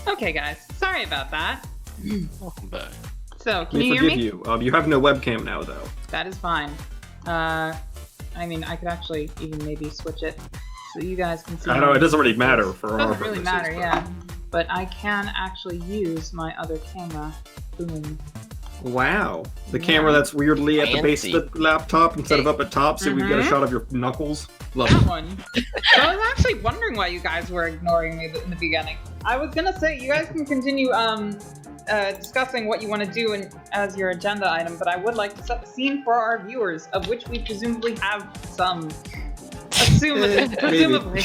Okay, guys. Sorry about that. Welcome back. So, can We you hear forgive me? you. You have no webcam now, though. That is fine. I mean, I could actually even maybe switch it so you guys can see. I know it doesn't really matter for It our doesn't really purposes, matter, but- yeah. But I can actually use my other camera. Boom. Wow. The Yeah. camera that's weirdly at the base Fancy. of the laptop instead of up at top, so we get a Mhm. shot of your knuckles. Love That it. one. So I was actually wondering why you guys were ignoring me in the beginning. I was gonna say you guys can continue discussing what you want to do as your agenda item, but I would like to set the scene for our viewers, of which we presumably have some. Presumably.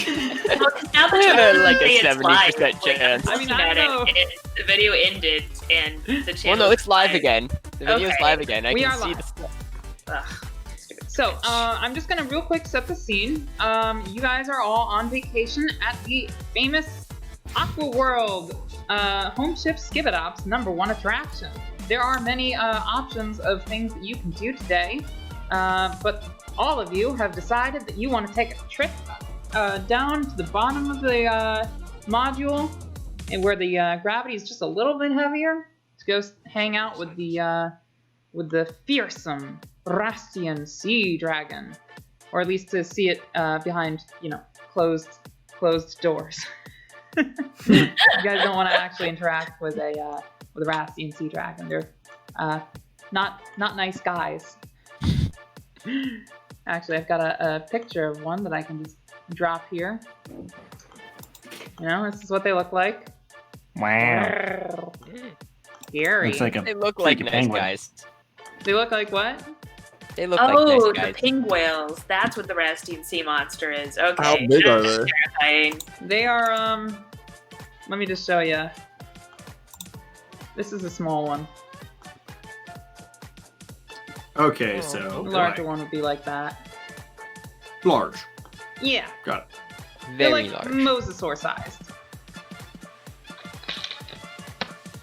Well, now that you're Like a say it's 70% live, like, chance. I'm I mean, looking I at know. the video ended and the Well, channel. no, it's live again. The video's Okay. live again. I We can are see live. the stuff. Ugh, stupid So, Twitch. I'm just gonna real quick set the scene. You guys are all on vacation at the famous Aqua-World, home ship Skibidop's #1 attraction. There are many options of things that you can do today, but all of you have decided that you want to take a trip down to the bottom of the module, and where the gravity is just a little bit heavier, to go hang out with the fearsome Rastian sea dragon, or at least to see it behind, closed doors. You guys don't want to actually interact with a Rastian sea dragon. They're not nice guys. Actually, I've got a picture of one that I can just drop here. This is what they look like. Wow. Scary. Looks like a They look like freaking nice penguin. guys. They look like what? They look Oh, like nice the guys. ping whales. That's what the Rastine sea monster is. Okay. How big are that's they? terrifying. They are, let me just show you. This is a small one. Okay, Oh. so The larger one would be like that. large. Yeah, Got it. they're Very like large. mosasaur sized.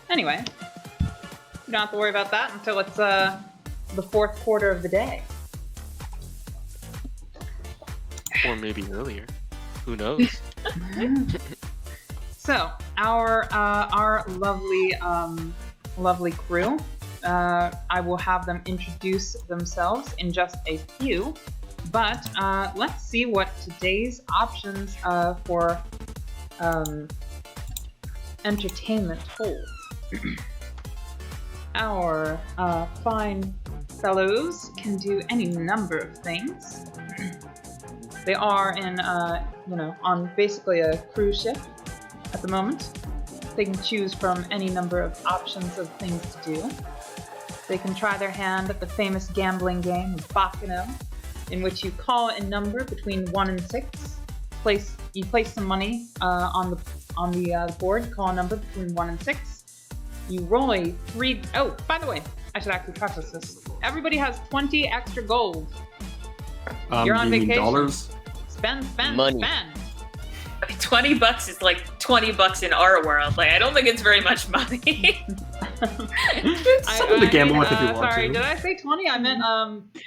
Anyway, you don't have to worry about that until it's the fourth quarter of the day. Or maybe earlier. Who knows? So our lovely crew. I will have them introduce themselves in just a few, but let's see what today's options for entertainment hold. Our fine fellows can do any number of things. They are on basically a cruise ship at the moment. They can choose from any number of options of things to do. They can try their hand at the famous gambling game of Bacchanal, in which you call a number between 1 and 6. You place some money on the board. Call a number between 1 and 6. You roll a 3. Oh, by the way, I should actually preface this. Everybody has 20 extra gold. You're on you mean vacation. dollars? Spend, Money. spend. I mean, $20 is like $20 in our world. Like, I don't think it's very much money. Something to gamble with if you want sorry, to. did I say 20? I meant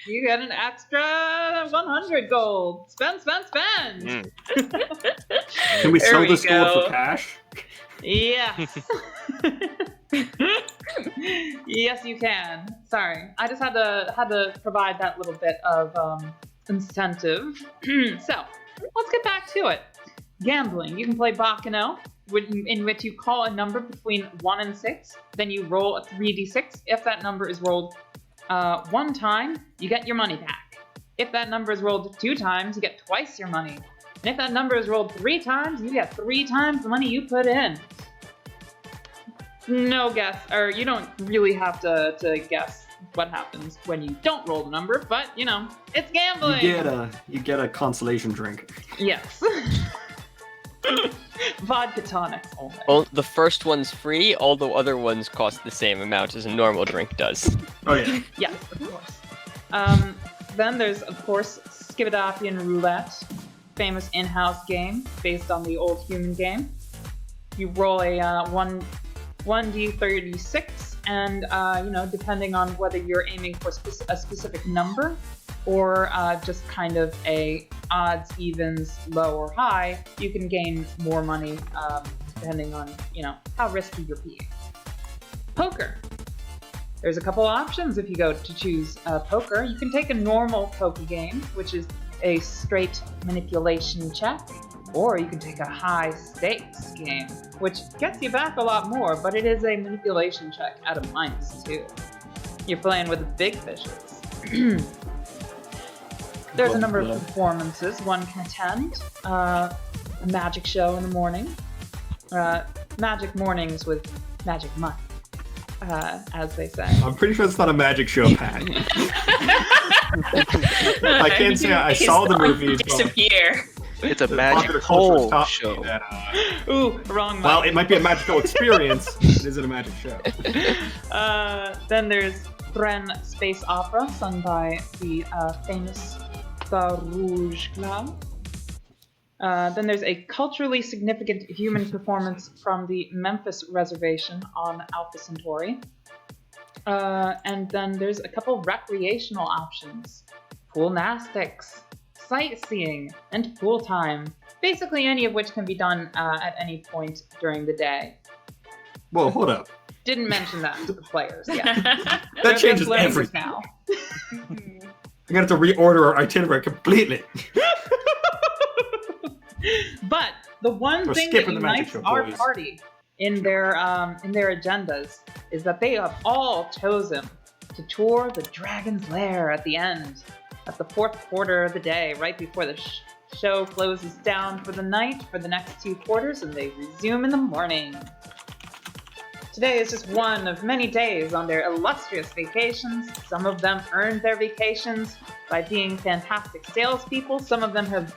you get an extra 100 gold. Spend, spend, spend. Can we There sell we this gold go. for cash? Yes. Yes, you can. Sorry, I just had to provide that little bit of incentive. So let's get back to it. Gambling. You can play Bacchanal, in which you call a number between 1 and 6. Then you roll a 3d6. If that number is rolled 1 time, you get your money back. If that number is rolled 2 times, you get twice your money. And if that number is rolled 3 times, you get 3 times the money you put in. No guess, or you don't really have to guess what happens when you don't roll the number, but it's gambling. You get a consolation drink. Yes. Vodka tonics only. Well, the first one's free, all the other ones cost the same amount as a normal drink does. Oh yeah. Yes, of course. Then there's, of course, Skibidopian Roulette, famous in-house game based on the old human game. You roll a 1d36, and depending on whether you're aiming for a specific number or just kind of a odds, evens, low or high, you can gain more money depending on, how risky you're being. Poker. There's a couple options if you go to choose poker. You can take a normal poker game, which is a straight manipulation check, or you can take a high stakes game, which gets you back a lot more, but it is a manipulation check at a -2. You're playing with the big fishes. There's a number of performances one can attend. A magic show in the morning. Magic mornings with magic money, as they say. I'm pretty sure it's not a magic show, Pat. I can't say I saw the movie. Disappear. It's a magic hole show. Ooh, wrong. Well, it might be a magical experience. It isn't a magic show. Then there's Thren Space Opera, sung by the famous Rouge Club. Then there's a culturally significant human performance from the Memphis Reservation on Alpha Centauri. And then there's a couple recreational options. Poolnastics, sightseeing, and pool time. Basically any of which can be done at any point during the day. Whoa, hold up. Didn't mention that to the players yet. That changes everything. Now. I'm gonna have to reorder our itinerary completely. But the one We're thing that skipping the magic unites show, our boys. party in their agendas is that they have all chosen to tour the Dragon's Lair at the end, at the fourth quarter of the day, right before the show closes down for the night for the next 2 quarters, and they resume in the morning. Today is just one of many days on their illustrious vacations. Some of them earned their vacations by being fantastic salespeople. Some of them have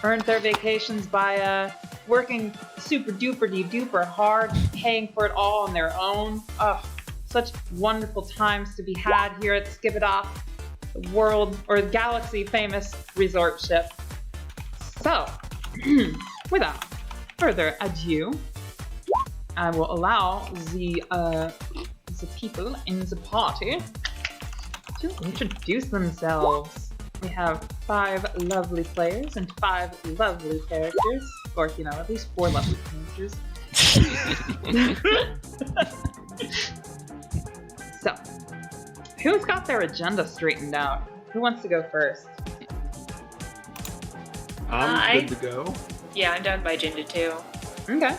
earned their vacations by working super duper hard, paying for it all on their own. Oh, such wonderful times to be had here at Skip It Off, the world or galaxy famous resort ship. So, without further ado, I will allow the people in the party to introduce themselves. We have 5 lovely players and 5 lovely characters, or at least 4 lovely characters. So, who's got their agenda straightened out? Who wants to go first? I'm good to go. Yeah, I'm done by agenda too. Okay.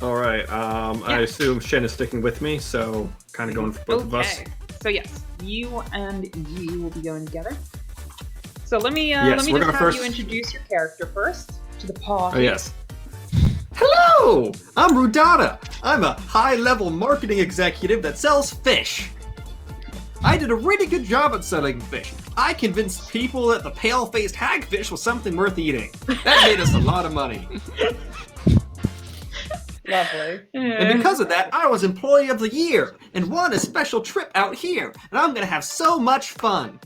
All right. I assume Shen is sticking with me, so kind of going for both of us. Okay. So yes, you and you will be going together. So let me Yes, just we're have gonna first- you introduce your character first to the party. Oh, yes. Hello! I'm Rudata. I'm a high-level marketing executive that sells fish. I did a really good job at selling fish. I convinced people that the pale-faced hagfish was something worth eating. That made us a lot of money. Lovely. And because of that, I was Employee of the Year and won a special trip out here. And I'm gonna have so much fun.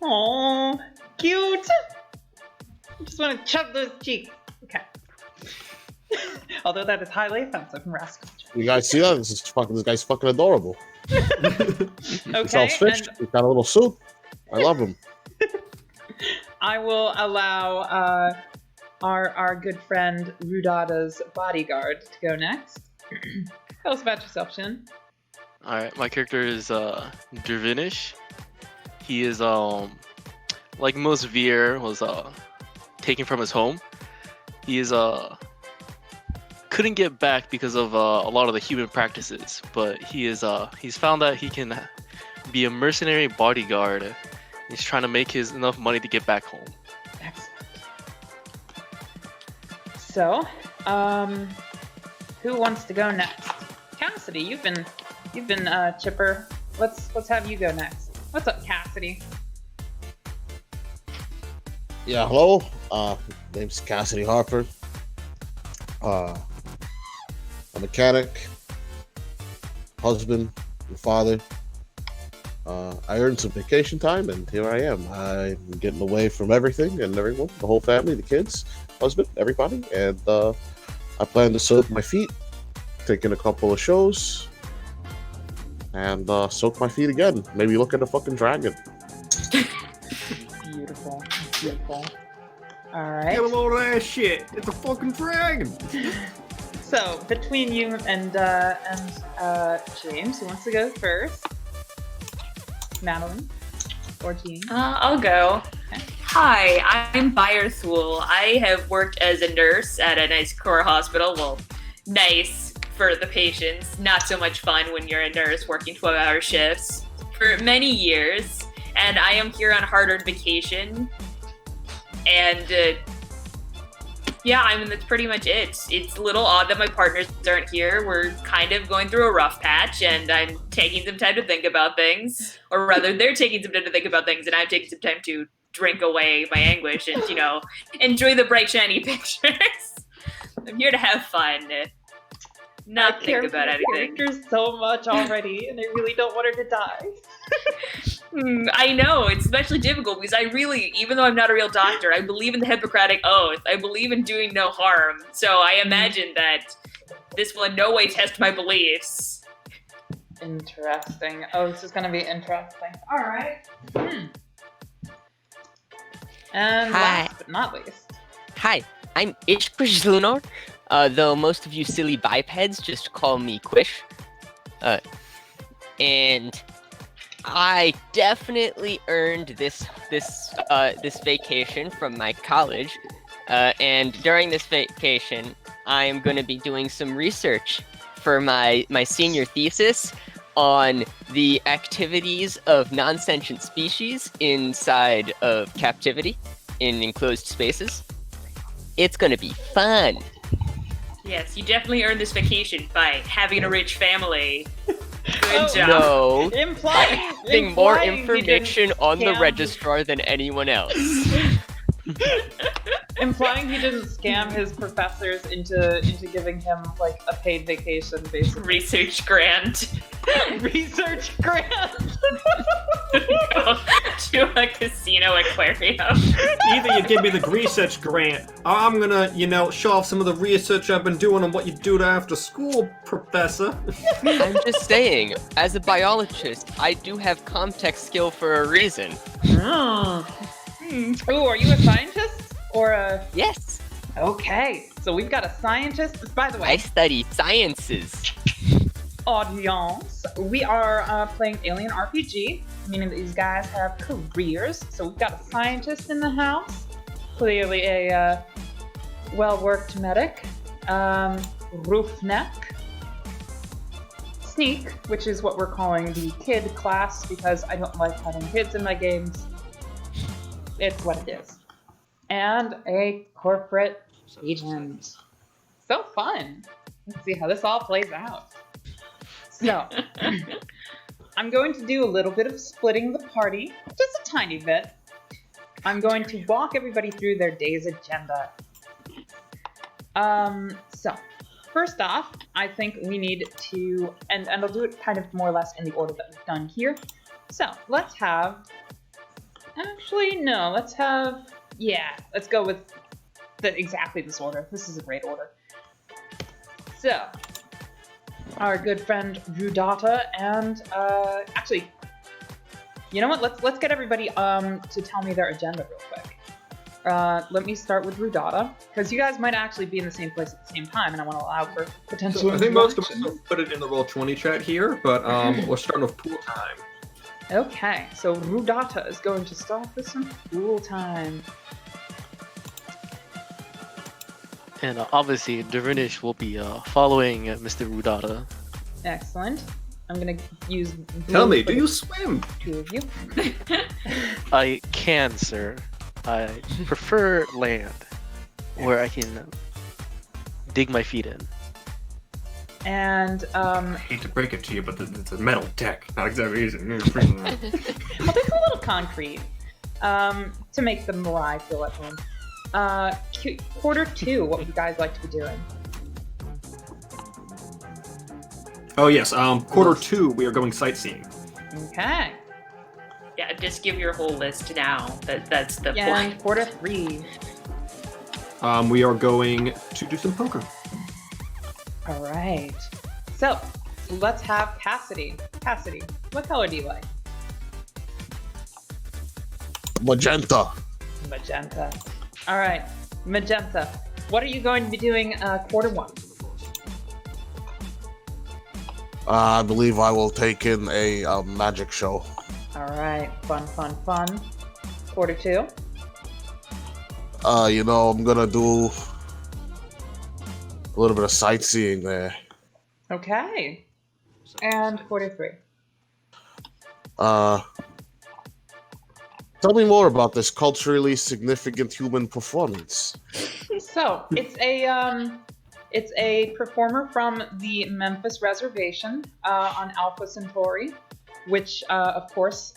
Aww, cute. I just want to chub those cheeks. Okay. Although that is highly offensive and rascal. You guys see that? This guy's fucking adorable. He Okay, sells fish. and He's got a little soup. I love him. I will allow our good friend Rudata's bodyguard to go next. Tell us about yourself, Shin. Alright, my character is Dervinish. He is like most Veer was taken from his home. He is couldn't get back because of a lot of the human practices, but he's found that he can be a mercenary bodyguard. He's trying to make enough money to get back home. Excellent. So, who wants to go next? Cassidy, you've been chipper. Let's have you go next. What's up, Cassidy? Yeah, hello. Name's Cassidy Harford. A mechanic, husband, and father. I earned some vacation time, and here I am. I'm getting away from everything and everyone, the whole family, the kids, husband, everybody, and I plan to soak my feet, take in a couple of shows, and soak my feet again. Maybe look at a fucking dragon. Beautiful, beautiful. Alright. Kill a load of that shit. It's a fucking dragon. So, between you and James, who wants to go first? Madeline? Or Jean? I'll go. Okay. Hi, I'm Bayerthul. I have worked as a nurse at a nice core hospital. Well, nice for the patients, not so much fun when you're a nurse working 12-hour shifts for many years. And I am here on hard-earned vacation. And yeah, I mean, that's pretty much it. It's a little odd that my partners aren't here. We're kind of going through a rough patch, and I'm taking some time to think about things. Or rather, they're taking some time to think about things, and I'm taking some time to drink away my anguish and, enjoy the bright, shiny pictures. I'm here to have fun, not think about anything. Characters so much already, and I really don't want her to die. I know, it's especially difficult because I really, even though I'm not a real doctor, I believe in the Hippocratic Oath. I believe in doing no harm. So I imagine that this will in no way test my beliefs. Interesting. Oh, this is going to be interesting. All right. And Hi. last but not least. Hi, I'm Ishquish Lunar, though most of you silly bipeds just call me Quish. And I definitely earned this vacation from my college, and during this vacation, I am going to be doing some research for my senior thesis on the activities of non-sentient species inside of captivity in enclosed spaces. It's going to be fun. Yes, you definitely earned this vacation by having a rich family. Good job. No, Implying having more he didn't information on the scam- registrar than anyone else. Implying he didn't scam his professors into giving him like a paid vacation, basically. Research grant. Research grant. Go to a casino aquarium. Either you give me the research grant, or I'm gonna, show off some of the research I've been doing on what you do after school, Professor. I'm just saying, as a biologist, I do have context skill for a reason. Ooh, are you a scientist or a? Yes, Okay, so we've got a scientist. By the I way, study sciences. audience. We are playing Alien RPG, meaning that these guys have careers. So we've got a scientist in the house, clearly a well-worked medic, roofneck, sneak, which is what we're calling the kid class because I don't like having kids in my games. It's what it is. And a corporate agent. So fun. Let's see how this all plays out. So, I'm going to do a little bit of splitting the party, just a tiny bit. I'm going to walk everybody through their day's agenda. So, first off, I think we need to, and I'll do it kind of more or less in the order that we've done here. So, let's have, actually, no, let's go with exactly this order. This is a great order. So, our good friend Rudata and actually, you know what? Let's get everybody to tell me their agenda real quick. Let me start with Rudata because you guys might actually be in the same place at the same time, and I want to allow for potential. So I think most of us will put it in the Roll20 chat here, but we're starting with pool time. Okay, so Rudata is going to start with some pool time. And obviously, Dervinish will be following Mr. Rudata. Excellent. I'm gonna use. Tell me, for do the you swim? two of you? I can, sir. I prefer land, where I can dig my feet in. And I hate to break it to you, but it's a metal deck. Not exactly easy. well, there's a little concrete to make the Mirai feel at home. Quarter 2, what would you guys like to be doing? Oh yes, quarter 2, we are going sightseeing. Okay. Yeah, just give your whole list now. That's the And point. quarter 3. We are going to do some poker. All right. So let's have Cassidy. Cassidy, what color do you like? Magenta. Magenta. All right, Magenta. What are you going to be doing quarter one? I believe I will take in a magic show. All right, fun. Quarter two. I'm gonna do a little bit of sightseeing there. Okay. And quarter three. Tell me more about this culturally significant human performance. So it's a performer from the Memphis Reservation on Alpha Centauri, which of course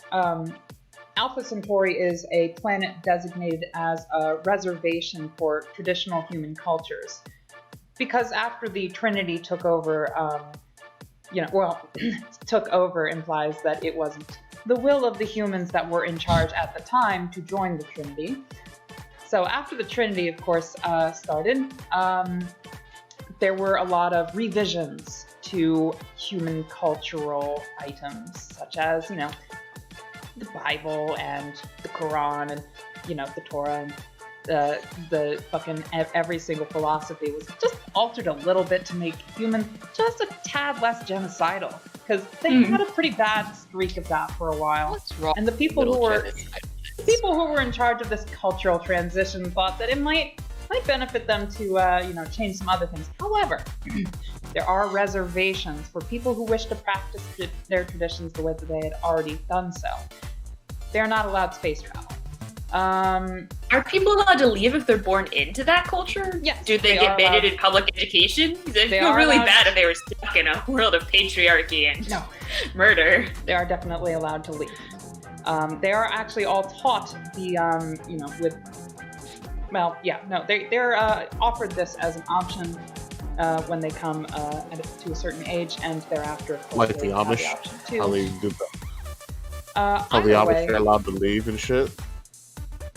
Alpha Centauri is a planet designated as a reservation for traditional human cultures. Because after the Trinity took over, took over implies that it wasn't the will of the humans that were in charge at the time to join the Trinity. So after the Trinity, of course, started, there were a lot of revisions to human cultural items, such as, the Bible and the Quran and, the Torah and the fucking every single philosophy was just altered a little bit to make humans just a tad less genocidal, because they had a pretty bad streak of that for a while. What's wrong? And the people who were in charge of this cultural transition thought that it might benefit them to change some other things. However, there are reservations for people who wish to practice their traditions the way that they had already done so. They're not allowed space travel. Are people allowed to leave if they're born into that culture? Yes. Do they get banned in public education? It'd feel really bad if they were stuck in a world of patriarchy and murder. They are definitely allowed to leave. They are actually all taught they're offered this as an option when they come to a certain age, and thereafter, of course, Like the they have the Amish, option too. how they do that. How the Either Amish way, are allowed to leave and shit.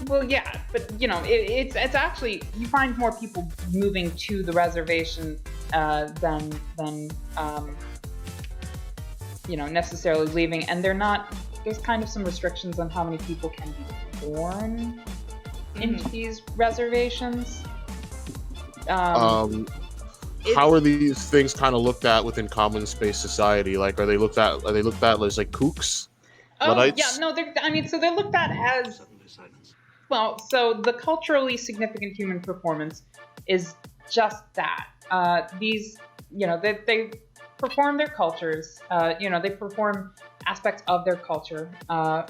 well, yeah, but it's actually, you find more people moving to the reservation than necessarily leaving, and there's kind of some restrictions on how many people can be born into these reservations. How are these things kind of looked at within common space society? Like, are they looked at as like kooks? Luddites? Yeah, no, they're looked at as, well, so the culturally significant human performance is just that. They perform their cultures, they perform aspects of their culture, So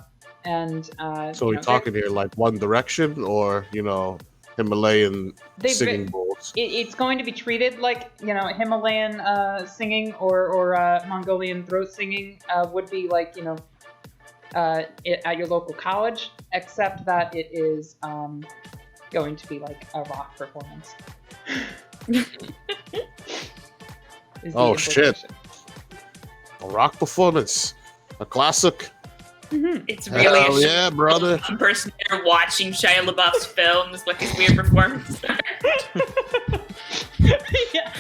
we're talking here like One Direction or, Himalayan singing bowls? It's going to be treated like, Himalayan singing or Mongolian throat singing would be like, at your local college, except that it is going to be like a rock performance. Oh shit! A rock performance, a classic. It's really Hell yeah, brother! A person there watching Shia LaBeouf's films, like his weird performance. Yeah.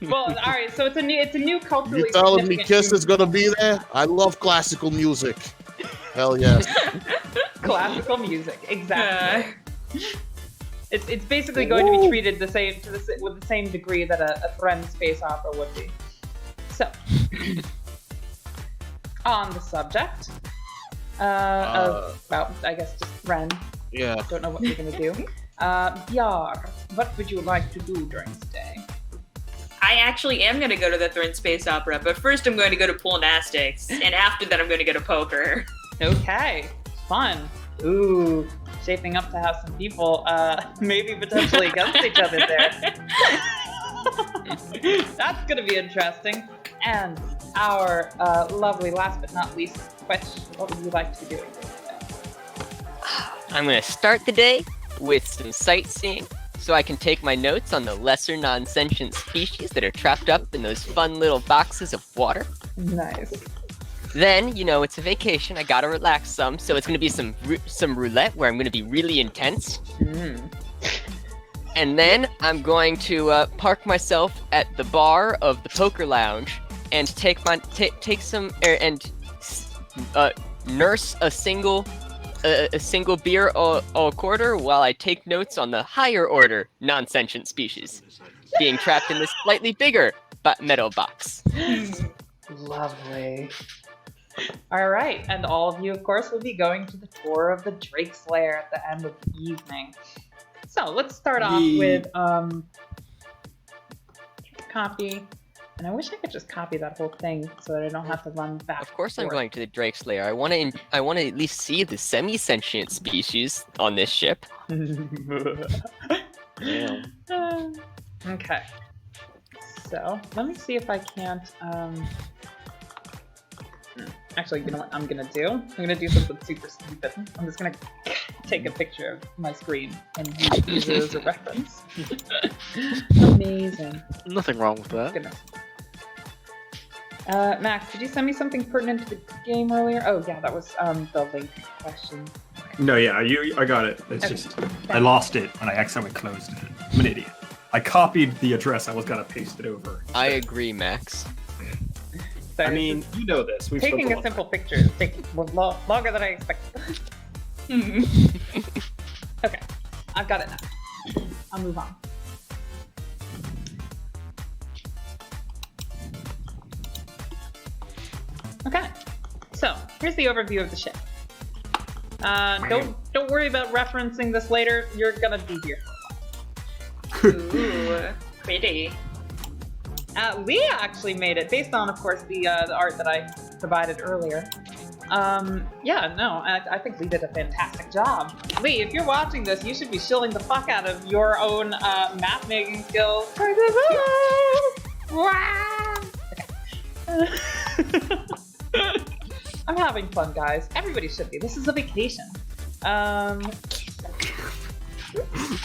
Well, all right. So it's a new culturally. You telling me significant Kiss is gonna be there? I love classical music. Hell yes. Classical music, exactly. It's basically going to be treated the same with the same degree that a Thren space opera would be. So, on the subject of, well, I guess just Thren. Yeah. Don't know what we're gonna do. Yar, what would you like to do during today? I actually am going to go to the Thren Space Opera, but first I'm going to go to Poolnastics, and after that I'm going to go to poker. Okay, fun. Ooh, shaping up to have some people maybe potentially against each other there. That's going to be interesting. And our lovely last but not least question, what would you like to do? I'm going to start the day with some sightseeing, so I can take my notes on the lesser non-sentient species that are trapped up in those fun little boxes of water. Nice. Then, it's a vacation, I gotta relax some, so it's gonna be some roulette where I'm gonna be really intense. And then I'm going to park myself at the bar of the poker lounge and take some nurse a single a single beer all quarter while I take notes on the higher order non-sentient species being trapped in this slightly bigger metal box. Lovely. All right, and all of you, of course, will be going to the tour of the Drake's Lair at the end of the evening. So let's start off with copy. And I wish I could just copy that whole thing so that I don't have to run back. Of course, I'm going to the Drake's Lair. I want to at least see the semi-sentient species on this ship. Yeah. Okay. So let me see if I can't. Actually, you know what I'm gonna do? I'm gonna do something super stupid. I'm just gonna take a picture of my screen and use it as a reference. Amazing. Nothing wrong with that. Goodness. Max, did you send me something pertinent to the game earlier? Oh yeah, that was the link question. No, yeah, I got it. It's Okay. just I lost it when I accidentally closed it. I'm an idiot. I copied the address. I was gonna paste it over. I agree, Max. So I mean, you know this. We've taking spoken a simple picture is taking longer than I expected. Okay, I've got it now. I'll move on. Okay, so here's the overview of the ship. Don't worry about referencing this later. You're gonna be here. Ooh, pretty. Lee actually made it based on, of course, the art that I provided earlier. Yeah, no, I think Lee did a fantastic job. Lee, if you're watching this, you should be shilling the fuck out of your own map making skills. Wow! Okay. I'm having fun, guys. Everybody should be. This is a vacation.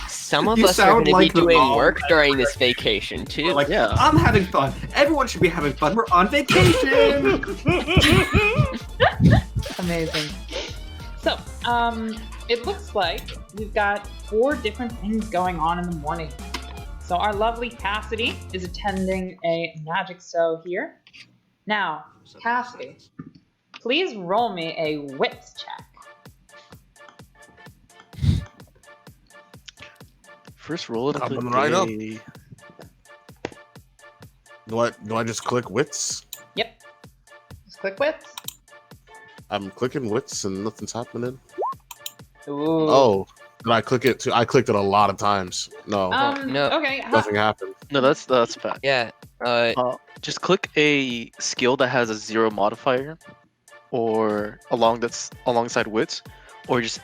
Some of You us are going sound to like be the doing mom work that during this vacation, too. Like, Yeah. I'm having fun. Everyone should be having fun. We're on vacation. Amazing. So, it looks like we've got 4 different things going on in the morning. So our lovely Cassidy is attending a magic show here. Now, Cassidy, please roll me a wits check. First roll it Coming up. right up. Do I just click wits? Yep. Just click wits. I'm clicking wits and nothing's happening. Ooh. Oh, did I click it too? I clicked it a lot of times. No, No. Okay. nothing happened. No, that's fact. Yeah. Just click a skill that has a 0 modifier, or alongside wits, or just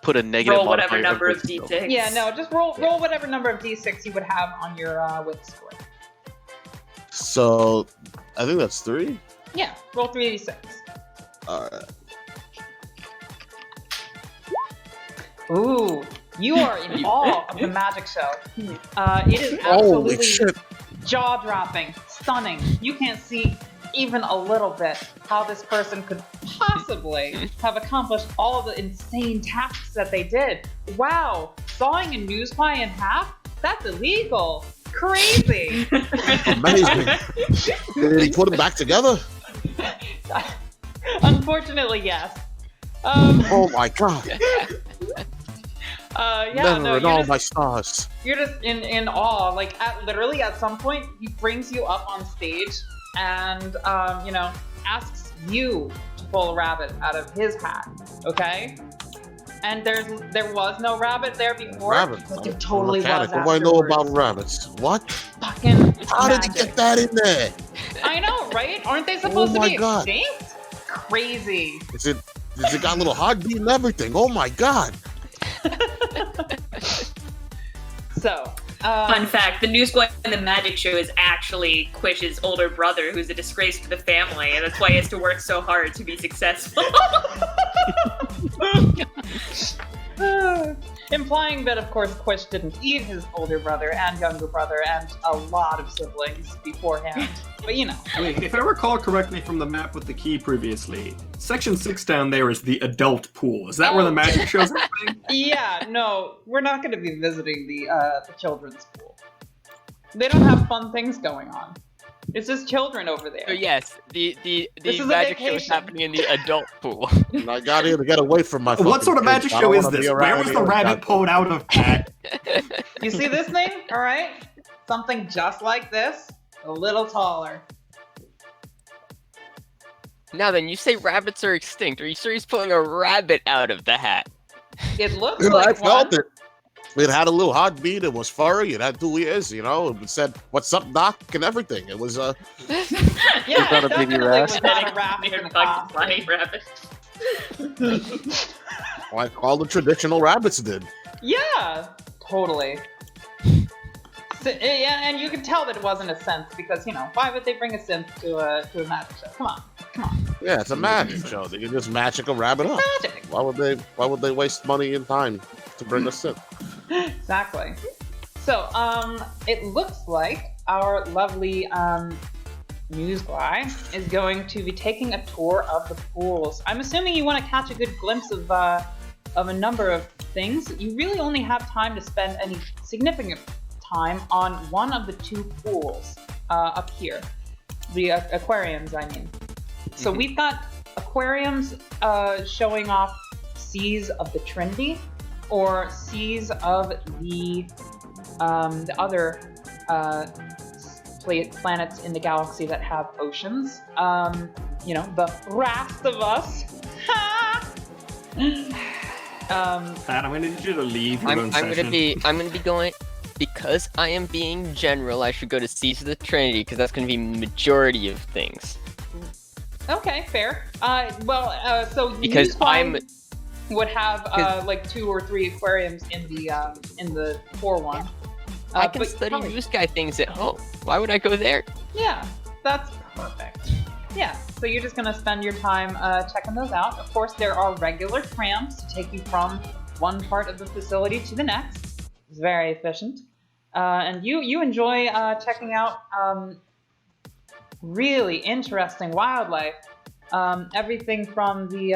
put a negative Roll whatever modifier number of wits skill. d6. Yeah, no, just roll whatever number of d6 you would have on your wits score. So, I think that's 3. Yeah, roll 3d6. All right. Ooh, you are in awe of the magic show. It is Holy absolutely shit! jaw-dropping, stunning. You can't see even a little bit how this person could possibly have accomplished all the insane tasks that they did. Wow, sawing a newspie in half? That's illegal. Crazy. Amazing. Did he put them back together? Unfortunately, yes. Oh my god! Yeah, Never no, in all my stars. you're just in awe. Like, literally at some point, he brings you up on stage and, asks you to pull a rabbit out of his hat, okay? And there was no rabbit there before, Rabbit. but there totally was Mechanic. What do I know about afterwards. rabbits? What? Fucking How did he magic. get that in there? I know, right? Aren't they supposed to my be God. extinct? Crazy. Is it got a little heartbeat and everything? Oh my god! So, Fun fact, the newsboy in the magic show is actually Quish's older brother, who's a disgrace to the family, and that's why he has to work so hard to be successful. implying that, of course, Quish didn't eat his older brother and younger brother and a lot of siblings beforehand. But Wait, if I recall correctly from the map with the key previously, section 6 down there is the adult pool. Is that where the magic show's happening? yeah, no, we're not going to be visiting the children's pool. They don't have fun things going on. It's just children over So there. yes, the This is a magic show is vacation. happening in the adult pool. And I got here to get away from my. What fucking sort of magic kids. I show don't is wanna be this? around Where was any the other rabbit goddamn- pulled out of, Pat? You see this thing? All right, something just like this, a little taller. Now then, you say rabbits are extinct. Are you sure he's pulling a rabbit out of the hat? It looks You know, I like felt one. it. It had a little heartbeat. It was furry. It had 2 ears. You know, it said "What's up, Doc?" and everything. It was Yeah, not it a baby definitely rat. was not a rabbit in a costume. flying rabbit. like all the traditional rabbits did. Yeah, totally. So, yeah, and you can tell that it wasn't a synth because why would they bring a synth to a magic show? Come on, Yeah, it's a magic show. They can just magic a rabbit up. magic. Why would they waste money and time to bring us in? Exactly. So, it looks like our lovely news guy is going to be taking a tour of the pools. I'm assuming you want to catch a good glimpse of a number of things. You really only have time to spend any significant time on one of the 2 pools up here, the aquariums. I mean, so we've got aquariums showing off seas of the Trinity or seas of the other planets in the galaxy that have oceans. The rest of us. Pat, I'm gonna need you to leave your I'm own gonna session. be going because I am being general. I should go to Seas of the Trinity because that's gonna be majority of things. Okay, fair. So Because Newsfly would have like 2 or 3 aquariums in the 4-1. I can but study probably- news guy things at home. Why would I go there? Yeah, that's perfect. Yeah, so you're just gonna spend your time checking those out. Of course, there are regular trams to take you from one part of the facility to the next. It's very efficient. And you enjoy checking out really interesting wildlife. Everything from the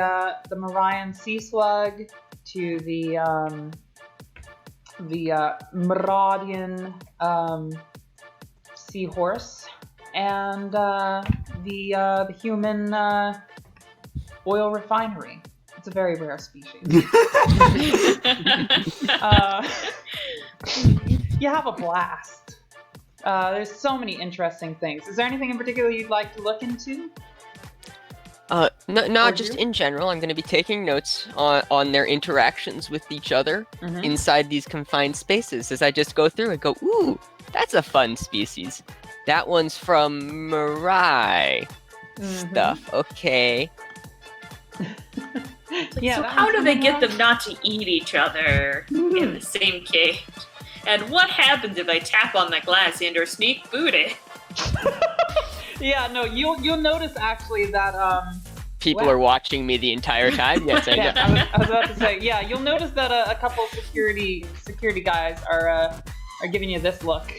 Marian sea slug to the Meradian seahorse and the human oil refinery. It's a very rare species. You have a blast. There's so many interesting things. Is there anything in particular you'd like to look into? Not just in general. I'm going to be taking notes on their interactions with each other Mhm. inside these confined spaces as I just go through and go, ooh, that's a fun species. That one's from Mirai stuff. Okay. Yeah, So that how one's do they from get Mirai. them not to eat each other in the same cage? And what happens if I tap on the glass and/or sneak food in? Yeah, no, you'll notice actually that People Wow. are watching me the entire time. Yes, I know. yeah, I was about to say, yeah, you'll notice that a couple security guys are giving you this look.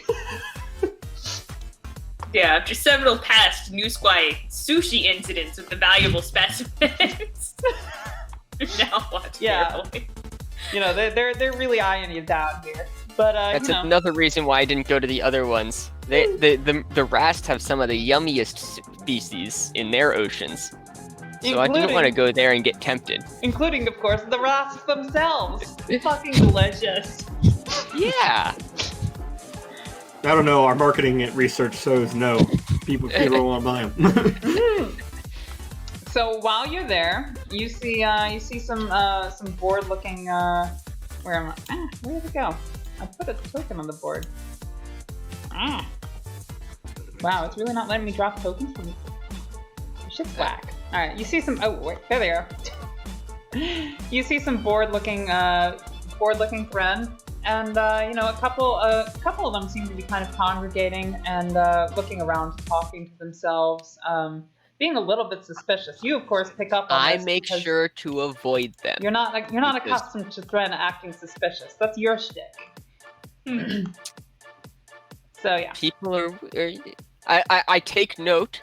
Yeah, after several past New Squire sushi incidents with the valuable specimens. Now watch Yeah. carefully. They're really eyeing you down here. But That's another reason why I didn't go to the other ones. The Rast have some of the yummiest species in their oceans. So I didn't want to go there and get tempted. including of course the rasps themselves. Fucking delicious. Yeah. I don't know. Our marketing research shows no. People want to buy them. So while you're there, you see some board looking. Where am I? Where did it go? I put a token on the board. Wow, it's really not letting me drop tokens from. Shit's whack. All right, you see some. Oh wait, there they are. You see some board looking friend, and a couple of them seem to be kind of congregating and looking around, talking to themselves. Being a little bit suspicious. You, of course, pick up on I this make because sure to avoid them. you're not because- accustomed to Thren acting suspicious. That's your shtick. So yeah. People are I take note.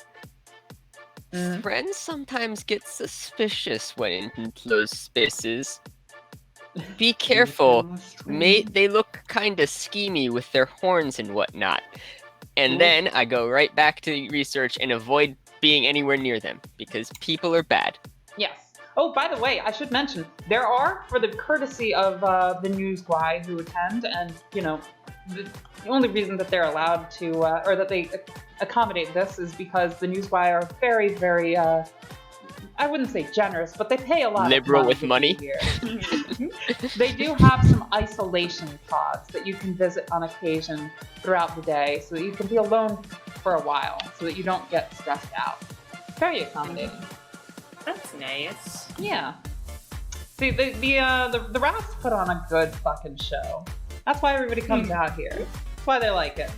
Mhm. Friends sometimes get suspicious when in enclosed spaces. Be careful. They look kinda schemy with their horns and whatnot. And then I go right back to research and avoid being anywhere near them because people are bad. Yes. Oh, by the way, I should mention, there are, for the courtesy of the news guy who attend, and, you know, the only reason that they're allowed to, or that they accommodate this is because the news guy are very, very, I wouldn't say generous, but they pay a lot Liberal of with money? Here. They do have some isolation pods that you can visit on occasion throughout the day so that you can be alone for a while so that you don't get stressed out. Very accommodating. That's nice. Yeah. See, the rats put on a good fucking show. That's why everybody comes out here. That's why they like it.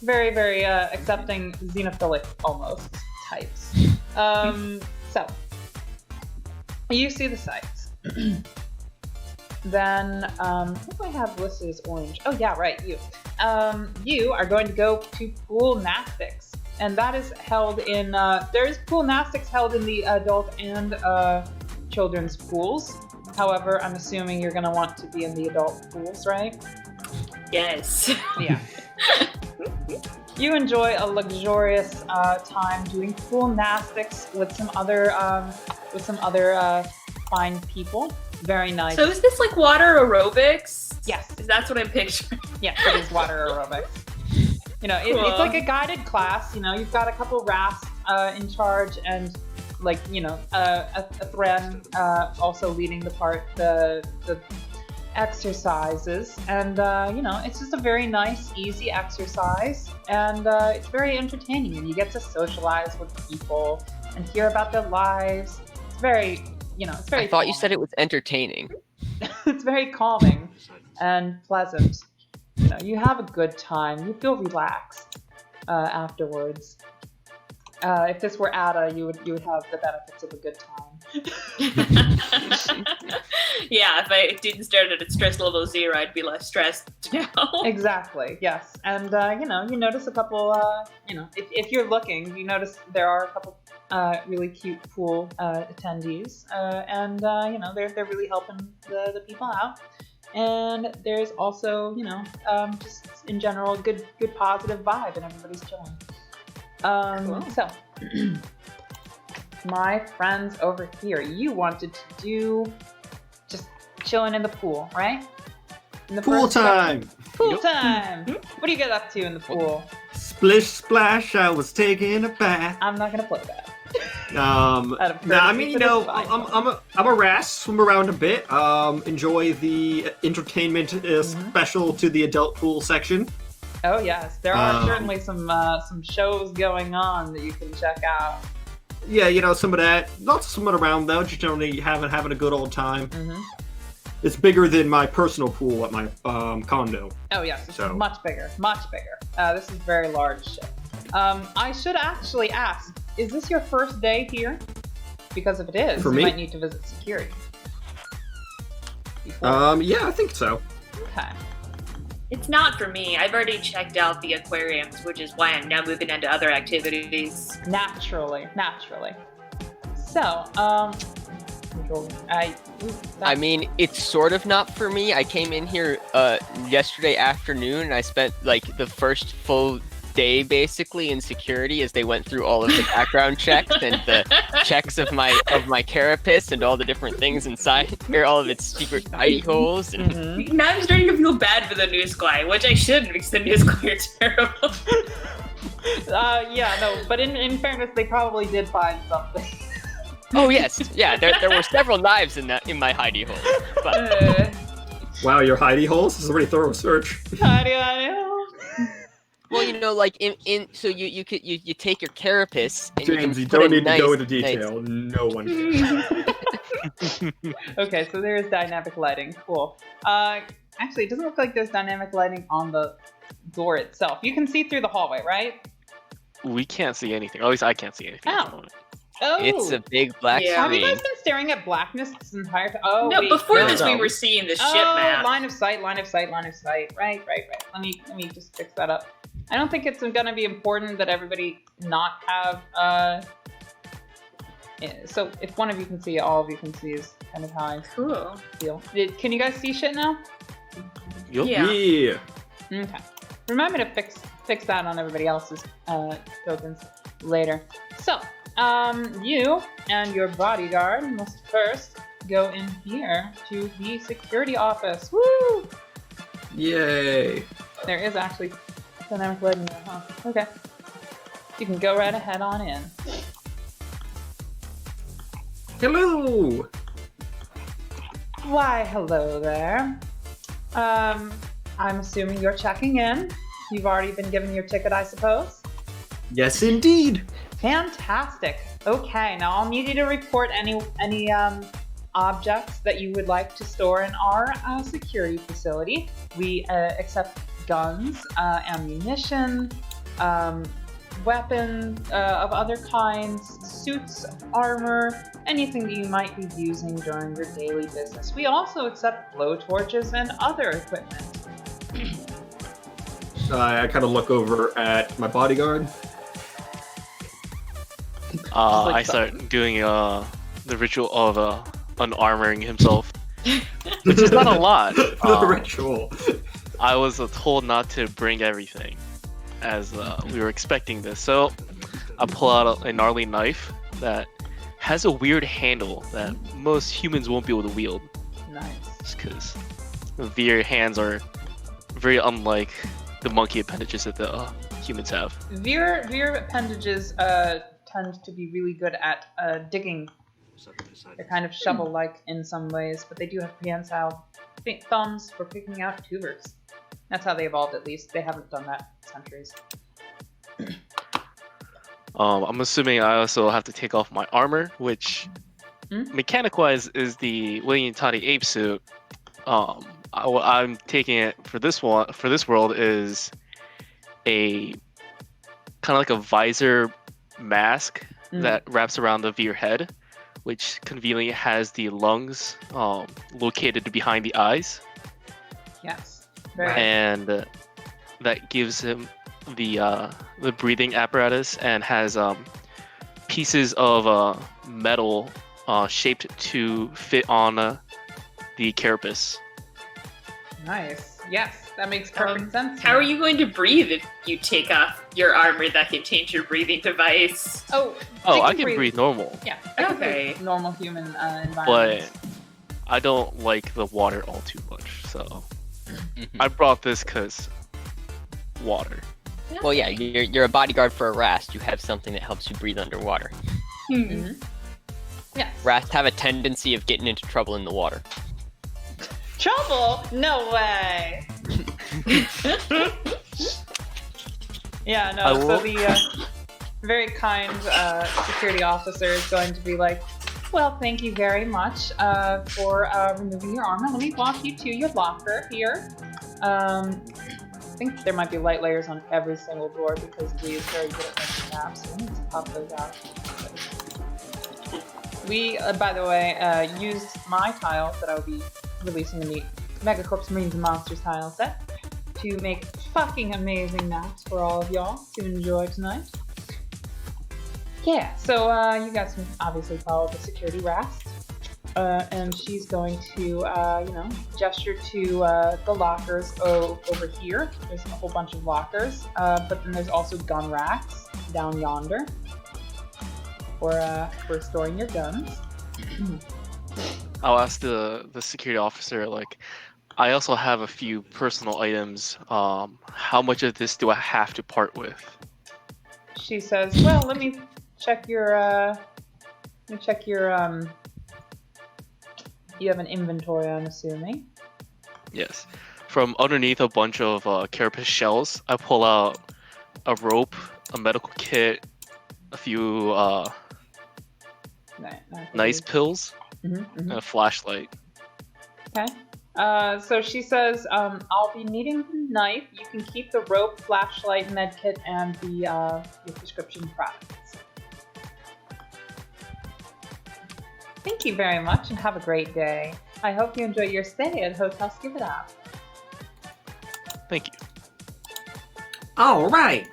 Very, very accepting, xenophilic almost types. So, you see the sights. Then, what do I have listed as orange? Oh yeah, right, you. You are going to go to pool nastics. And that is held in, there's pool nastics held in the adult and children's pools. However, I'm assuming you're gonna want to be in the adult pools, right? Yes. Yeah. You enjoy a luxurious time doing pool nastics with some other fine people. Very nice. So is this like water aerobics? Yes. That's what I'm picturing. Yes, it is water aerobics. You know, Cool. it's like a guided class. You know, you've got a couple rafts in charge, and like a Thren also leading the exercises, and it's just a very nice, easy exercise, and it's very entertaining, and you get to socialize with people and hear about their lives. It's very, it's very. I thought you calming. said it was entertaining. It's very calming and pleasant. You have a good time. You feel relaxed afterwards. If this were Ada, you would have the benefits of a good time. Yeah, if I didn't start at stress level 0, I'd be less stressed now. Exactly. Yes, and you notice a couple. If you're looking, you notice there are a couple really cute pool attendees, and they're really helping the people out. And there's also, just in general, good positive vibe, and everybody's chilling. Cool. So, my friends over here, you wanted to do just chilling in the pool, right? In the Pool first section. time! Pool time! What do you get up to in the pool? Splish splash, I was taking a bath. I'm not gonna play that. I mean, I'm a ras, swim around a bit, enjoy the entertainment special to the adult pool section. Oh yes, there are certainly some shows going on that you can check out. Yeah, some of that. Lots of swimming around though, just generally having a good old time. Mm-hmm. It's bigger than my personal pool at my condo. Oh yes, it's So- much bigger, much bigger. This is a very large ship. I should actually ask, is this your first day here? Because if it is, For you me? might need to visit security. Before. Yeah, I think so. Okay. It's not for me. I've already checked out the aquariums, which is why I'm now moving into other activities. Naturally. So, I mean, it's sort of not for me. I came in here yesterday afternoon, and I spent like the first full day basically in security as they went through all of the background checks and the checks of my carapace and all the different things inside here, all of its secret hidey holes. And Mhm. Now I'm starting to feel bad for the news guy, which I shouldn't because the news guy are terrible. Yeah, no, but in fairness, they probably did find something. oh yes, yeah, there were several knives in my hidey hole. But Wow, your hidey holes? This is a pretty thorough search. I well, like so you take your carapace and James, you you can don't put a need to go nice- into detail. No one can. Okay, so there's dynamic lighting. Cool. Actually, it doesn't look like there's dynamic lighting on the door itself. You can see through the hallway, right? We can't see anything. Or at least I can't see anything. at the Oh. moment. Oh. It's a big black Yeah. Have you screen. guys been staring at blackness this entire time? Oh, No, wait, before no, this no. we were seeing the ship Oh, map. line of sight. Right. Let me just fix that up. I don't think it's gonna be important that everybody not have so if one of you can see it, all of you can see is kind of how I Cool. feel. Can you guys see shit now? Yup. Yeah. Yeah. Okay. Remind me to fix fix that on everybody else's tokens later. So, you and your bodyguard must first go in here to the security office. Woo! Yay! There is actually dynamic lighting there, huh? Okay. You can go right ahead on in. Hello! Why, hello there. I'm assuming you're checking in. You've already been given your ticket, I suppose? Yes, indeed! Fantastic. Okay, now I'll need you to report any objects that you would like to store in our security facility. We accept guns, ammunition, weapons of other kinds, suits, armor, anything that you might be using during your daily business. We also accept blowtorches and other equipment. I kind of look over at my bodyguard. I start doing the ritual of unarmoring himself, which is not a lot. The ritual. I was told not to bring everything, as we were expecting this. So I pull out a gnarly knife that has a weird handle that most humans won't be able to wield. Nice. Just because Veer hands are very unlike the monkey appendages that the humans have. Veer appendages tend to be really good at digging. They're kind of shovel-like in some ways, but they do have prehensile thumbs for picking out tubers. That's how they evolved, at least. They haven't done that in centuries. I'm assuming I also have to take off my armor, which mechanic-wise is the William Toddy ape suit. I'm taking it for this one. For this world is a kind of like a visor mask that wraps around the Veer head, which conveniently has the lungs located behind the eyes. Yes. And that gives him the breathing apparatus and has pieces of metal shaped to fit on the carapace. Nice. Yes, that makes perfect sense. How are you going to breathe if you take off your armor that can change your breathing device? Oh, I can breathe normal. Yeah, I can Okay. breathe normal human environment. But I don't like the water all too much, so I brought this because water. Well, yeah, you're a bodyguard for a rast. You have something that helps you breathe underwater. Mm-hmm. Yes. Rasts have a tendency of getting into trouble in the water. Trouble? No way. Yeah, no. So the very kind security officer is going to be like, well, thank you very much for removing your armor. Let me walk you to your locker here. I think there might be light layers on every single door because we is very good at making maps. So we need to pop those out. We, by the way, used my tiles that I will be releasing in the Megacorp's Marines and Monsters tile set to make fucking amazing maps for all of y'all to enjoy tonight. Yeah, so you guys can obviously follow the security rast. And she's going to, gesture to the lockers over here. There's a whole bunch of lockers, but then there's also gun racks down yonder for storing your guns. I'll ask the security officer, like, I also have a few personal items. How much of this do I have to part with? She says, well, let me check your, you have an inventory, I'm assuming. Yes. From underneath a bunch of carapace shells, I pull out a rope, a medical kit, a few nice pills, and a flashlight. Okay. So she says, I'll be needing the knife. You can keep the rope, flashlight, medkit, and the your prescription products. Thank you very much and have a great day. I hope you enjoy your stay at Hotel Give It Up. Thank you. All right.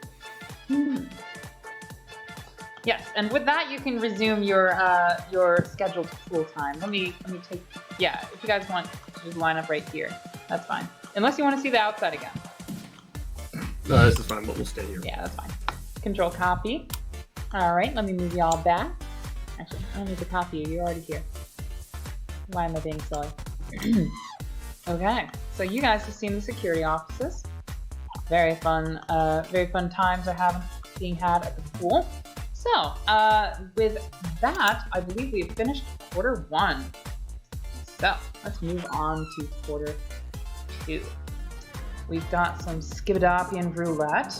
Yes, and with that you can resume your scheduled pool time. Let me take. Yeah, if you guys want to just line up right here, that's fine. Unless you want to see the outside again. No, this is fine, but we'll stay here. Yeah, that's fine. Control copy. Alright, let me move y'all back. Actually, I don't need to copy you, you're already here. Why am I being silly? Okay, so you guys have seen the security offices. Very fun times are being had at the pool. So, with that, I believe we've finished quarter 1. So, let's move on to quarter 2. We've got some Skibidopian roulette,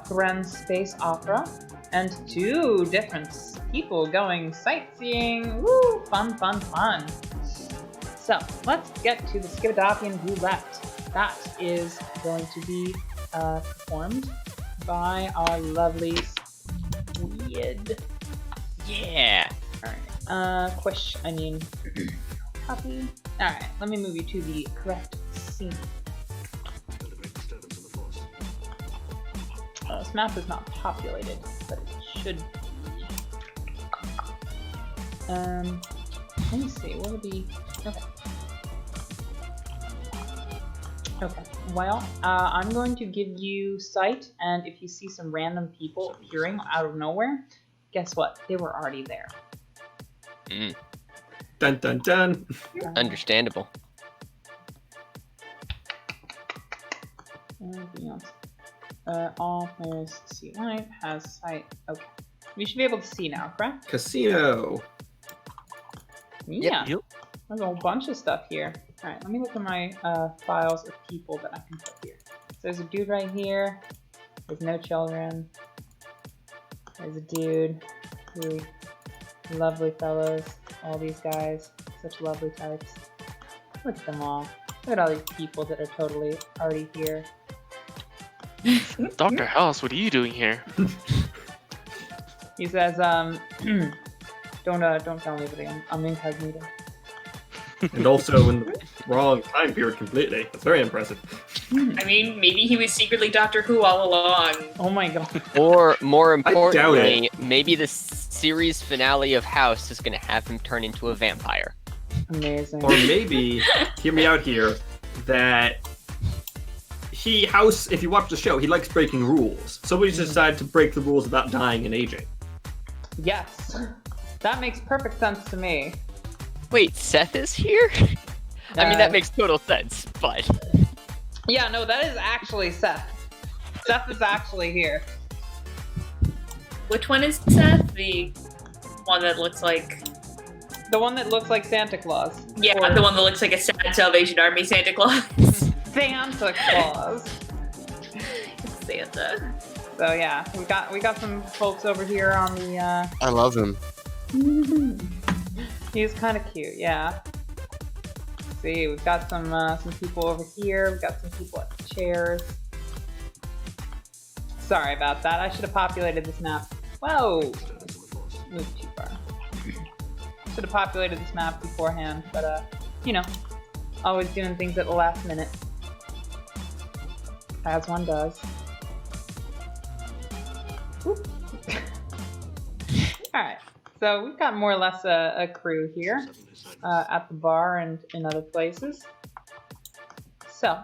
Thren space opera, and 2 different people going sightseeing. Woo! Fun, fun, fun. So, let's get to the Skibidopian roulette. That is going to be performed by our lovely Squid. Yeah. Alright, copy. Alright, let me move you to the correct scene. This map is not populated, but it should be. Let me see, what would be... Okay. Okay, well, I'm going to give you sight, and if you see some random people appearing out of nowhere, guess what? They were already there. Dun dun dun. Understandable. Anything else? All players see light, has sight. Okay. We should be able to see now, correct? Casino. Yeah. Yep. There's a whole bunch of stuff here. Alright, let me look at my files of people that I can put here. So there's a dude right here with no children. There's a dude. Really lovely fellows. All these guys. Such lovely types. Look at them all. Look at all these people that are totally already here. Dr. House, what are you doing here? He says, don't tell anybody, I'm incognito. And also in the wrong time period completely. That's very impressive. I mean, maybe he was secretly Doctor Who all along. Oh my god. Or, more importantly, it. maybe the series finale of House is going to have him turn into a vampire. Amazing. Or maybe, hear me out here, that House, if you watch the show, he likes breaking rules. Somebody's decided to break the rules without dying and aging. Yes. That makes perfect sense to me. Wait, Seth is here? I mean, that makes total sense, but... Yeah, no, that is actually Seth. Seth is actually here. Which one is Seth? The one that looks like... The one that looks like Santa Claus. Yeah, Or the one that looks like a sad Salvation Army Santa Claus. Santa Claus. It's Santa. So yeah, we got some folks over here on the I love him. He's kind of cute, yeah. Let's see, we've got some people over here. We've got some people at the chairs. Sorry about that. I should have populated this map. Whoa! Moved too far. Should have populated this map beforehand, but you know, always doing things at the last minute, as one does. Alright, so we've got more or less a crew here at the bar and in other places. So,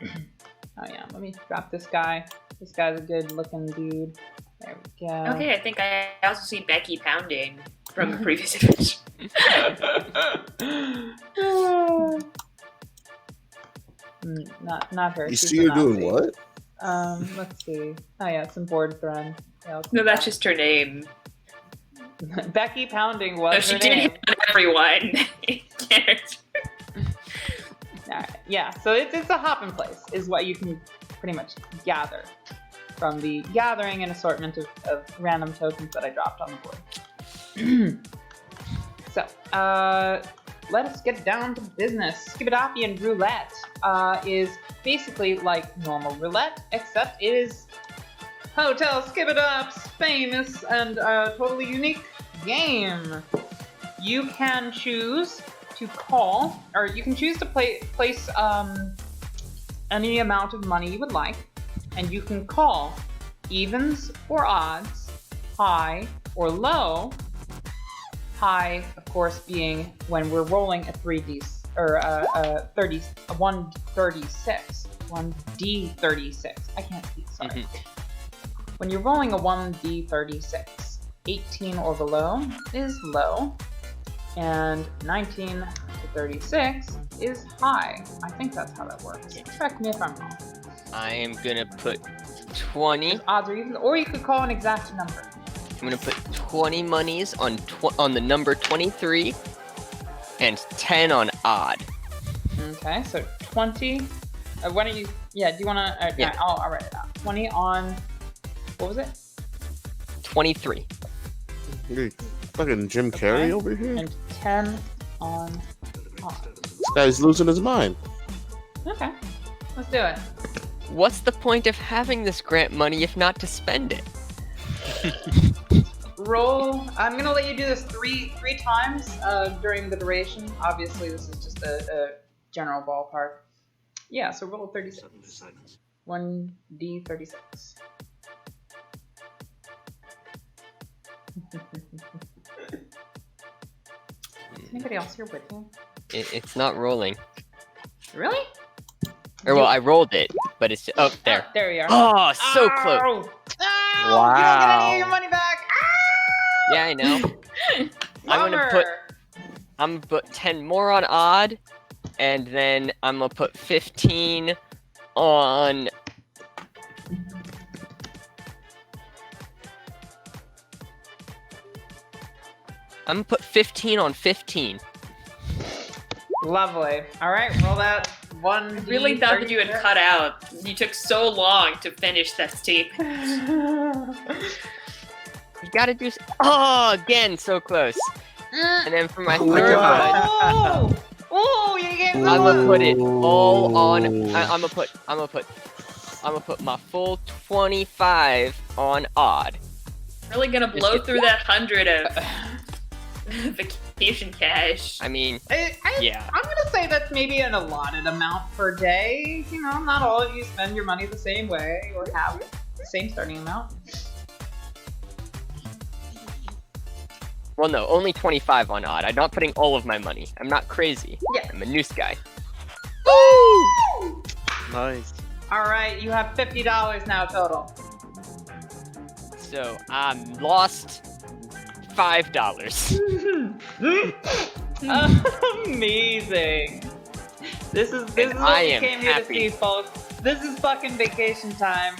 oh yeah, let me drop this guy. This guy's a good looking dude. There we go. Okay, I think I also see Becky pounding from the previous adventure. Not her. You She's see her a doing Nazi. what? Let's see. Oh yeah, some board Thren. Yeah, No, that's just her name. Becky Pounding No, was she her did name. hit on everyone. Character. Alright, yeah, so it's a hopping place, is what you can pretty much gather from the gathering and assortment of random tokens that I dropped on the board. So, let us get down to business. Skibidopian roulette is basically like normal roulette, except it is Hotel Skibidop's famous and totally unique game. You can choose to call, or you can choose to place any amount of money you would like, and you can call evens or odds, high or low. High, of course, being when we're rolling a 3D or 1d36. 1d36. I can't speak, sorry. When you're rolling a 1d36, 18 or below is low, and 19 to 36 is high. I think that's how that works. Correct me if I'm wrong. I am gonna put 20. Odds are even, or you could call an exact number. I'm gonna put 20 monies on the number 23, and 10 on odd. Okay, so 20. Why don't you? Yeah. Do you want to? Yeah. I'll write it out. 20 on. What was it? 23. Hey, fucking Jim Carrey over here. And 10 on odd. This guy's losing his mind. Okay, let's do it. What's the point of having this grant money if not to spend it? Roll. I'm gonna let you do this three times during the duration. Obviously, this is just a general ballpark. Yeah. So roll 36. 1d36. Is anybody else here with you? It's not rolling. Really? Or well, I rolled it, but it's there. There we are. Oh, so close. Oh, Wow. You don't get any of your money back. Yeah, I know. I'm gonna put 10 more on odd, and then I'm gonna put 15 on. I'm gonna put 15 on 15. Lovely. All right, roll that. I really thought that you had cut out. You took so long to finish that statement. You gotta do. Again, so close. And then for my Oh my third God. one, Oh, you gave I'm gonna put it all on. I'm gonna put my full 25 on odd. Really gonna blow through that 100 of vacation cash. I mean, yeah. I'm gonna say that's maybe an allotted amount per day. You know, not all of you spend your money the same way or have the same starting amount. Well, no, only 25 on odd. I'm not putting all of my money. I'm not crazy. Yeah. I'm a noose guy. Nice. All right, you have $50 now total. So I'm lost $5. Amazing. This is what I we am came here to happy. see, folks. This is fucking vacation time.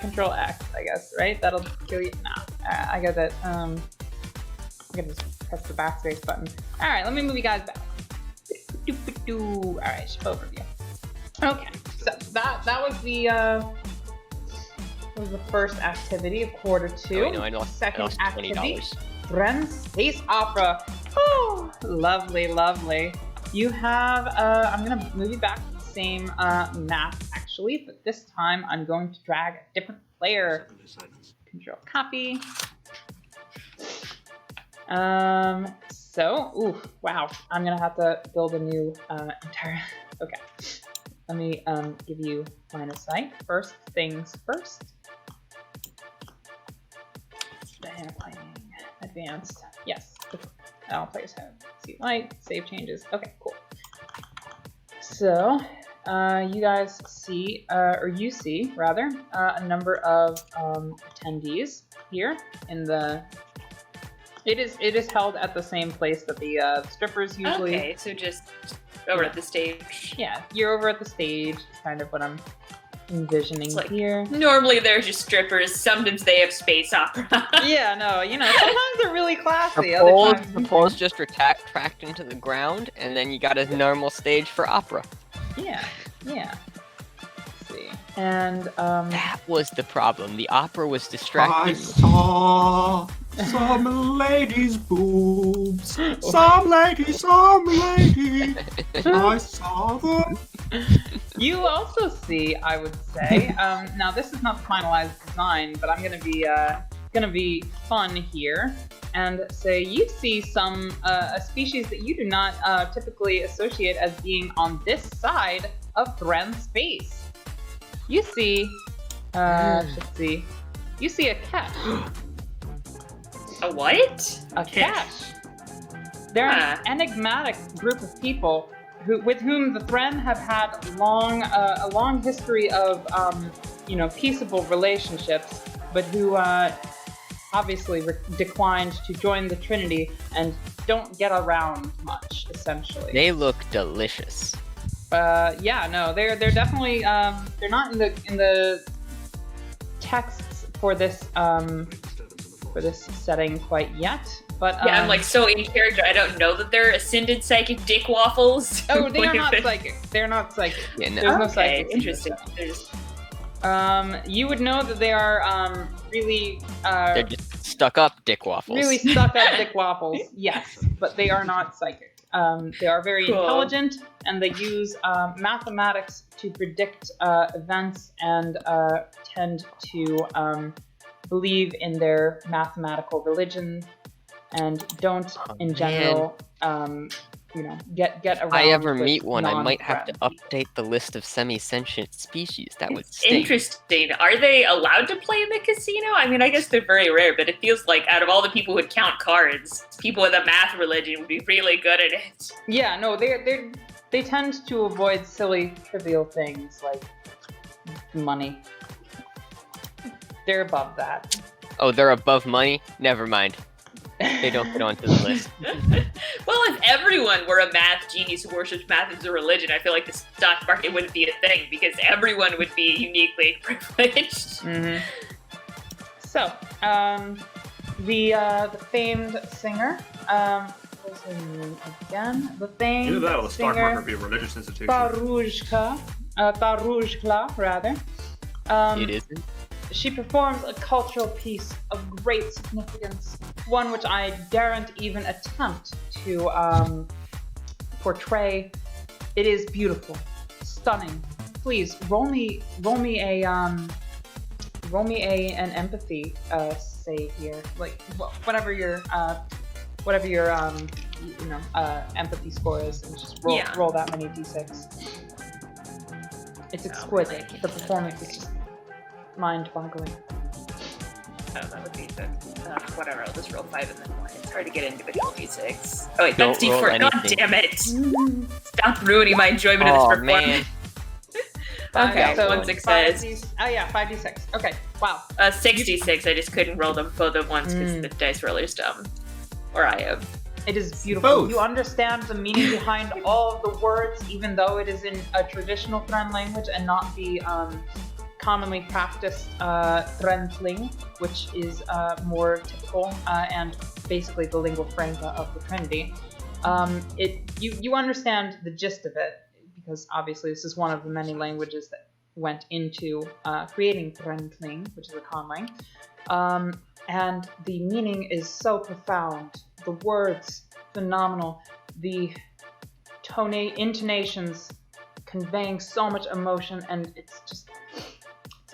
Control X, I guess, right? That'll kill you. Nah, I got that. I gotta just press the backspace button. All right, let me move you guys back. All right, overview. Okay, so that was the first activity of quarter 2. Oh, wait, no, I lost Second activity, $20. Ren Space Opera. Oh, lovely, lovely. You have, I'm gonna move you back to the same map actually, but this time I'm going to drag a different player. Control copy. Ooh, wow. I'm gonna have to build a new entire. Okay. Let me give you line of sight. First things first. Playing advanced. Yes. All players have see light, save changes. Okay, cool. So, you guys see, or you see rather, a number of attendees here in the. It is held at the same place that the strippers usually. Okay, so just over at the stage. Yeah, you're over at the stage. It's kind of what I'm envisioning It's like- here. Normally they're just strippers. Sometimes they have space opera. Yeah, no, sometimes they're really classy. The Other times, poles just retract into the ground, and then you got a normal stage for opera. Yeah. Let's see. And That was the problem. The opera was I distracting. saw some ladies' boobs. Some lady. I saw them. you also see, I would say. Now this is not the finalized design, but I'm gonna be fun here and say you see some a species that you do not typically associate as being on this side of Thren's space. You see, let's see, you see a catch. A what? A catch. They're an enigmatic group of people with whom the Thren have had a long history of, peaceable relationships, but who obviously declined to join the Trinity and don't get around much, essentially. They look delicious. They're definitely they're not in the texts for this setting quite yet. But I'm like so in character. I don't know that they're ascended psychic dick waffles. Oh, they are not psychic. They're not psychic. Yeah, no. There's no psychic. Interesting. You would know that they are really. They're just stuck up dick waffles. Really stuck up dick waffles. Yes, but they are not psychic. They are very intelligent, and they use mathematics to predict events and tend to believe in their mathematical religion. And don't, in general, get around. If I ever meet one, I non-Thren. might have to update the list of semi-sentient species. That would stink. Interesting. Are they allowed to play in the casino? I mean, I guess they're very rare, but it feels like out of all the people who would count cards, people with a math religion would be really good at it. Yeah, no, they tend to avoid silly, trivial things like money. They're above that. Oh, they're above money? Never mind. They don't get onto the list. Well, if everyone were a math genius who worships math as a religion, I feel like the stock market wouldn't be a thing because everyone would be uniquely privileged. Mm-hmm. So, the famed singer, what's her name again? The famed Either that or the stock singer, market would be a religious institution. Taruzhka, rather. It isn't. She performs a cultural piece of great significance, one which I daren't even attempt to portray. It is beautiful, stunning. Please roll me an empathy save here, like whatever your empathy score is, and just roll that many d6. It's exquisite. The performance is just mind-boggling. Oh, that would be the whatever. I'll just roll 5 and then 1. It's hard to get individual d6. Oh wait, that's Don't roll d4. God anything. damn it! Stop ruining my enjoyment of this performance. Man. Okay, so 1 success. 5d6. Okay, wow. 66. I just couldn't roll them both at once because the dice roller's dumb. Or I am. It is beautiful. Both. You understand the meaning behind all of the words, even though it is in a traditional Thren language and not the commonly practiced Threntling, which is more typical and basically the lingua franca of the Trinity. You understand the gist of it, because obviously this is one of the many languages that went into creating Threntling, which is a conlang. And the meaning is so profound. The words, phenomenal. The intonations conveying so much emotion, and it's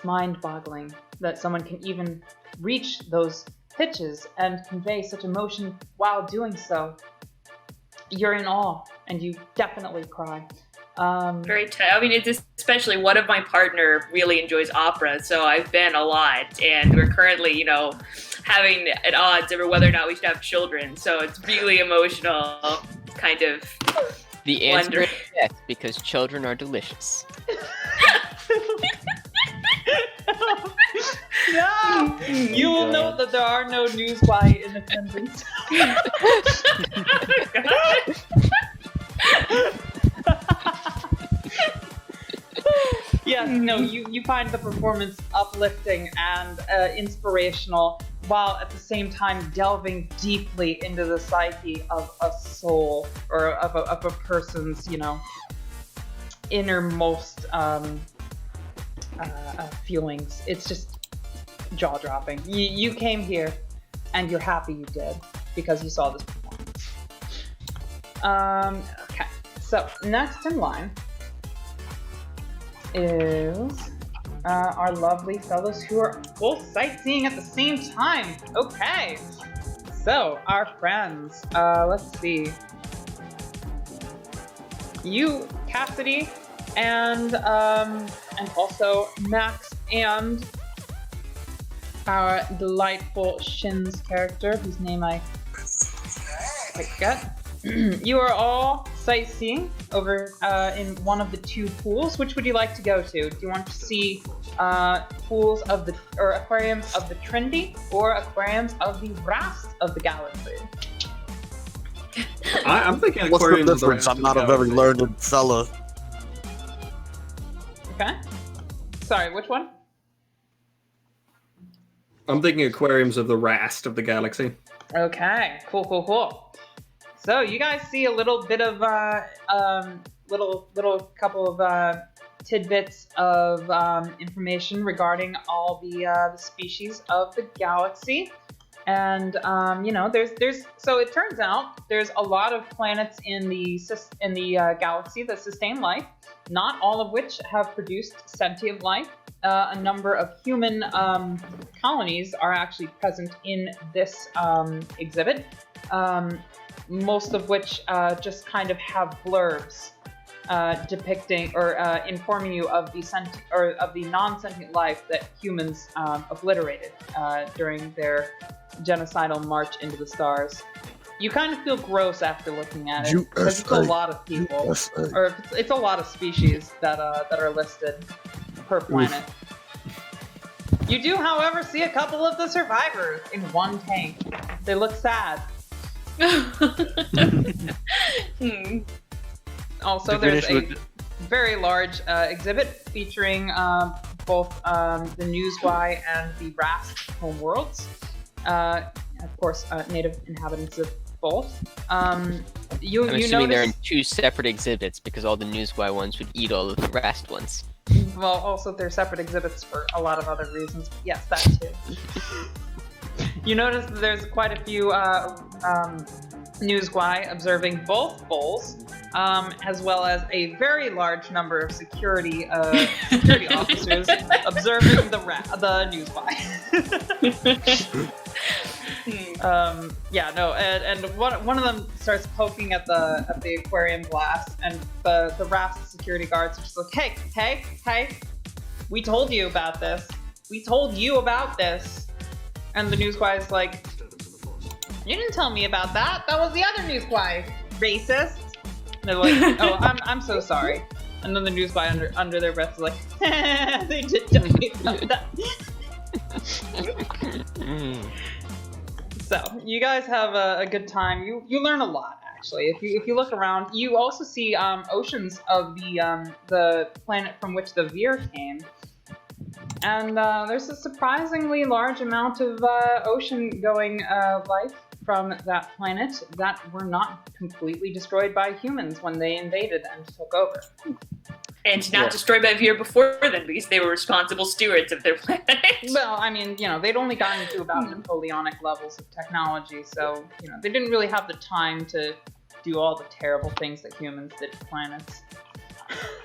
mind-boggling that someone can even reach those pitches and convey such emotion while doing so. You're in awe, and you definitely cry. Very tight. I mean, it's especially one of my partner really enjoys opera, so I've been a lot, and we're currently, having at odds over whether or not we should have children. So it's really emotional, kind of. The answer is yes, because children are delicious. No! You will note that there are no newsfly in attendance. Yes, no, you find the performance uplifting and inspirational, while at the same time delving deeply into the psyche of a soul, or of a person's, innermost feelings. It's just jaw-dropping. You came here, and you're happy you did, because you saw this performance. Okay, so next in line is our lovely fellows who are both sightseeing at the same time. Okay, so our friends, let's see. You, Cassidy, and also Max, and our delightful Shin's character, whose name I forget. You are all sightseeing over in one of the 2 pools. Which would you like to go to? Do you want to see pools of the or aquariums of the Trinity or aquariums of the rest of the galaxy? I'm thinking What's the aquariums. of difference? rest I'm of not the a very galaxy. learned fella. Okay. Sorry, which one? I'm thinking aquariums of the rest of the galaxy. Okay, cool. So you guys see a little bit of little couple of tidbits of information regarding all the species of the galaxy, and there's so it turns out there's a lot of planets in the galaxy that sustain life, not all of which have produced sentient life. A number of human colonies are actually present in this exhibit, most of which just kind of have blurbs depicting or informing you of the non-sentient life that humans obliterated during their genocidal march into the stars. You kind of feel gross after looking at it because it's a lot of people, or it's a lot of species that are listed per planet. You do, however, see a couple of the survivors in one tank. They look sad. Also, there's a very large exhibit featuring both the Newsguy and the Rast homeworlds. Of course, native inhabitants of both. I'm assuming they're in 2 separate exhibits because all the Newsguy ones would eat all of the Rast ones. Well, also they're separate exhibits for a lot of other reasons. But yes, that too. You notice that there's quite a few Newsguy observing both bowls, as well as a very large number of security officers observing the Newsguy. And one of them starts poking at the aquarium glass, and the Rast security guards are just like, hey, we told you about this. And the Newsguy is like, you didn't tell me about that. That was the other Newsguy, racist. And they're like, oh, I'm so sorry. And then the Newsguy under their breath is like, they did tell me about that. So you guys have a good time. You learn a lot, actually. If you look around, you also see oceans of the planet from which the Veer came, and there's a surprisingly large amount of ocean-going life from that planet that were not completely destroyed by humans when they invaded and took over. And not destroyed by Veer before then, because they were responsible stewards of their planet. Well, I mean, they'd only gotten to about Napoleonic levels of technology, so, they didn't really have the time to do all the terrible things that humans did to planets.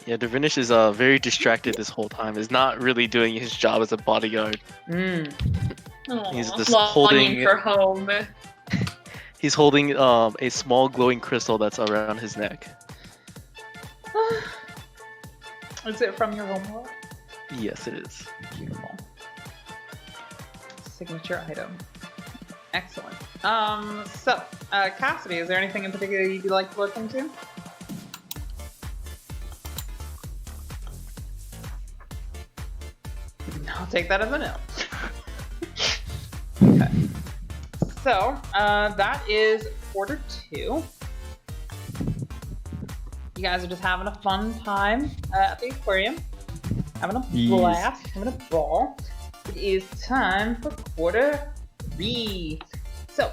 Yeah, Dervinish is very distracted this whole time. Is not really doing his job as a bodyguard. He's just holding for home. He's holding a small glowing crystal that's around his neck. Is it from your homeworld? Yes, it is. Beautiful. Signature item. Excellent. So, Cassidy, is there anything in particular you'd like to look into? I'll take that as a no. Okay. So, that is quarter 2. You guys are just having a fun time at the aquarium. Having a blast, having a ball. It is time for quarter 3. So,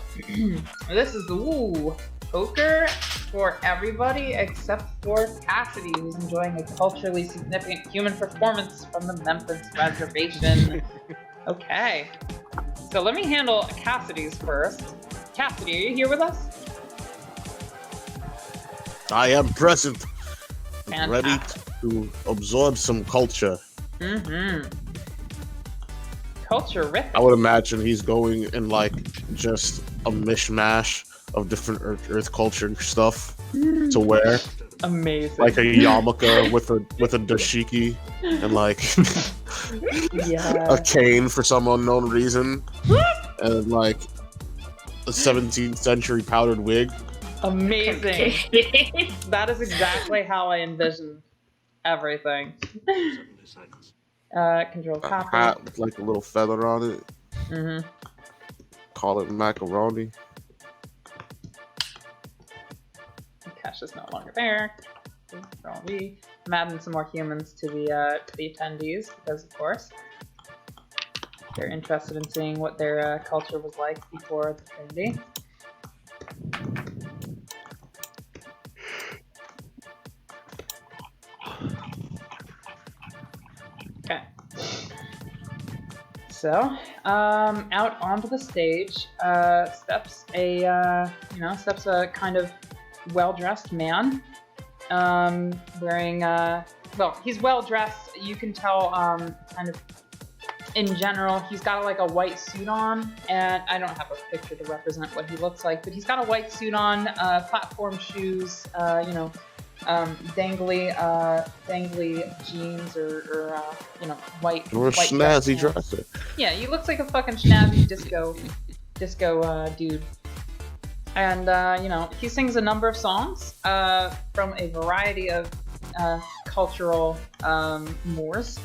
this is the poker for everybody except for Cassidy, who's enjoying a culturally significant human performance from the Memphis Reservation. Okay. So let me handle Cassidy's first. Cassidy, are you here with us? I am present, ready Fantastic. to absorb some culture. Culture-rific. I would imagine he's going in like just a mishmash of different Earth culture stuff to wear, Amazing. like a yarmulke with a dashiki and like Yeah. a cane for some unknown reason, and like a 17th century powdered wig. Amazing. Okay. That is exactly how I envision everything. Control A copy. hat with like a little feather on it. Mm-hmm. Call it macaroni. Cash is no longer there. Control V. I'm adding some more humans to the attendees because, of course, they're interested in seeing what their culture was like before the Trinity. Okay. So, out onto the stage steps a kind of well-dressed man, wearing well, he's well-dressed. You can tell, kind of in general, he's got like a white suit on, and I don't have a picture to represent what he looks like, but he's got a white suit on, platform shoes, dangly jeans or white. Or a white snazzy dress pants. dresser. Yeah, he looks like a fucking snazzy disco dude. And he sings a number of songs from a variety of cultural mores.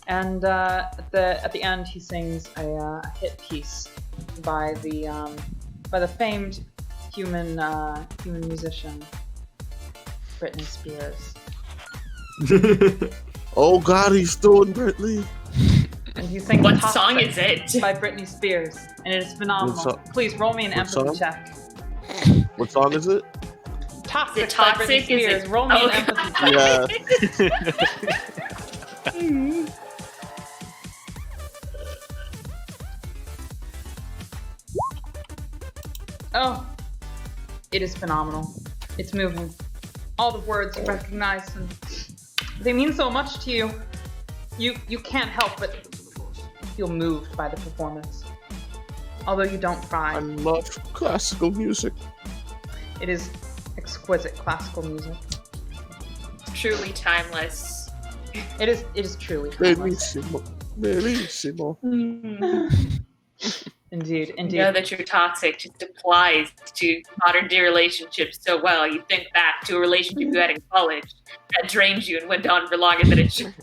And at the end, he sings a hit piece by the famed human musician Britney Spears. Oh God, he's doing Britney. And he sings What Toxic song is it? by Britney Spears, and it is phenomenal. What Please roll me an what empathy song? check. What song is it? Toxic, Is it by Toxic? Britney Is Spears. it- Roll me Oh, an empathy check. Yeah. Oh, it is phenomenal. It's moving. All the words you recognize, and they mean so much to you. You can't help but feel moved by the performance. Although you don't I cry. love classical music. It is exquisite classical music. Truly timeless. It is truly timeless. Bellissimo. Bellissimo. Indeed, You indeed. know that you're toxic just applies to modern day relationships so well. You think back to a relationship you had in college that drained you and went on for longer than it should.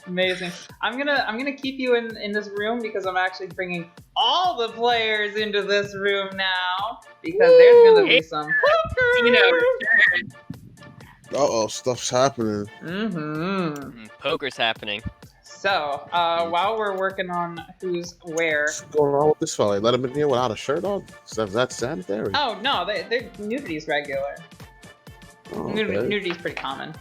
Amazing. I'm gonna keep you in this room because I'm actually bringing all the players into this room now because there's gonna be some. You know, Uh-oh, stuff's happening. Mm-hmm. Poker's happening. So while we're working on who's where. What's going on with this fella? Let him in here without a shirt on? Is that sanitary? Oh no, they're nudity's regular. Oh, okay. Nudity's pretty common.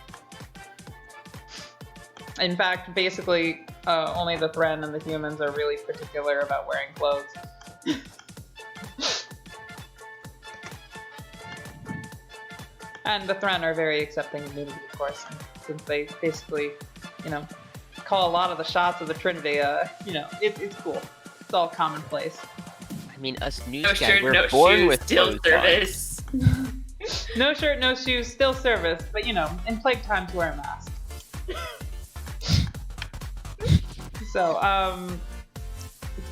In fact, basically, only the Thren and the humans are really particular about wearing clothes. And the Thren are very accepting of nudity, of course, since they basically, call a lot of the shots of the Trinity. It's cool. It's all commonplace. I mean, us news no guys, shirt, we're no born shoes, with still clothes on. service. No shirt, no shoes, still service, but in plague times wear a mask. So,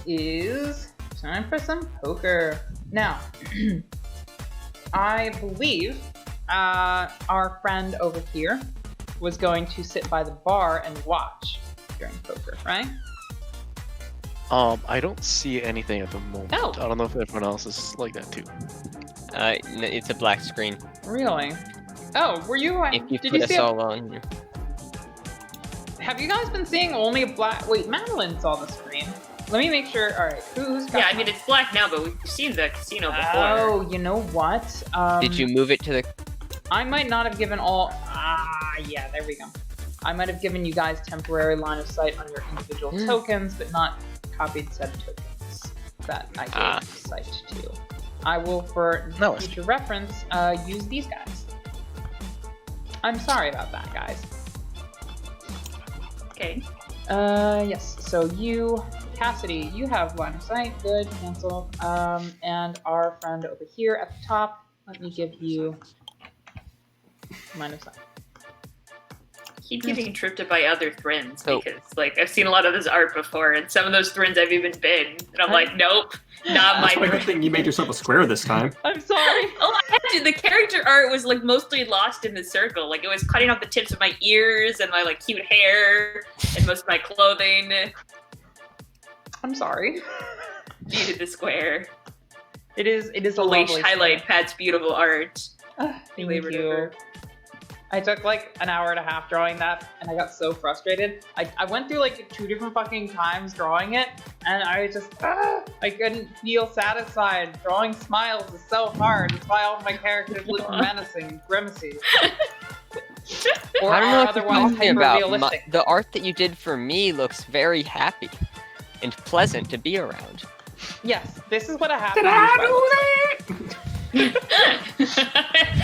it is time for some poker. Now, I believe our friend over here was going to sit by the bar and watch during poker, right? I don't see anything at the moment. Oh. I don't know if everyone else is like that too. It's a black screen. Really? Oh, were you? If you did put you us see? all on. Have you guys been seeing only a black? Wait, Madeline saw the screen. Let me make sure. All right, who's got? Yeah, I mean, it's black now, but we've seen the casino before. Oh, you know what? Did you move it to the? I might not have given all. Yeah, there we go. I might have given you guys temporary line of sight on your individual tokens, but not copied said tokens that I gave sight to. I will, for future reference, use these guys. I'm sorry about that, guys. Okay. Yes. So you, Cassidy, you have line of sight. Good. Cancel. And our friend over here at the top. Let me give you line of sight. Keep getting tripped up by other Thrins because, I've seen a lot of this art before, and some of those Thrins I've even been, and I'm like, nope, Not That's my why good thing you made yourself a square this time. I'm sorry. Oh, actually, the character art was like mostly lost in the circle. Like it was cutting off the tips of my ears and my like cute hair and most of my clothing. I'm sorry. You did the square. It is a The lovely way highlight Pat's beautiful art. Thank Labored you. over. I took like an hour and a half drawing that, and I got so frustrated. I went through like 2 different fucking times drawing it, and I just I couldn't feel satisfied. Drawing smiles is so hard. That's why all of my characters look menacing, grimacy. Or I don't know are what you're otherwise talking about. hyper-realistic. The art that you did for me looks very happy and pleasant to be around. Yes, this is what a happy Did I news do that? You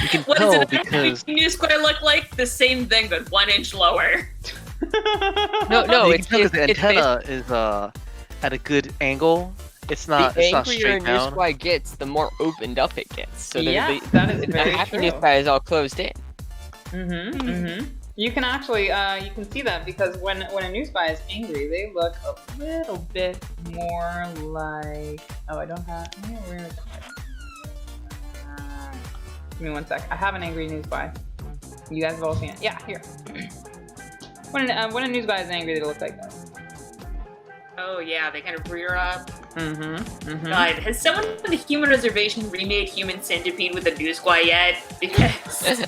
can What tell does it because new square look like? The same thing, but 1 inch lower. No, you it's can tell the it's antenna is at a good angle. It's not. the It's not angrier straight New down. Squad gets, the more opened up it gets. So Yes, that is the very Happy true. New Squad is all closed in. You can actually, you can see that because when a new spy is angry, they look a little bit more like. Oh, I don't have. Where is it? Give me 1 sec. I have an angry news spy. You guys have all seen it. Yeah, here. When a news spy is angry, they look like that. Oh yeah, they kind of rear up. Mm-hmm. God, has someone on the Human Reservation remade Human Centipede with a new squad yet? Because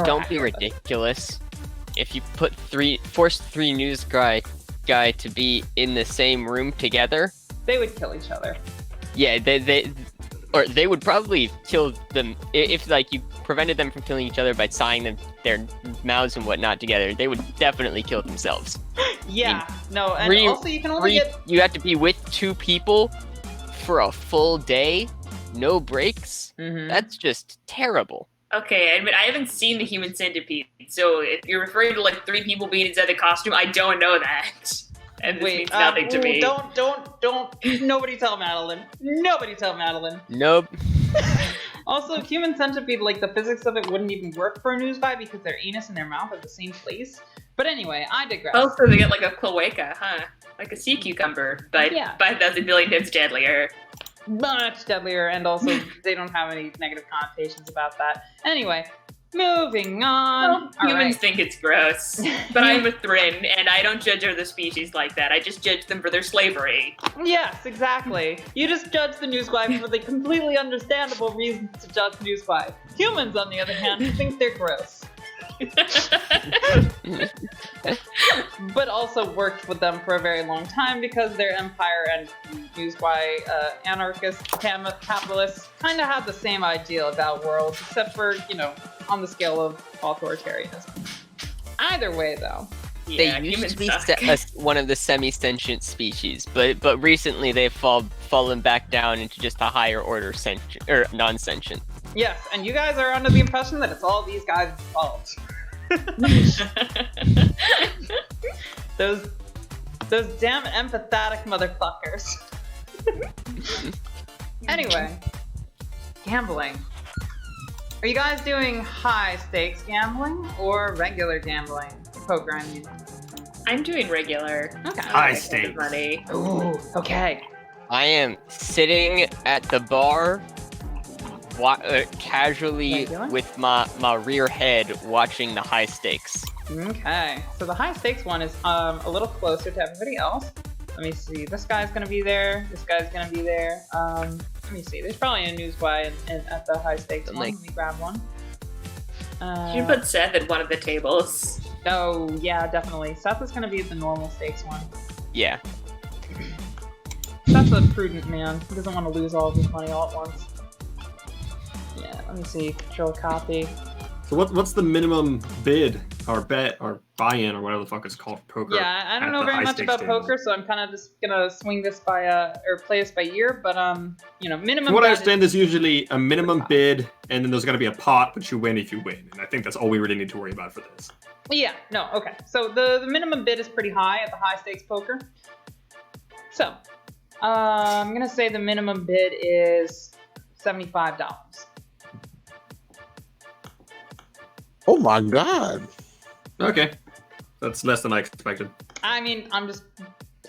Don't be ridiculous. If you force 3 news guy to be in the same room together, They would kill each other. yeah, they would probably kill them if like you prevented them from killing each other by tying their mouths and whatnot together. They would definitely kill themselves. Yeah. No, and also you can only get. You have to be with 2 people for a full day, no breaks. Mhm. That's just terrible. okay, I mean I haven't seen the Human Centipede, so if you're referring to like 3 people being inside the costume, I don't know that. And this means nothing to me. Don't. Nobody tell Madeline. Nobody tell Madeline. Nope. Also, Human Centipede, like the physics of it wouldn't even work for a news guy because their anus and their mouth are the same place. But anyway, I digress. Oh, so they get like a cloaca, huh? Like a sea cucumber, but Yeah. 5,000 billion times deadlier. Much deadlier, and also they don't have any negative connotations about that. Anyway, moving on. Well, All humans right. think it's gross, but I'm a Thrin, and I don't judge other species like that. I just judge them for their slavery. Yes, exactly. You just judge the news guy for the completely understandable reasons to judge news guy. Humans, on the other hand, think they're gross. But also worked with them for a very long time because their empire and news by anarchist capitalists kind of had the same idea about worlds, except for, on the scale of authoritarianism. Either way, though. Yeah, They used humans to be suck. one of the semi-sentient species, but recently they've fallen back down into just a higher order non-sentient. Yes, and you guys are under the impression that it's all these guys' fault. Those damn empathetic motherfuckers. Anyway, gambling. Are you guys doing high stakes gambling or regular gambling? Poker, I mean. I'm doing regular. Okay. High I think stakes. money. Ooh, okay. I am sitting at the bar, casually Regular? with my rear head watching the high stakes. Okay. So the high stakes one is a little closer to everybody else. Let me see. This guy's gonna be there. This guy's gonna be there. Let me see. There's probably a news guy at the high stakes one. Let me grab one. You should put Seth at one of the tables. Oh yeah, definitely. Seth is gonna be at the normal stakes one. Yeah. Seth's a prudent man. He doesn't want to lose all of his money all at once. Yeah. Let me see. Control copy. So what's the minimum bid or bet or buy-in or whatever the fuck it's called for poker? Yeah, I don't at know the very high much stakes about tables? poker, so I'm kind of just gonna swing this by or play this by ear. But minimum. From what I bet understand, there's usually a minimum bid, and then there's got to be a pot, but you win if you win. And I think that's all we really need to worry about for this. Yeah, no, okay. So the minimum bid is pretty high at the high stakes poker. So, I'm gonna say the minimum bid is $75. Oh my god. Okay, that's less than I expected. I mean, I'm just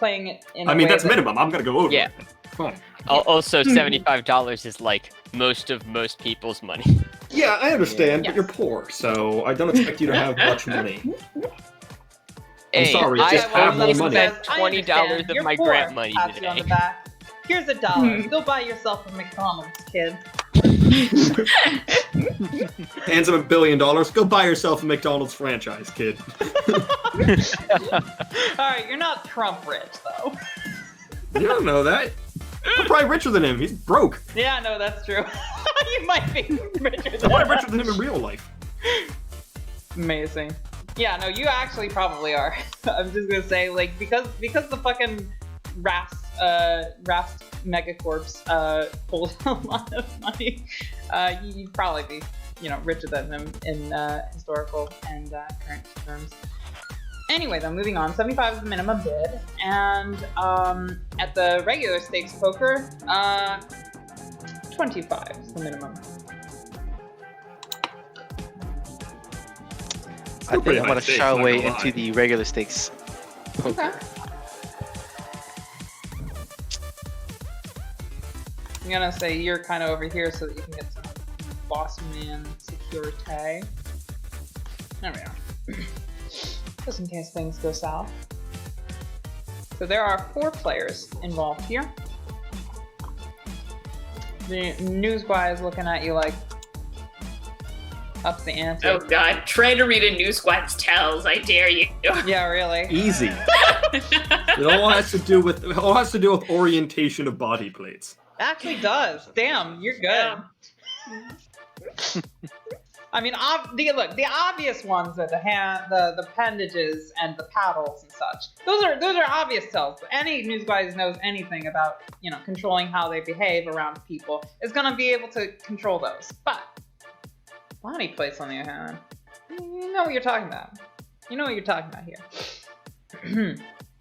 playing it in I a mean, way that's that- minimum. I'm gonna go over. Yeah. it. Fine. Also, $75 is like most people's money. Yeah, I understand, but Yes. you're poor, so I don't expect you to have much money. Hey, sorry, I just have more only money. spent I $20 understand. of You're my poor. grant money Pats you on the today. back. Here's $1. Go buy yourself a McDonald's, kid. Hands him $1 billion. Go buy yourself a McDonald's franchise, kid. Alright, you're not Trump rich, though. You don't know that. I'm probably richer than him. He's broke. Yeah, no, that's true. You might be richer I'm than probably richer than him in real life. Amazing. Yeah, no, you actually probably are. I'm just gonna say, like, because the fucking Rast Megacorps pulled a lot of money, you'd probably be, richer than him in historical and current terms. Anyway, though, moving on. 75 is the minimum bid, and at the regular stakes poker, 25 is the minimum. I think pretty I'm high gonna stakes, shy not away gonna into lie. the regular stakes. Okay. I'm gonna say you're kind of over here so that you can get some boss man security. There we go. Just in case things go south. So there are 4 players involved here. The news guy is looking at you like, up the ante. Oh god, try to read a News Squad's tells, I dare you. Yeah, really. Easy. It all has to do with orientation of body plates. Actually does. Damn, you're good. Yeah. I mean, the obvious ones are the appendages and the paddles and such. Those are obvious tells. Any news guy who knows anything about controlling how they behave around people is gonna be able to control those. But body plates, on the other hand, you know what you're talking about. You know what you're talking about here.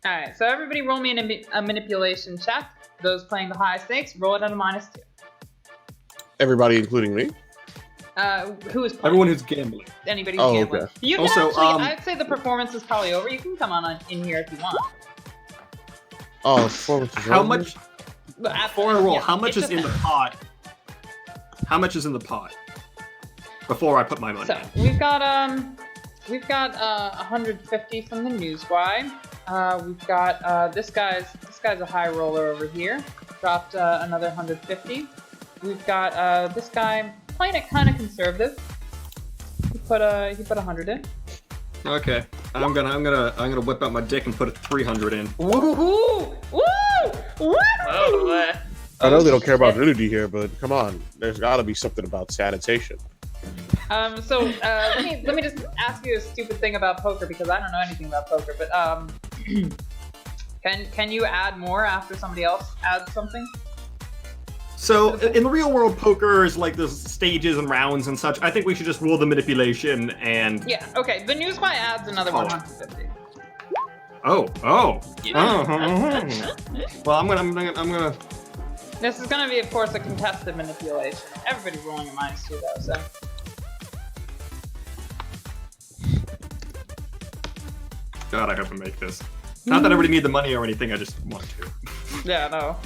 All right, so everybody, roll me a manipulation check. Those playing the high stakes, roll it at a -2. Everybody, including me. Who is playing? Everyone who's gambling. Anybody who's Oh, gambling. okay. You can Also, actually, I'd say the performance is probably over. You can come on in here if you want. Oh, performance is How over. much? But Before I roll, yeah, how much it is in the just- pot? How much is in the pot? Before I put my money So in. we've got 150 from the news guy. We've got this guy's a high roller over here. Dropped another 150. We've got this guy playing it kind of conservative. He put 100 in. Okay, I'm gonna whip out my dick and put a 300 in. Woo! Woo! Woo! Oh, I know they don't care about nudity here, but come on, there's got to be something about sanitation. So let me just ask you a stupid thing about poker because I don't know anything about poker. But can you add more after somebody else adds something? So in the real world, poker is like there's stages and rounds and such. I think we should just rule the manipulation and. Yeah. Okay. The news guy adds another Oh. 150. Oh. Well, I'm gonna. This is gonna be, of course, a contested manipulation. Everybody rolling a -2 though. So. God, I have to make this. Not that I really need the money or anything. I just want to. Yeah. No.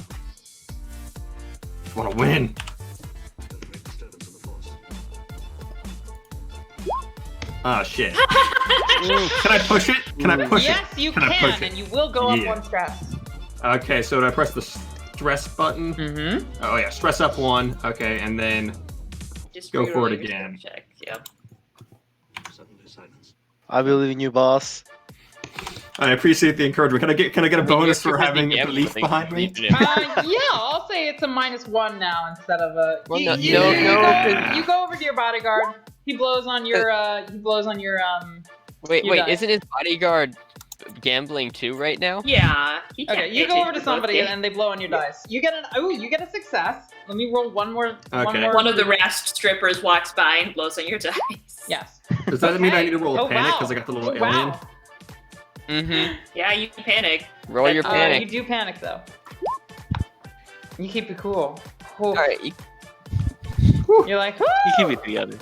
Want to win. Ah, shit. Can I push it? Can I push Yes, it? you Can I push can, it? and you will go up Yeah. 1 stress. Okay, so do I press the stress button? Mm-hmm. Oh yeah, stress up 1. Okay, and then just Go for it reroll your again. Check. Yep. I believe in you, boss. I appreciate the encouragement. Can I get a bonus for having a belief behind me? Yeah, I'll say it's a -1 now instead of a. Well, you, no- you, no, you no, go, 'cause- you go over to your bodyguard. He blows on your. Wait, You die. isn't his bodyguard gambling too right now? Yeah. he Okay, can't you pay go over to attention somebody both and they blow on your dice. You get you get a success. Let me roll one more. Okay. One of the Rast strippers walks by and blows on your dice. Yes. Does that mean I Okay. need to roll a Oh, panic wow. because I got the little Oh, alien? wow. Mm-hmm. Yeah, you panic. Roll your You panic. do panic though. You keep it cool. Cool. All right. You're like, You keep "Woo!" it together.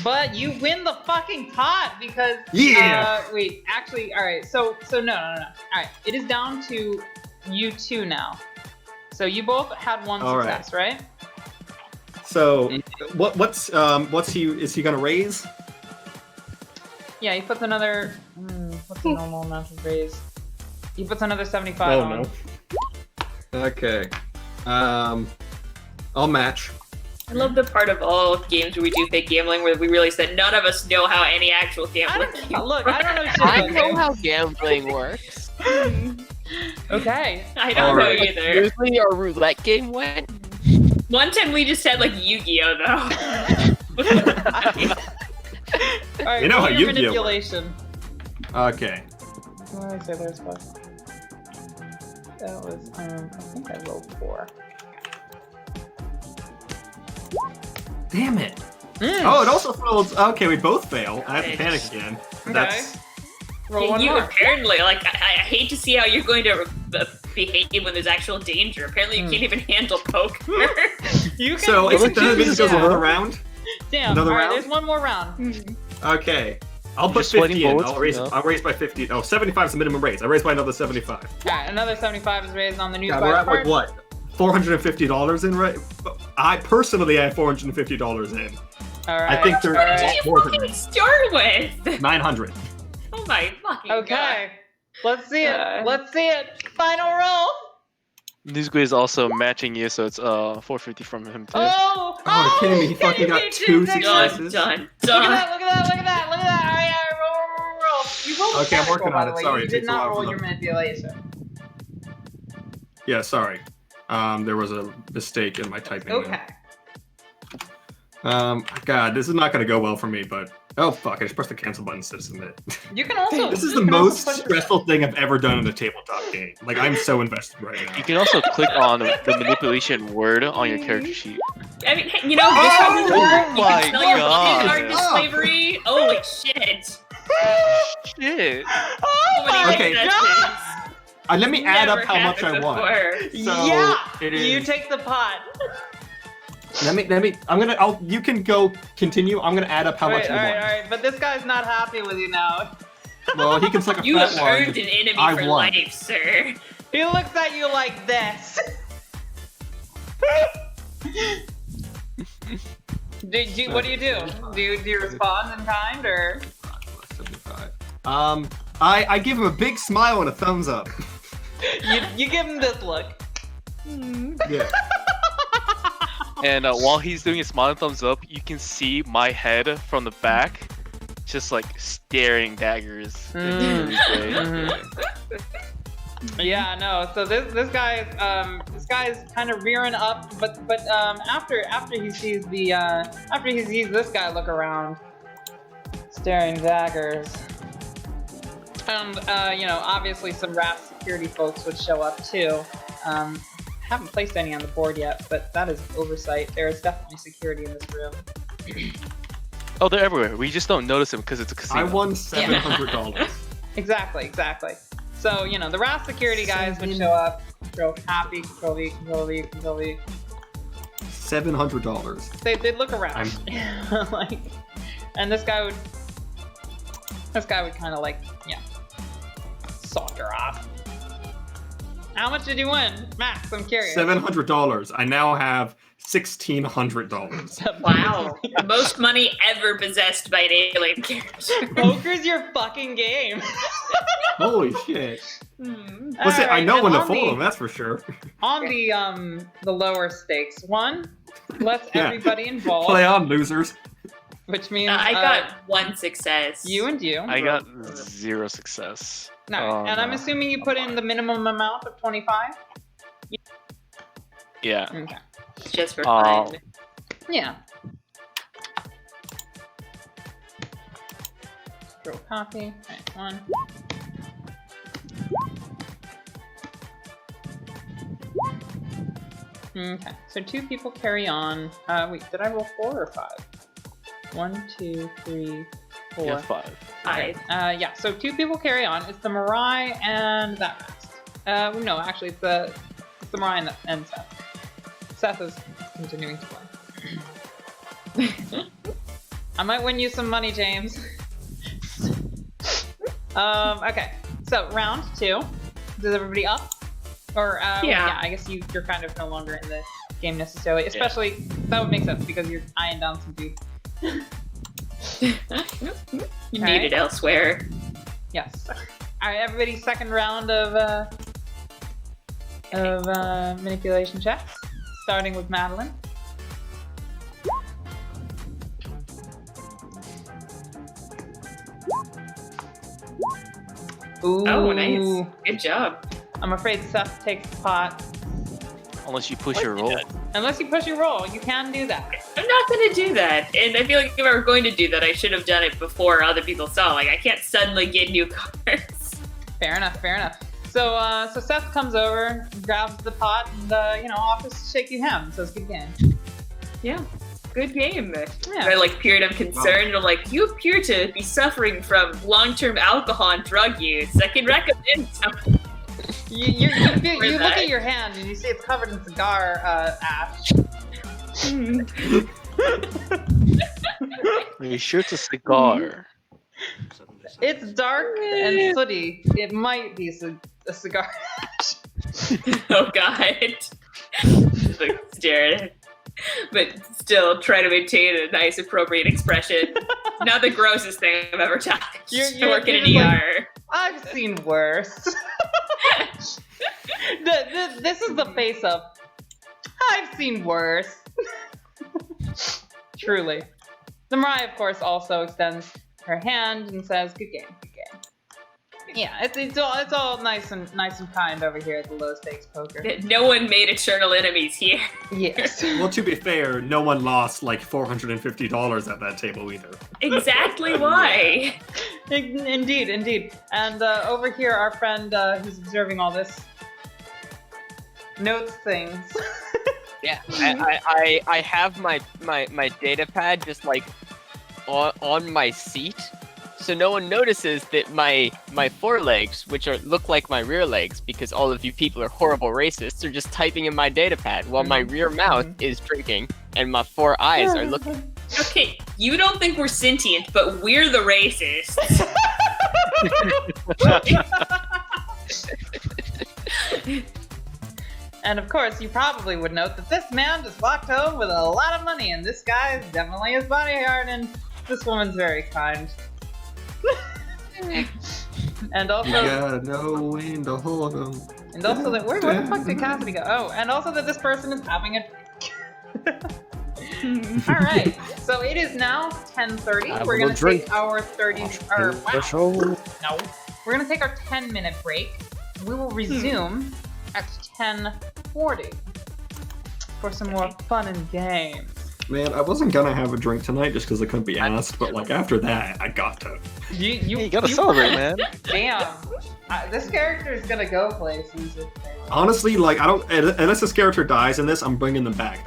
But you win the fucking pot because wait, actually, all right. So no. All right, it is down to you two now. So you both had one success, right? So what's he? Is he gonna raise? Yeah, he puts another. What's the normal amount of raise? He puts another 75 on. No. Okay. I'll match. I love the part of all games where we do fake gambling where we realize that none of us know how any actual gambling Look, I don't know shit I about know games. how gambling works. Okay. I don't know Alright. either. Usually our roulette game went. One time we just had like Yu-Gi-Oh though. All right, You know how roll your Yu-Gi-Oh works. manipulation. Okay. What did I say there's five? That was, I think I rolled 4. Damn it. Oh, it also fails. Okay, we both fail. I have to panic again. Okay. That's Roll one You more. apparently, like, I hate to see how you're going to behave when there's actual danger. Apparently you can't even handle poker. You can so. you Is it can done? It choose means it goes down. another round. Damn. Another All right, round? there's one more round. Okay. I'll put just splitting 50 in. bullets, I'll raise. you know? I'll raise by 50. Oh, 75 is the minimum raise. I raise by another 75. All right, another 75 is raised on the news. God, we're at like what? $450 in, right? I personally have $450 in. All right. I think all they're What right. did you more than fucking start with? 900. Oh my fucking god. Okay. Let's see it. Uh, Let's see it. Final roll. Newsquay is also matching you, so it's 450 from him too. Oh! Oh, you're kidding me? He fucking got 2 Done, successes. done, Look at done. that! Look at that! Look at that! Look at that! All right, roll. You rolled Okay, I'm panic working roll, by on the it. way. Sorry, You it did takes a not while roll for your them. manipulation. Yeah, sorry. There was a mistake in my typing. Okay. God, this is not gonna go well for me, but oh fuck! I just pressed the cancel button instead of submit. You can also. This is you the can also most push the- stressful thing I've ever done in a tabletop game. Like I'm so invested right now. You can also click on the manipulation word on your character sheet. I mean, hey, you know, this one doesn't work. You my can smell your God. bodyguard to slavery. Holy shit. Shit. Oh So many Okay. successes. Let me add up Never how much I happened want. before. So Yeah. it is. You take the pot. Let me. You can go continue. I'm gonna add up how much all I right, want. all right. But this guy's not happy with you now. Well, he can suck a You fat have one. earned an enemy I for won. life, sir. He looks at you like this. What do you do? Do you respond in kind or? 75. I give him a big smile and a thumbs up. You give him this look. Yeah. And while he's doing a smiling thumbs up, you can see my head from the back, just like staring daggers. into Newsquay. Yeah, no. So this guy's kind of rearing up, but after he sees this guy look around, staring daggers, and obviously some RAF security folks would show up too. Haven't placed any on the board yet, but that is oversight. There is definitely security in this room. Oh, they're everywhere. We just don't notice them because it's a casino. I won $700. Exactly. So, the RAF security guys would show up, control copy, control V, control V, control V. $700. They'd look around. And this guy would kind of saunter off. How much did you win? Max, I'm curious. $700. I now have $1,600. Wow. The most money ever possessed by an alien character. Poker's your fucking game. Holy shit. Listen, I Alright, know and when to on fold the- them, that's for sure. On the lower stakes, one lets Yeah. everybody involved, Play on, losers. which means I got one success. you and you. I got 0 success. No, Oh, and I'm no. assuming you put in the minimum amount of 25. Yeah. Okay. Just for Oh. fun. Yeah. Throw copy. Right, one. Okay, so 2 people carry on. Wait, did I roll 4 or 5? 1, 2, 3, 4. Yeah, 5. Yeah, so 2 people carry on. It's the Mirai and that rest. No, actually, it's the Mirai and Seth. Seth is continuing to play. I might win you some money, James. Okay. So round 2. Does everybody up? Or yeah, I guess you're kind of no longer in the game necessarily. Especially that would make sense because you're eyeing down some dude. You need it elsewhere. Yes. Alright, everybody, second round of manipulation checks. Starting with Madeline. Ooh. Oh, nice. Good job. I'm afraid Seth takes the pot. Unless you push your roll. Unless you push your roll, you can do that. I'm not gonna do that. And I feel like if I were going to do that, I should have done it before other people saw. Like, I can't suddenly get new cards. Fair enough, fair enough. So, so Seth comes over, grabs the pot, and, offers to shake your hand. So it's a good game. Yeah. Good game. Yeah. I peered, I'm concerned. I'm like, you appear to be suffering from long-term alcohol and drug use. I can recommend some. You look at your hand and you see it's covered in cigar ash. Are you sure it's a cigar? It's dark and sooty. It might be a cigar ash. Oh god. Stare at it. But still try to maintain a nice, appropriate expression. Not the grossest thing I've ever touched. You're working in just ER. I've seen worse. This is the face of I've seen worse. Truly. The Mariah, of course, also extends her hand and says, "Good game, good game." Yeah, it's all nice and kind over here at the low stakes poker. No one made eternal enemies here. Yes. Well, to be fair, no one lost like $450 at that table either. Exactly why. Indeed. And over here, our friend who's observing all this notes things. Yeah, I have my data pad just on my seat, so no one notices that my forelegs, which look like my rear legs, because all of you people are horrible racists, are just typing in my data pad while my rear mouth is drinking and my 4 eyes are looking. Okay, you don't think we're sentient, but we're the racists. And of course, you probably would note that this man just walked home with a lot of money, and this guy is definitely his bodyguard, and this woman's very kind. And also, you gotta know when to hold 'em. And also that where the fuck did Cassidy go? Oh, and also that this person is having a. All right, so it is now 10:30. We're gonna take our 30. Or wow. No, we're gonna take our 10-minute break. We will resume at 10:40 for some more fun and games. Man, I wasn't gonna have a drink tonight just because I couldn't be asked, but after that, I got to. You gotta celebrate, man. Damn, this character is gonna go places. Honestly, I don't. Unless this character dies in this, I'm bringing them back.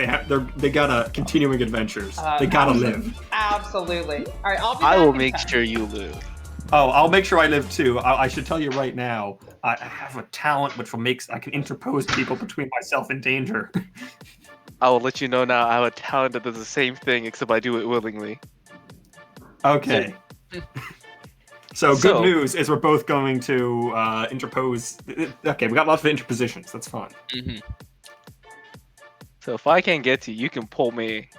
They gotta continuing adventures. They gotta live. Absolutely. All right, I'll be I back will in make 10. sure you live. Oh, I'll make sure I live too. I should tell you right now, I have a talent which I can interpose people between myself and danger. I will let you know now. I have a talent that does the same thing, except I do it willingly. Okay. So good news is we're both going to interpose. Okay, we got lots of interpositions. That's fun. Mm-hmm. So if I can't get to you, you can pull me.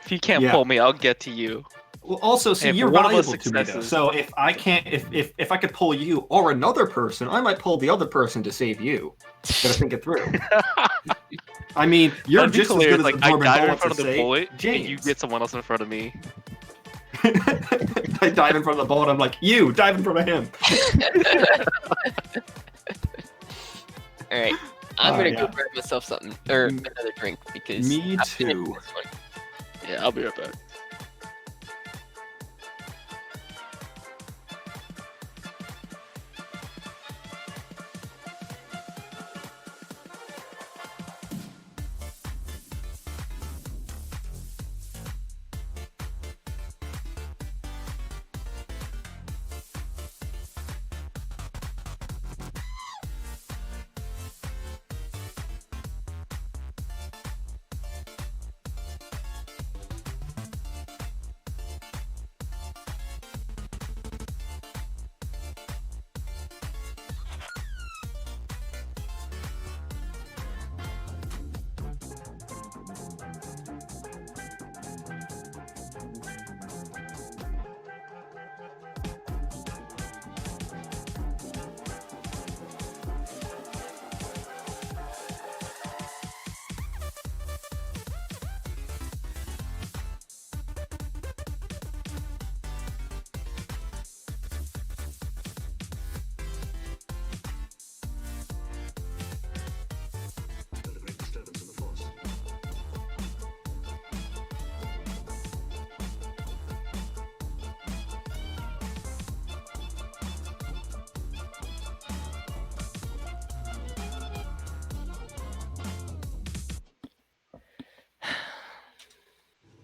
If you can't pull me, I'll get to you. Well, also, see, you're valuable to me, though. So if I can't, if I could pull you or another person, I might pull the other person to save you. Gotta think it through. I mean, you're just as good as the I dive in bullet front of to the say, bullet, James. and you get someone else in front of me. I dive in front of the bullet. I'm like, you dive in front of him. All right, I'm gonna go grab myself something or another drink because Me I'm too. finished this one. Yeah, I'll be right back.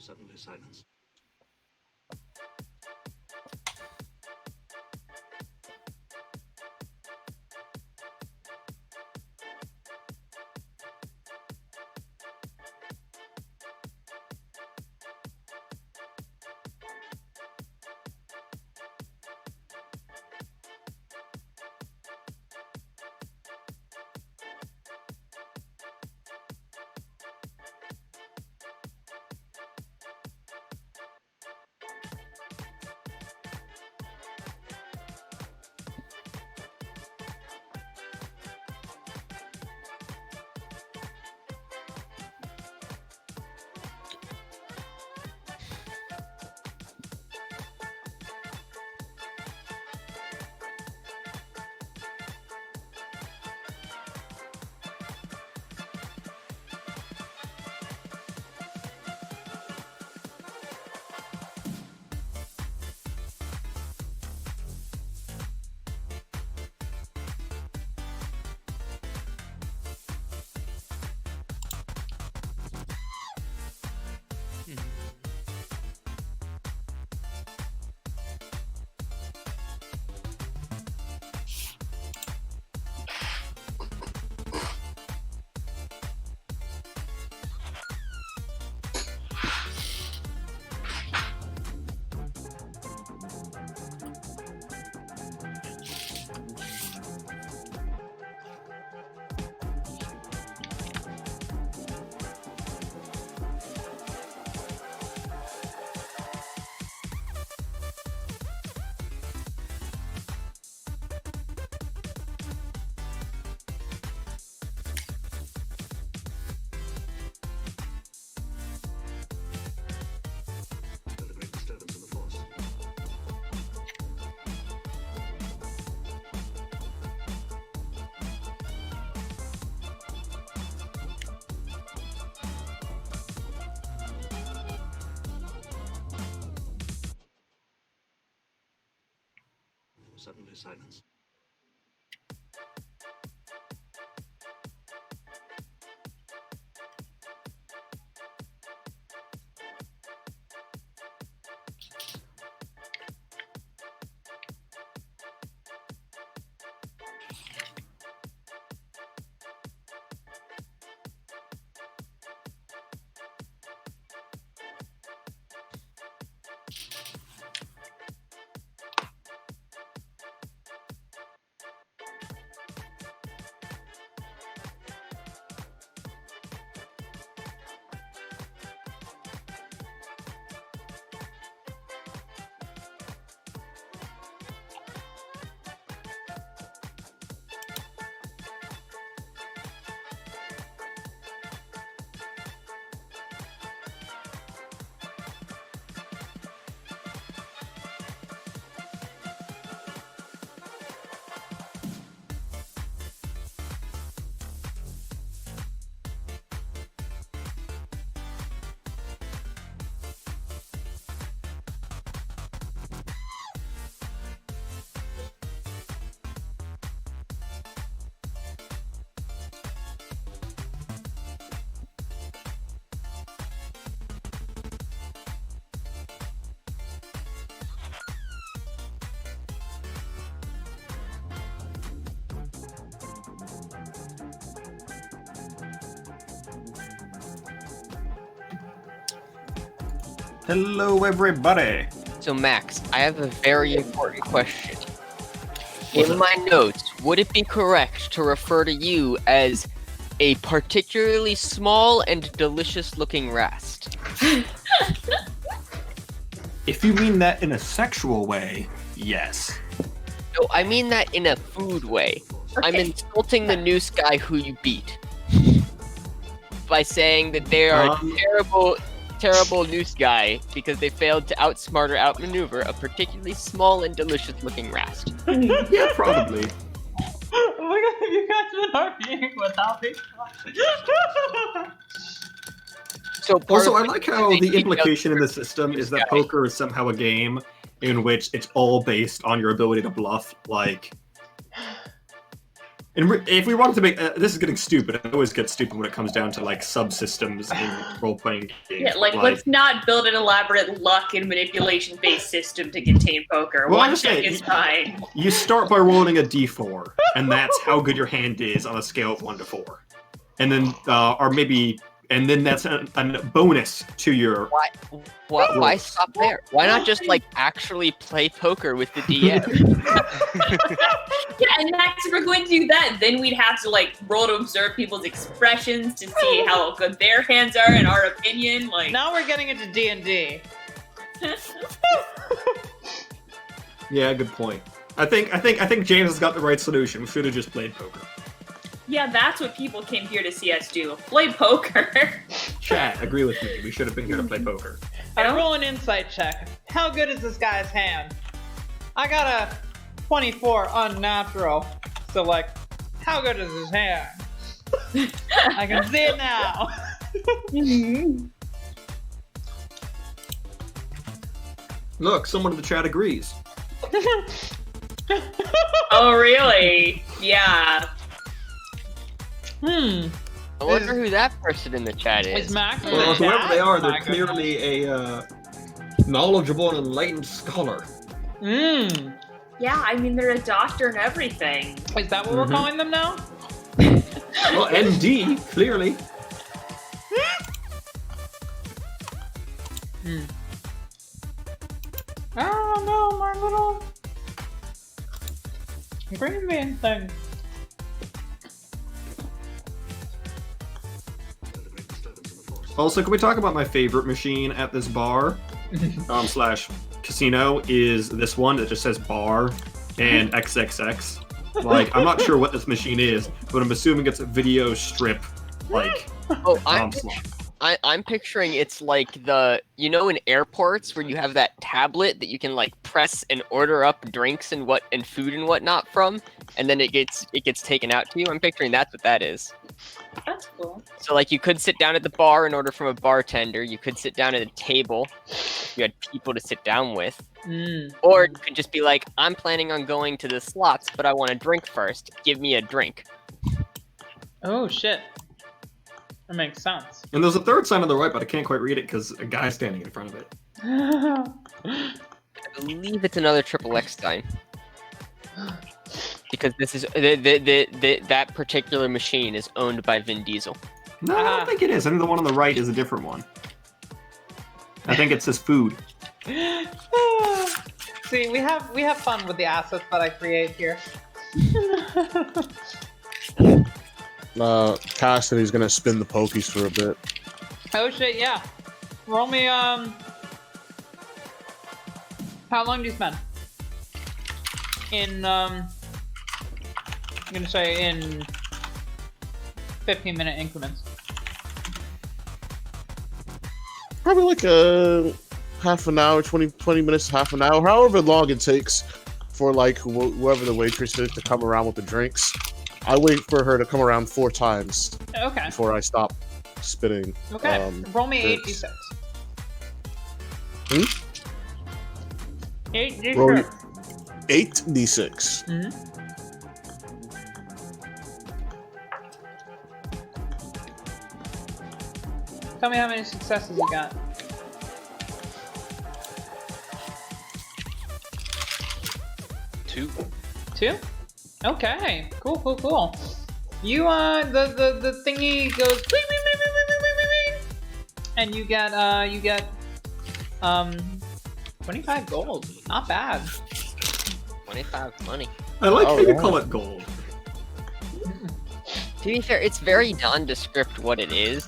Suddenly silence. Suddenly silence. Hello, everybody. So Max, I have a very important question. What's In up? my notes, would it be correct to refer to you as a particularly small and delicious looking rast? If you mean that in a sexual way, yes. No, I mean that in a food way. I'm insulting the noose guy who you beat by saying that they are a terrible noose guy because they failed to outsmart or outmaneuver a particularly small and delicious looking rast. Yeah, probably. Oh my god, you guys been arguing without me. So part Also, of I it like is how they the take out implication in the system is that guy. poker is somehow a game in which it's all based on your ability to bluff. Like, And if we wanted to make this is getting stupid. I always get stupid when it comes down to like subsystems in role-playing games. Yeah, like let's not build an elaborate luck and manipulation-based system to contain poker. Well, One check is fine. You start by rolling a d4, and that's how good your hand is on a scale of 1 to 4. And then, and then that's a bonus to your. Why stop there? Why not just like actually play poker with the DM? Yeah, and Max, if we're going to do that, then we'd have to like roll to observe people's expressions to see how good their hands are in our opinion. Like Now we're getting into D&D. Yeah, good point. I think James has got the right solution. We should have just played poker. yeah, that's what people came here to see us do. Play poker. Chat, agree with me. We should have been here to play poker. I roll an insight check. How good is this guy's hand? I got a 24 unnatural. So like, how good is his hand? I can see it now. Look, someone in the chat agrees. Oh, really? Yeah. I wonder who that person in the chat is. Is Max in Well, the whoever chat? they are, they're My goodness. clearly a knowledgeable and enlightened scholar. Yeah, I mean, they're a doctor and everything. Is that what we're calling them now? Well, ND, clearly. Oh no, my little green bean thing. Also, can we talk about my favorite machine at this bar slash casino is this one that just says bar and XXX. Like, I'm not sure what this machine is, but I'm assuming it's a video strip, like, Oh, slot. I'm picturing it's like in airports where you have that tablet that you can like press and order up drinks and food and whatnot from, and then it gets taken out to you. I'm picturing that's what that is. That's cool. So like you could sit down at the bar and order from a bartender. You could sit down at a table if you had people to sit down with. Or you could just be like, I'm planning on going to the slots, but I want a drink first. Give me a drink. Oh shit. That makes sense. And there's a third sign on the right, but I can't quite read it because a guy's standing in front of it. I believe it's another XXX sign. Because this is that particular machine is owned by Vin Diesel. No, I don't think it is. I think the one on the right is a different one. I think it says food. See, we have fun with the assets that I create here. Cassidy's gonna spin the pokies for a bit. Oh shit, yeah. Roll me, how long do you spend? I'm gonna say in 15-minute increments. Probably like a half an hour, 20 minutes, half an hour, however long it takes for like whoever the waitress is to come around with the drinks. I wait for her to come around 4 times Okay. before I stop spitting. Okay. Roll me drinks. 8d6. 8d6. Roll 8d6. Tell me how many successes you got. Two. 2? Okay. Cool. You the thingy goes wing, wing, wing, wing, wing, wing, wing, wing, and you get 25 gold. Not bad. 25 money. I like how you call it gold. To be fair, it's very nondescript what it is.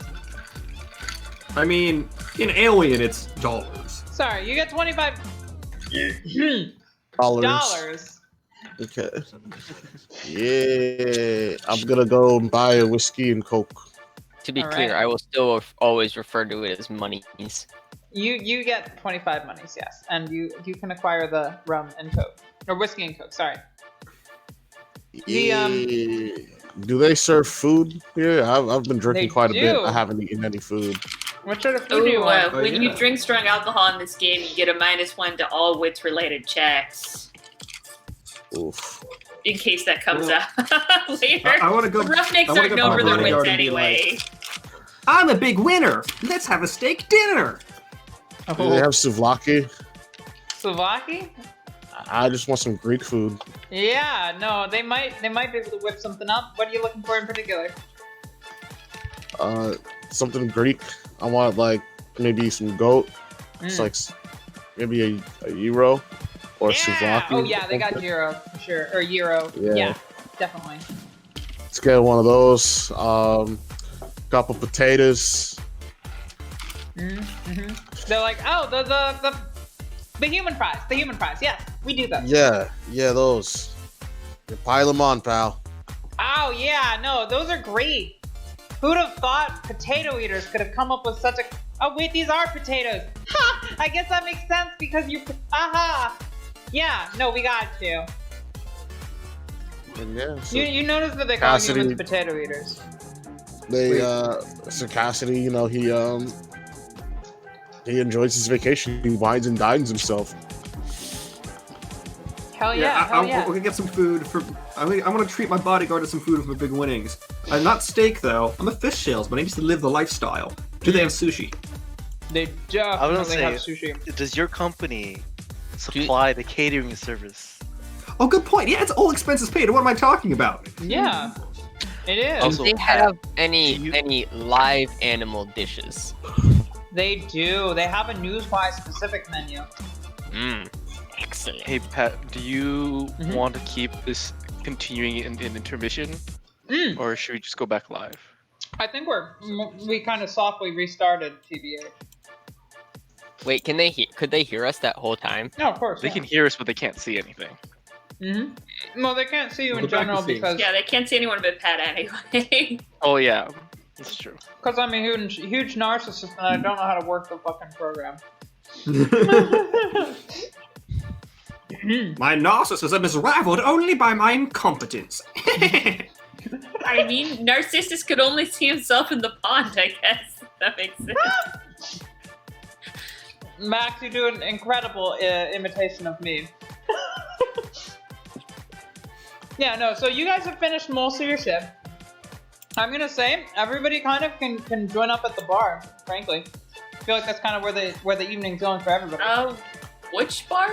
I mean, in Alien, it's dollars. Sorry, you get 25 Dollars. dollars. Okay. Yeah. I'm gonna go and buy a whiskey and Coke. To be All clear, right. I will still always refer to it as monies. You get 25 monies, yes, and you can acquire the rum and coke or whiskey and coke. Sorry. Yeah. Do they serve food here? I've been drinking They quite a bit. do. I haven't eaten any food. What sort of food do you want? When you drink strong alcohol in this game, you get a -1 to all wits-related checks. Oof. in case that comes out later. I want to go. Roughnecks I wanna aren't go known to for my their bodyguard wits and be like, anyway. I'm a big winner. Let's have a steak dinner. Do they have souvlaki? Slovakia? I just want some Greek food. Yeah, no, they might be able to whip something up. What are you looking for in particular? Something Greek. I want like maybe some goat. It's like maybe a gyro or souvlaki. Oh yeah, they got gyro for sure, or gyro. Yeah, definitely. Let's get one of those. Couple potatoes. They're like, oh, the human fries. The human fries. Yes, we do those. Yeah, those. You pile them on, pal. Oh yeah, no, those are great. Who'd have thought potato eaters could have come up with such a... Oh wait, these are potatoes. Ha! I guess that makes sense because you... Aha! Yeah, no, we got you. And yeah, so You notice that they call Cassidy- humans potato eaters. they so Cassidy, you know, he enjoys his vacation. He wines and dines himself. Hell yeah, hell yeah. We're gonna get some food for. I want to treat my bodyguard to some food for my big winnings. Not steak though. I'm a fish salesman. I need to live the lifestyle. Do they have sushi? They I was definitely gonna have say, sushi. does your company supply the catering service? Oh, good point. Yeah, it's all expenses paid. What am I talking about? Yeah, it is. Also, Do they have any live animal dishes? They do. They have a Newswise specific menu. Excellent. Hey Pat, do you Mhm. want to keep this continuing in intermission, or should we just go back live? I think we kind of softly restarted TBH. Wait, could they hear us that whole time? No, of course. They can hear us, but they can't see anything. Well, they can't see you in Go back to general seeing. because Yeah, they can't see anyone but Pat anyway. Oh yeah, that's true. I'm a huge narcissist and I don't know how to work the fucking program. My narcissism is rivaled only by my incompetence. I mean, Narcissus could only see himself in the pond, I guess. That makes sense. Max, you do an incredible imitation of me. Yeah, no, so you guys have finished most of your shift. I'm gonna say everybody kind of can join up at the bar, frankly. I feel like that's kind of where the evening's going for everybody. Which bar?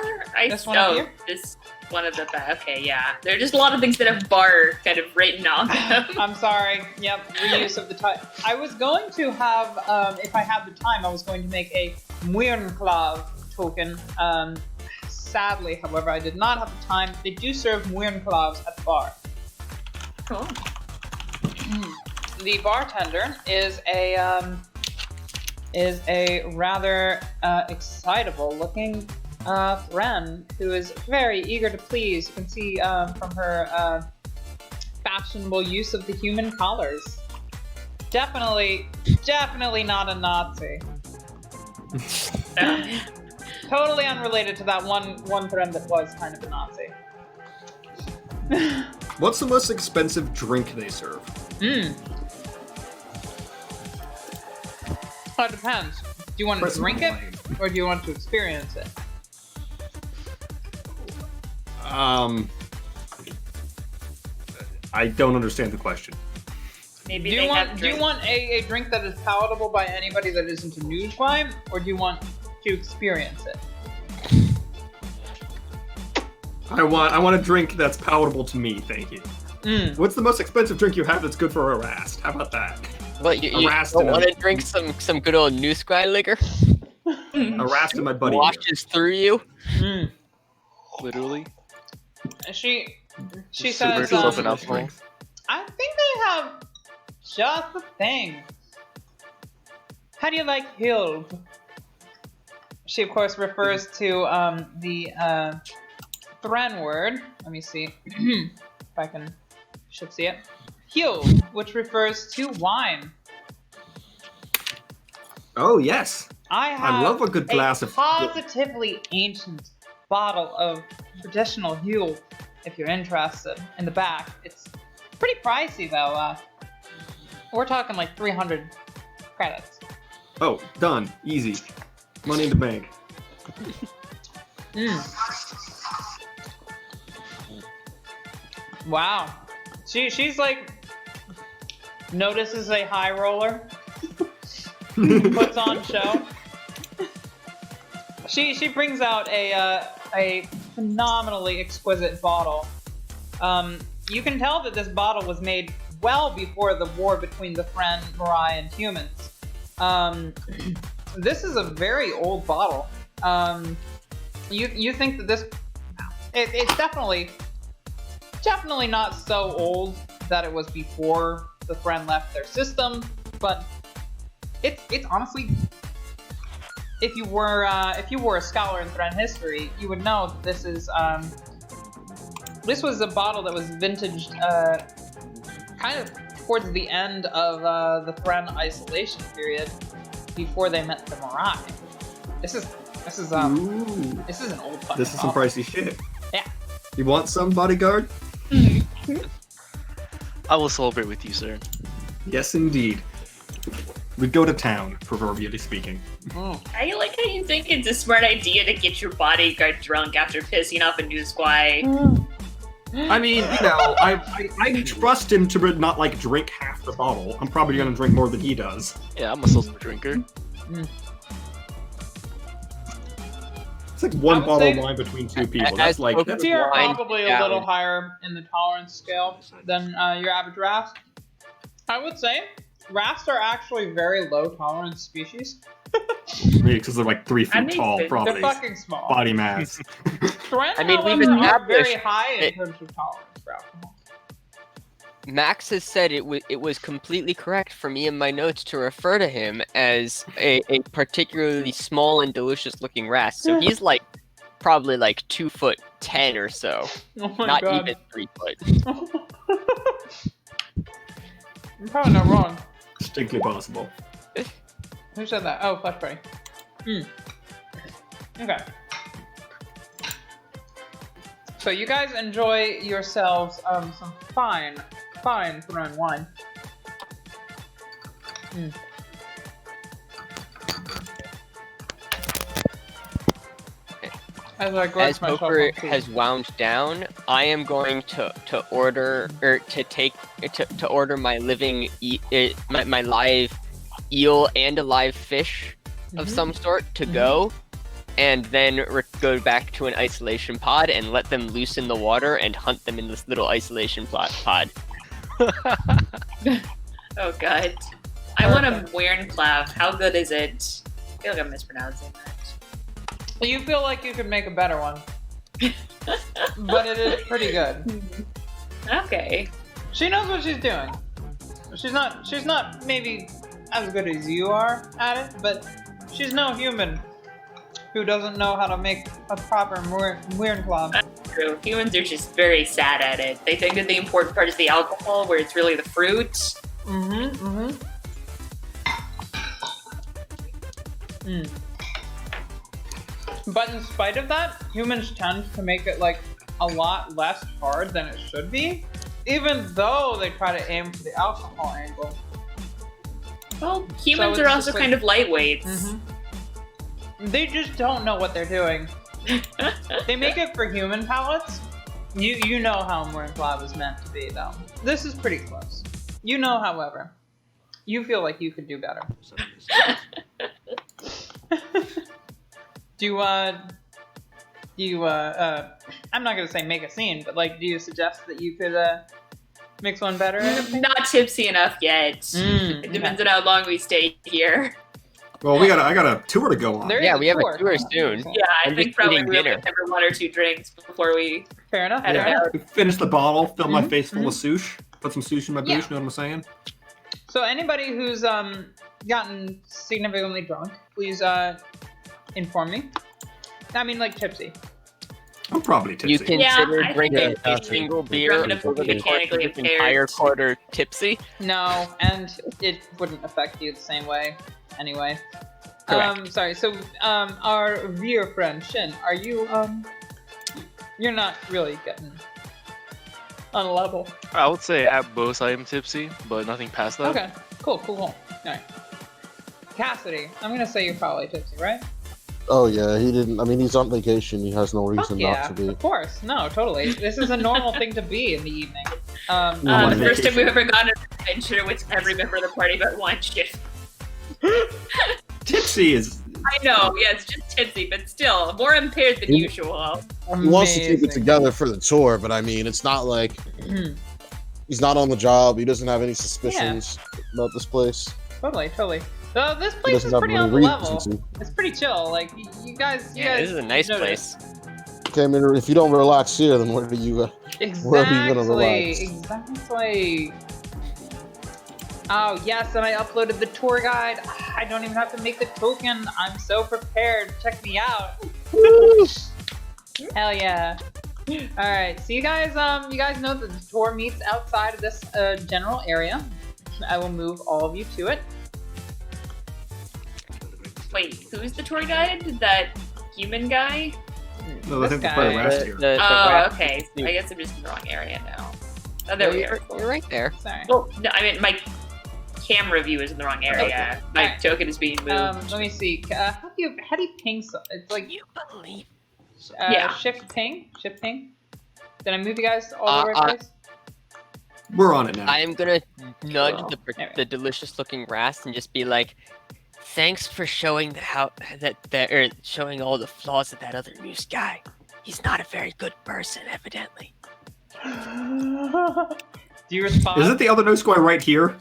This one up here? This one of the okay, yeah. There are just a lot of things that have bar kind of written on them. I'm sorry. Yep, reuse of the time. I was going to have, if I had the time, I was going to make a Muirnclaw token. Sadly, however, I did not have the time. They do serve Muirnclaws at the bar. Cool. The bartender is a rather excitable-looking Ren who is very eager to please. You can see from her fashionable use of the human collars. Definitely not a Nazi. Totally unrelated to that one friend that was kind of a Nazi. What's the most expensive drink they serve? Well, it depends. Do you want to drink it, or do you want to experience it? I don't understand the question. Maybe Do they you have want drinks. a drink that is palatable by anybody that isn't a news crime, or do you want to experience it? I want a drink that's palatable to me, thank you. What's the most expensive drink you have that's good for a rast? How about that? What, you Rast don't in a- want to drink some good old new sky liquor? A rast in my buddy. Washes through you? Literally. She Just says, submerge yourself in alcohol. I think they have just the thing. How do you like Hild? She, of course, refers to the Thran word. Let me see if I should see it. Hild, which refers to wine. Oh yes, I have love a good glass of positively ancient bottle of traditional Hild, if you're interested, in the back. It's pretty pricey though. We're talking like 300 credits. Oh, done. Easy. Money in the bank. Wow. She's like notices a high roller, puts on show. She brings out a phenomenally exquisite bottle. You can tell that this bottle was made well before the war between the Friend, Mirai, and humans. This is a very old bottle. You think that this... It's definitely not so old that it was before the Friend left their system, but it's honestly... If you were a scholar in Friend history, you would know that this is this was a bottle that was vintaged kind of towards the end of the Friend isolation period, before they met the Mirai. This is an old fucking This is some bottle. pricey shit. Yeah. You want some, bodyguard? I will celebrate with you, sir. Yes, indeed. We go to town, proverbially speaking. I like how you think it's a smart idea to get your bodyguard drunk after pissing off a new squire. I mean, you know, I trust him to not like drink half the bottle. I'm probably gonna drink more than he does. Yeah, I'm a social drinker. It's like one I would bottle say- of wine between two people. As That's like focused- that's You're Wine probably a down. little higher in the tolerance scale than your average Rast. I would say Rasts are actually very low tolerance species. because they're like 3 I feet mean, tall, they're probably. They're fucking small. Body mass. Friend, I mean, we've however, are very established high in it- terms of tolerance for alcohol. Max has said it was completely correct for me in my notes to refer to him as a particularly small and delicious looking rat. So he's like probably like 2'10" or so, Oh my not god. even 3 foot. I'm probably not wrong. Distinctly possible. Who said that? Oh, Flesh Buddy. Okay. So you guys enjoy yourselves some fine Throne wine. As I grudge As myself poker on food. has wound down, I am going to order or to order my living my live eel and a live fish of some sort to go, and then go back to an isolation pod and let them loose in the water and hunt them in this little isolation pod. Oh god. I want a Wernklav. How good is it? I feel like I'm mispronouncing that. You feel like you could make a better one, but it is pretty good. Okay. She knows what she's doing. She's not maybe as good as you are at it, but she's no human who doesn't know how to make a proper Wernklav. True. Humans are just very sad at it. They think that the important part is the alcohol, where it's really the fruit. But in spite of that, humans tend to make it like a lot less hard than it should be, even though they try to aim for the alcohol angle. Well, humans So are it's also just kind of lightweights. They just don't know what they're doing. They make it for human palates. You know how Wernklav is meant to be, though. This is pretty close. You know, however, you feel like you could do better. I'm not gonna say make a scene, but like, do you suggest that you could mix one better? Not tipsy enough yet. It depends on how long we stay here. Well, I got a tour to go on. There is Yeah, we have a tour. tour soon. Yeah, I I'm think just probably eating we'll dinner. have 1 or 2 drinks before we Fair enough. head Fair Yeah. enough. Finish the bottle, fill my face full of sush, put some sush in my Yeah. boosh, know what I'm saying? So anybody who's gotten significantly drunk, please inform me. I mean, like tipsy. I'm probably You tipsy. Yeah, consider I think drinking that- a single Drunk beer enough over to be the course of mechanically this entire impaired. quarter tipsy? No, and it wouldn't affect you the same way, anyway. Correct. Sorry. So, our viewer friend Shin, are you you're not really getting on a level. I would say at most I am tipsy, but nothing past that. Okay. Cool. All right. Cassidy, I'm gonna say you're probably tipsy, right? Oh yeah, he didn't. I mean, he's on vacation. He has no reason not to be. Of course. No, totally. This is a normal thing to be in the evening. The first time we've ever gone on an adventure with every member of the party but one shift. Tipsy is. I know, yeah, it's just tipsy, but still more impaired than usual. He wants to keep it together for the tour, but I mean, it's not like he's not on the job. He doesn't have any suspicions about this place. Totally. So this place is pretty on the level. It's pretty chill. Like you guys. This is a nice place. Okay, I mean, if you don't relax here, then where are you gonna relax? Exactly. Oh yes, and I uploaded the tour guide. I don't even have to make the token. I'm so prepared. Check me out. Hell yeah. All right, so you guys know that the tour meets outside of this general area. I will move all of you to it. Wait, who's the tour guide? That human guy? No, I think guy. Okay. I guess I'm just in the wrong area now. Oh, there we are. You're right there. Sorry. Well, no, I mean, my camera view is in the wrong area. Okay. My Alright. token is being moved. Let me see. How do you ping? It's like You believe? shift ping. Did I move you guys all the right place? We're on it now. I am gonna nudge Anyway. the delicious-looking Rast and just be like, "Thanks for showing showing all the flaws of that other news guy. He's not a very good person, evidently." Do you respond? Is it the other nose guy right here?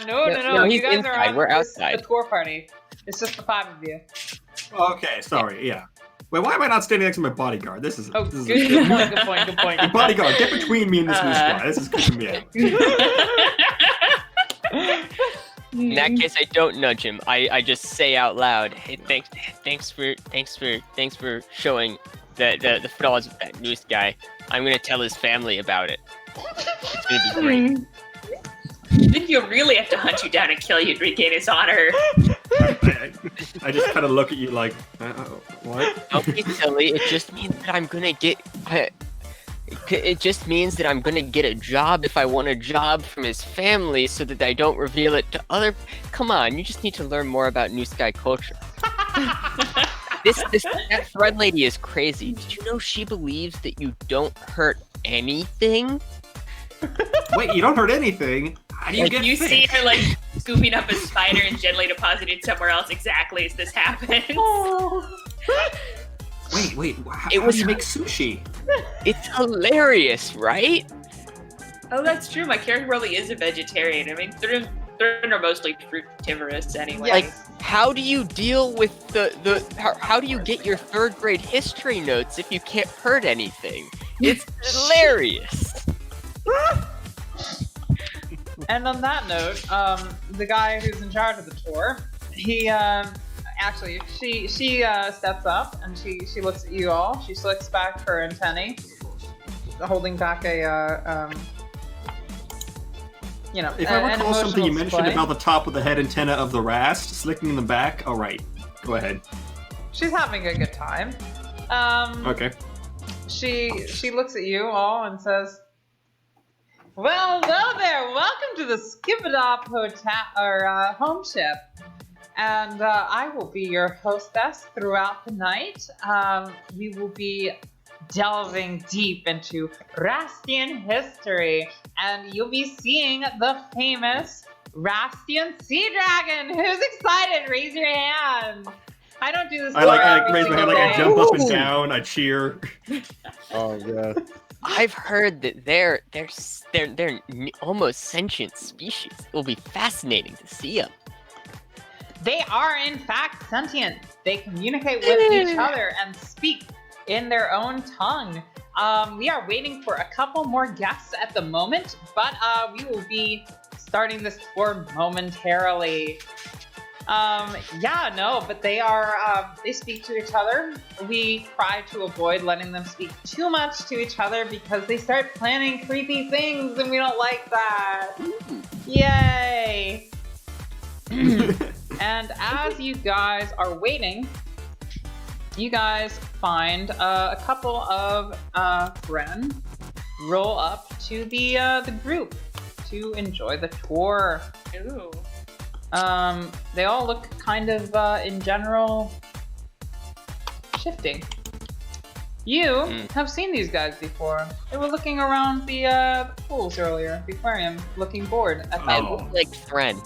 No. No, You he's guys are inside. on We're outside. the tour party. It's just the 5 of you. Okay, sorry. Yeah. Wait, why am I not standing next to my bodyguard? This is. Oh, this is good point. Your bodyguard, get between me and this news guy. This is creeping me out. In that case, I don't nudge him. I just say out loud, "Hey, thanks for showing the flaws of that news guy. I'm gonna tell his family about it. It's gonna be great." I think you'll really have to hunt you down and kill you to regain his honor. I just kind of look at you like, what? Don't be silly. It just means that I'm gonna get. It just means that I'm gonna get a job if I want a job from his family, so that I don't reveal it to other. Come on, you just need to learn more about New Sky culture. That thread lady is crazy. Did you know she believes that you don't hurt anything? Wait, you don't hurt anything? How do you get You fish? see her like scooping up a spider and gently depositing it somewhere else exactly as this happens. Wait, how do you make sushi? It's hilarious, right? Oh, that's true. My character really is a vegetarian. I mean, Thrun are mostly fruitivorous anyway. Like, how do you deal with how do you get your 3rd grade history notes if you can't hurt anything? It's hilarious. And on that note, the guy who's in charge of the tour, he actually she steps up and she looks at you all. She slicks back her antennae, holding back a If I recall something you mentioned about the top of the head antenna of the Rast, slicking the back. All right, go ahead. She's having a good time. Okay. She looks at you all and says, "Well, hello there. Welcome to the Skibadop Hotel or home ship, and I will be your hostess throughout the night. We will be delving deep into Rastian history, and you'll be seeing the famous Rastian sea dragon. Who's excited? Raise your hand." I don't do this. I raise my hand, like I jump up and down, I cheer. Oh yeah. I've heard that they're almost sentient species. It will be fascinating to see them. They are in fact sentient. They communicate with each other and speak in their own tongue. We are waiting for a couple more guests at the moment, but we will be starting this tour momentarily. But they speak to each other. We try to avoid letting them speak too much to each other because they start planning creepy things and we don't like that. Yay! And as you guys are waiting, you guys find a couple of Ren roll up to the group to enjoy the tour. Ooh. They all look kind of, in general, Shifty. You have seen these guys before. They were looking around the pools earlier, the aquarium, looking bored at I that. look like Thren.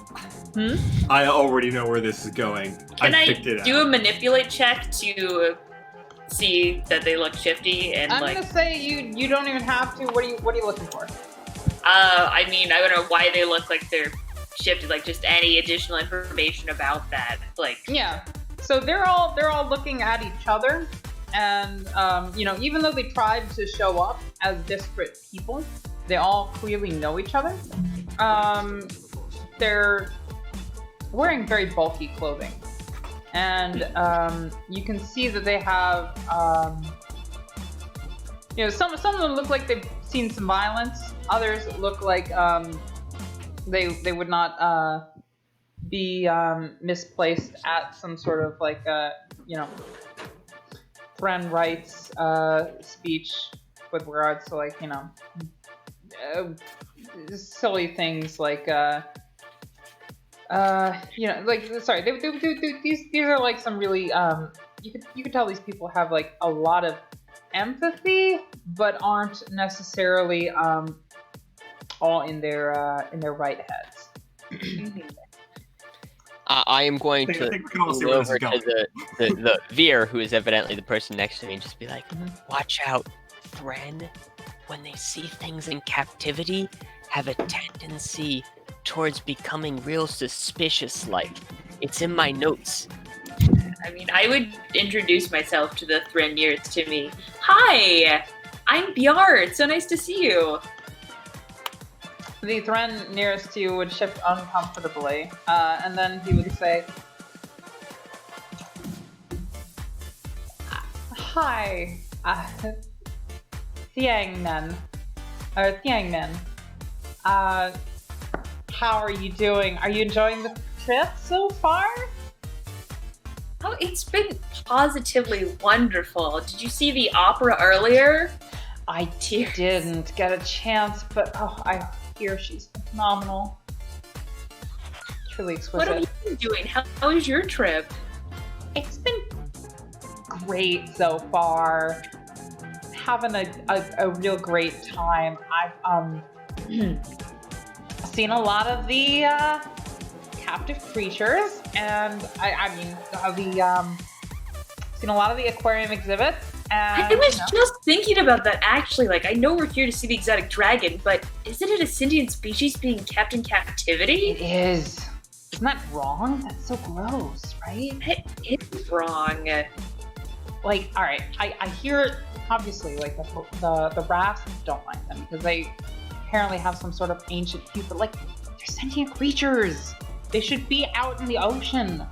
I already know where this is going. Can I picked it do out. a manipulate check to see that they look shifty and I'm like? gonna say you don't even have to. What are you looking for? I mean, I don't know why they look like they're shifted. Like, just any additional information about that. Like, Yeah. So they're all looking at each other, and even though they tried to show up as disparate people, they all clearly know each other. They're wearing very bulky clothing, and you can see that they have some of them look like they've seen some violence. Others look like they would not be misplaced at some sort of like friend rights speech with regards to like silly things like sorry, these are like some really you could tell these people have like a lot of empathy, but aren't necessarily all in their right heads. I am going I to think we can all see go where this over is going. to the Veer, who is evidently the person next to me, and just be like, watch out, Thren. When they see things in captivity, have a tendency towards becoming real suspicious like. It's in my notes. I mean, I would introduce myself to the Thren nearest to me. Hi, I'm Bjar. It's so nice to see you. The Thren nearest to you would shift uncomfortably, and then he would say, "Hi, Thiangmen, or Thiangmen. How are you doing? Are you enjoying the trip so far?" Oh, it's been positively wonderful. Did you see the opera earlier? I didn't get a chance, but I hear she's phenomenal. Truly exquisite. What have you been doing? How was your trip? It's been great so far. Having a real great time. I've seen a lot of the captive creatures, and seen a lot of the aquarium exhibits. And, I was just thinking about that actually. Like, I know we're here to see the exotic dragon, but isn't it a sentient species being kept in captivity? It is. Isn't that wrong? That's so gross, right? It is wrong. Like, all right, I hear obviously like the rafts don't like them because they apparently have some sort of ancient hue, but like they're sentient creatures. They should be out in the ocean,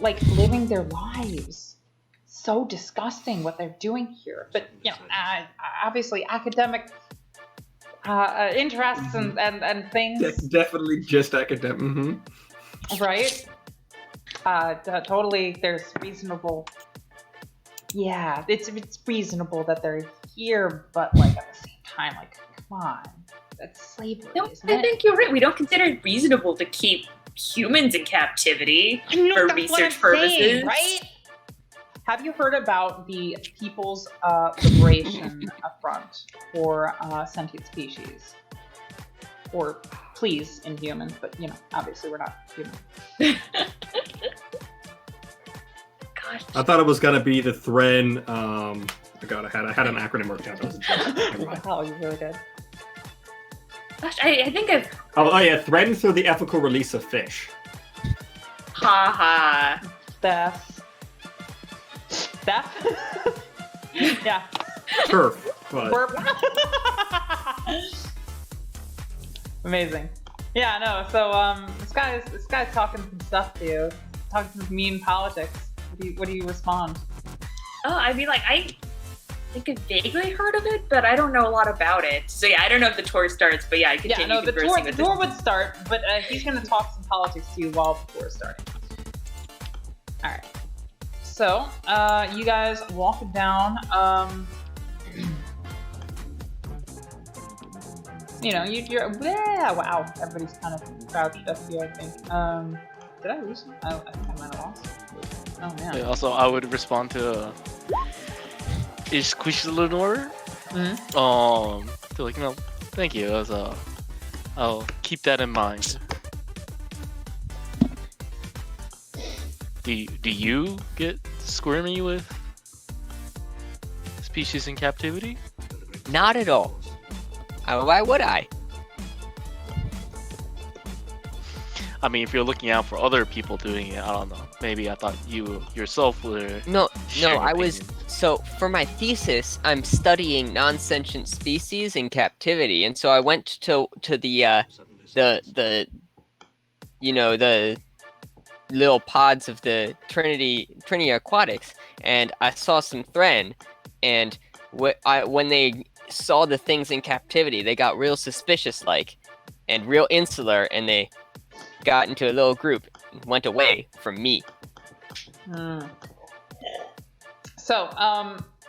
like living their lives. So disgusting what they're doing here. But obviously academic interests and things. That's definitely just academic. Right? Totally. There's reasonable. Yeah, it's reasonable that they're here, but like at the same time, like come on, that's slavery, No, isn't I it? think you're right. We don't consider it reasonable to keep humans in captivity for research purposes, right? Have you heard about the People's Liberation Front for sentient species? Or please in humans, but obviously we're not human. Gosh. I thought it was gonna be the Thren. I had an acronym worked out. That was a joke. Wow, you really did. Gosh, I think I've Oh yeah, Thren through the ethical release of fish. haha. Steph? Yeah. Turf. But Burp. Amazing. Yeah, no, so this guy's talking some stuff to you. Talking some mean politics. What do you respond? Oh, I mean, like, I think I vaguely heard of it, but I don't know a lot about it. So yeah, I don't know if the tour starts, but yeah, I continue Yeah, no, the conversing tour with the tour would start, but he's gonna talk some politics to you while the tour is starting. Alright. So, you guys walk down, you're, yeah, wow, everybody's kind of crouched up here, I think. Did I lose him? I think I might have lost him. Oh, man. Yeah, also, I would respond to is squished Lenore. So like, thank you. I'll keep that in mind. Do you get squirmy with species in captivity? Not at all. Why would I? I mean, if you're looking out for other people doing it, I don't know. Maybe I thought you yourself were. No, sharing I was. opinions. So for my thesis, I'm studying non-sentient species in captivity, and so I went to the the little pods of the Trinity Aquatics, and I saw some Thren, and when they saw the things in captivity, they got real suspicious and real insular, and they got into a little group and went away from me. So,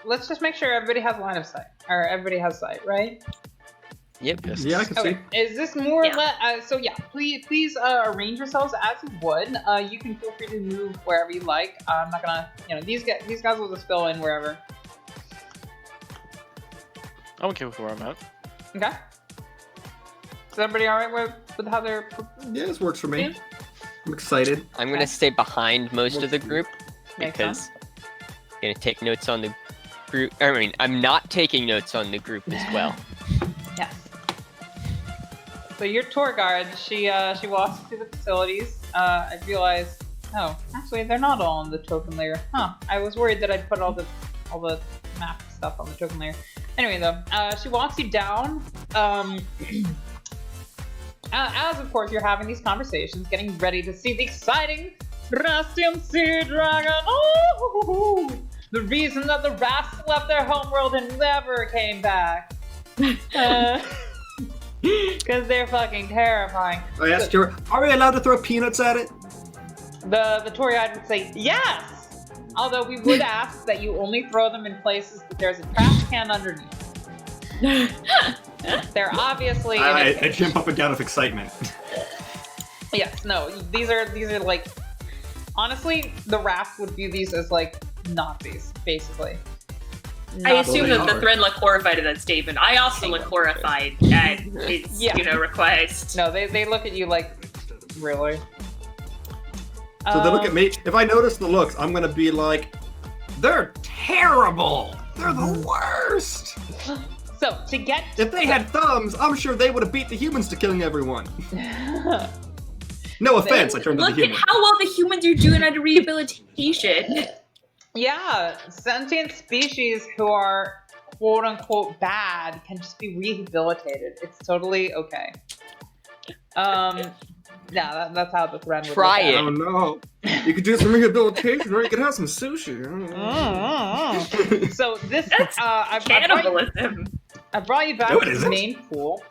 let's just make sure everybody has line of sight, or everybody has sight, right? Yep. Yes. Yeah, I can Okay. see. Is this more Yeah. or less? So yeah, please arrange yourselves as you would. You can feel free to move wherever you like. I'm not gonna, these guys will just fill in wherever. I'm okay with where I'm at. Okay. Is everybody all right with how they're? Yeah, this works for me. Yeah. I'm excited. I'm gonna stay behind most of the group Makes because I'm gonna take notes on the group. I mean, I'm not taking notes on the group as well. Yes. So your tour guide, she walks through the facilities. I realized, oh, actually they're not all on the token layer. Huh? I was worried that I'd put all the map stuff on the token layer. Anyway, though, she walks you down. As of course you're having these conversations, getting ready to see the exciting Rastium Sea Dragon. Oh, the reason that the Rasts left their homeworld and never came back. Because they're fucking terrifying. I asked her, are we allowed to throw peanuts at it? The tour guide would say yes, although we would ask that you only throw them in places that there's a trash can underneath. They're obviously. I jump up and down with excitement. Yes, no, these are like. Honestly, the raft would view these as like Nazis, basically. I assume they that the are. Thren look horrified at that statement. I also look horrified at its, Yeah. request. No, they look at you like, really? So they look at me. If I notice the looks, I'm gonna be like, they're terrible. They're the worst. So to get If they had thumbs, I'm sure they would have beat the humans to killing everyone. No offense, I turned to the Look at human. how well the humans are doing under rehabilitation. Yeah, sentient species who are quote unquote bad can just be rehabilitated. It's totally okay. Yeah, that's how the Thren would Try look it. Oh no. You could do some rehabilitation or you could have some sushi. at. So this That's Cannibalism. I brought you back No, it to the isn't. main pool.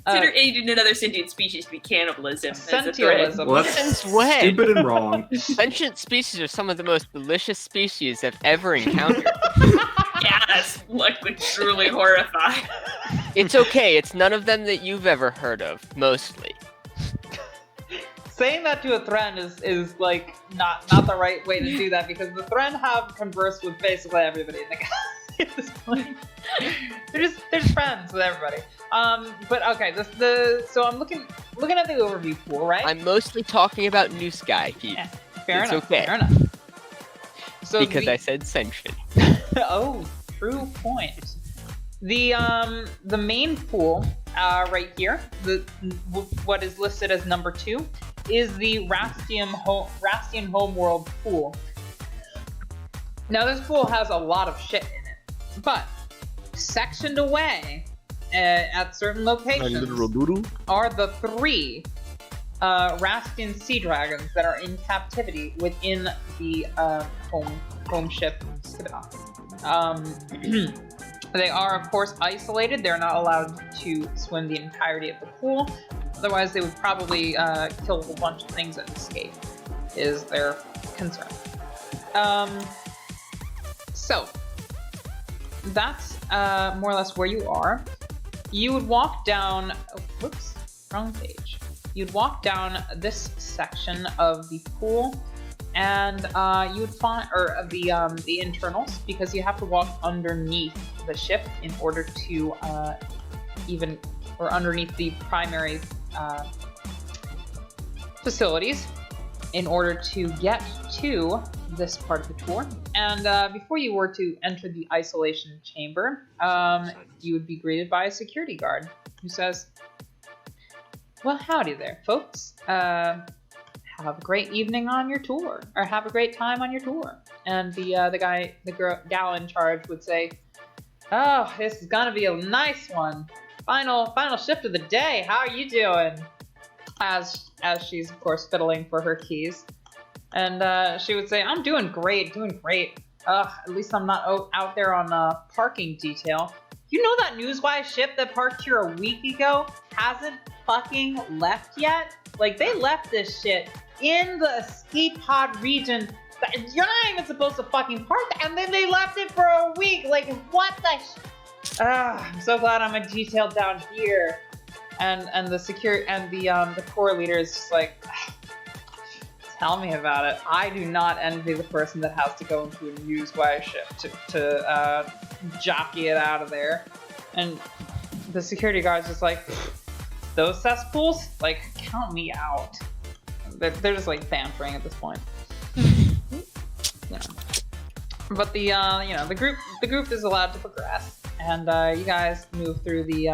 Consider aiding another sentient species to be cannibalism. As a threat. Sentialism. Well, that's Since when? stupid and wrong. Sentient species are some of the most delicious species I've ever encountered. Yes, like would truly horrify. It's okay, it's none of them that you've ever heard of, mostly. Saying that to a Thren is like not the right way to do that, because the Thren have conversed with basically everybody in the galaxy at this point. they're just friends with everybody. But okay, so I'm looking at the overview pool, right? I'm mostly talking about New Sky, Pete. Yeah, fair It's enough. okay. Fair enough. So Because I said sentient. Oh, true point. The main pool right here, what is listed as number 2, is the Rastian Homeworld pool. Now this pool has a lot of shit in it, but sectioned away at certain A locations literal doodle. are the 3 Rastian sea dragons that are in captivity within the home ship Skibidon. They are, of course, isolated. They're not allowed to swim the entirety of the pool. Otherwise, they would probably kill a bunch of things and escape, is their concern. So, that's more or less where you are. You would walk down... Oh, whoops, wrong page. You'd walk down this section of the pool, and you would find, or the internals, because you have to walk underneath the ship in order to underneath the primary facilities in order to get to this part of the tour. And before you were to enter the isolation chamber, you would be greeted by a security guard who says, "Well, howdy there, folks. Have a great evening on your tour, or have a great time on your tour." And the gal in charge would say, "Oh, this is gonna be a nice one. Final shift of the day. How are you doing?" As she's of course fiddling for her keys, and she would say, "I'm doing great, doing great. At least I'm not out there on parking detail. You know that Newswise ship that parked here a week ago hasn't fucking left yet? Like, they left this shit in the escape pod region. You're not even supposed to fucking park there, and then they left it for a week. Like, what the I'm so glad I'm detailed down here." And the core leader is just like, "Tell me about it. I do not envy the person that has to go into a Newswise ship to jockey it out of there." And the security guard's just like, "Those cesspools? Like, count me out." They're just like bantering at this point. Yeah. But the group is allowed to progress, and you guys move through the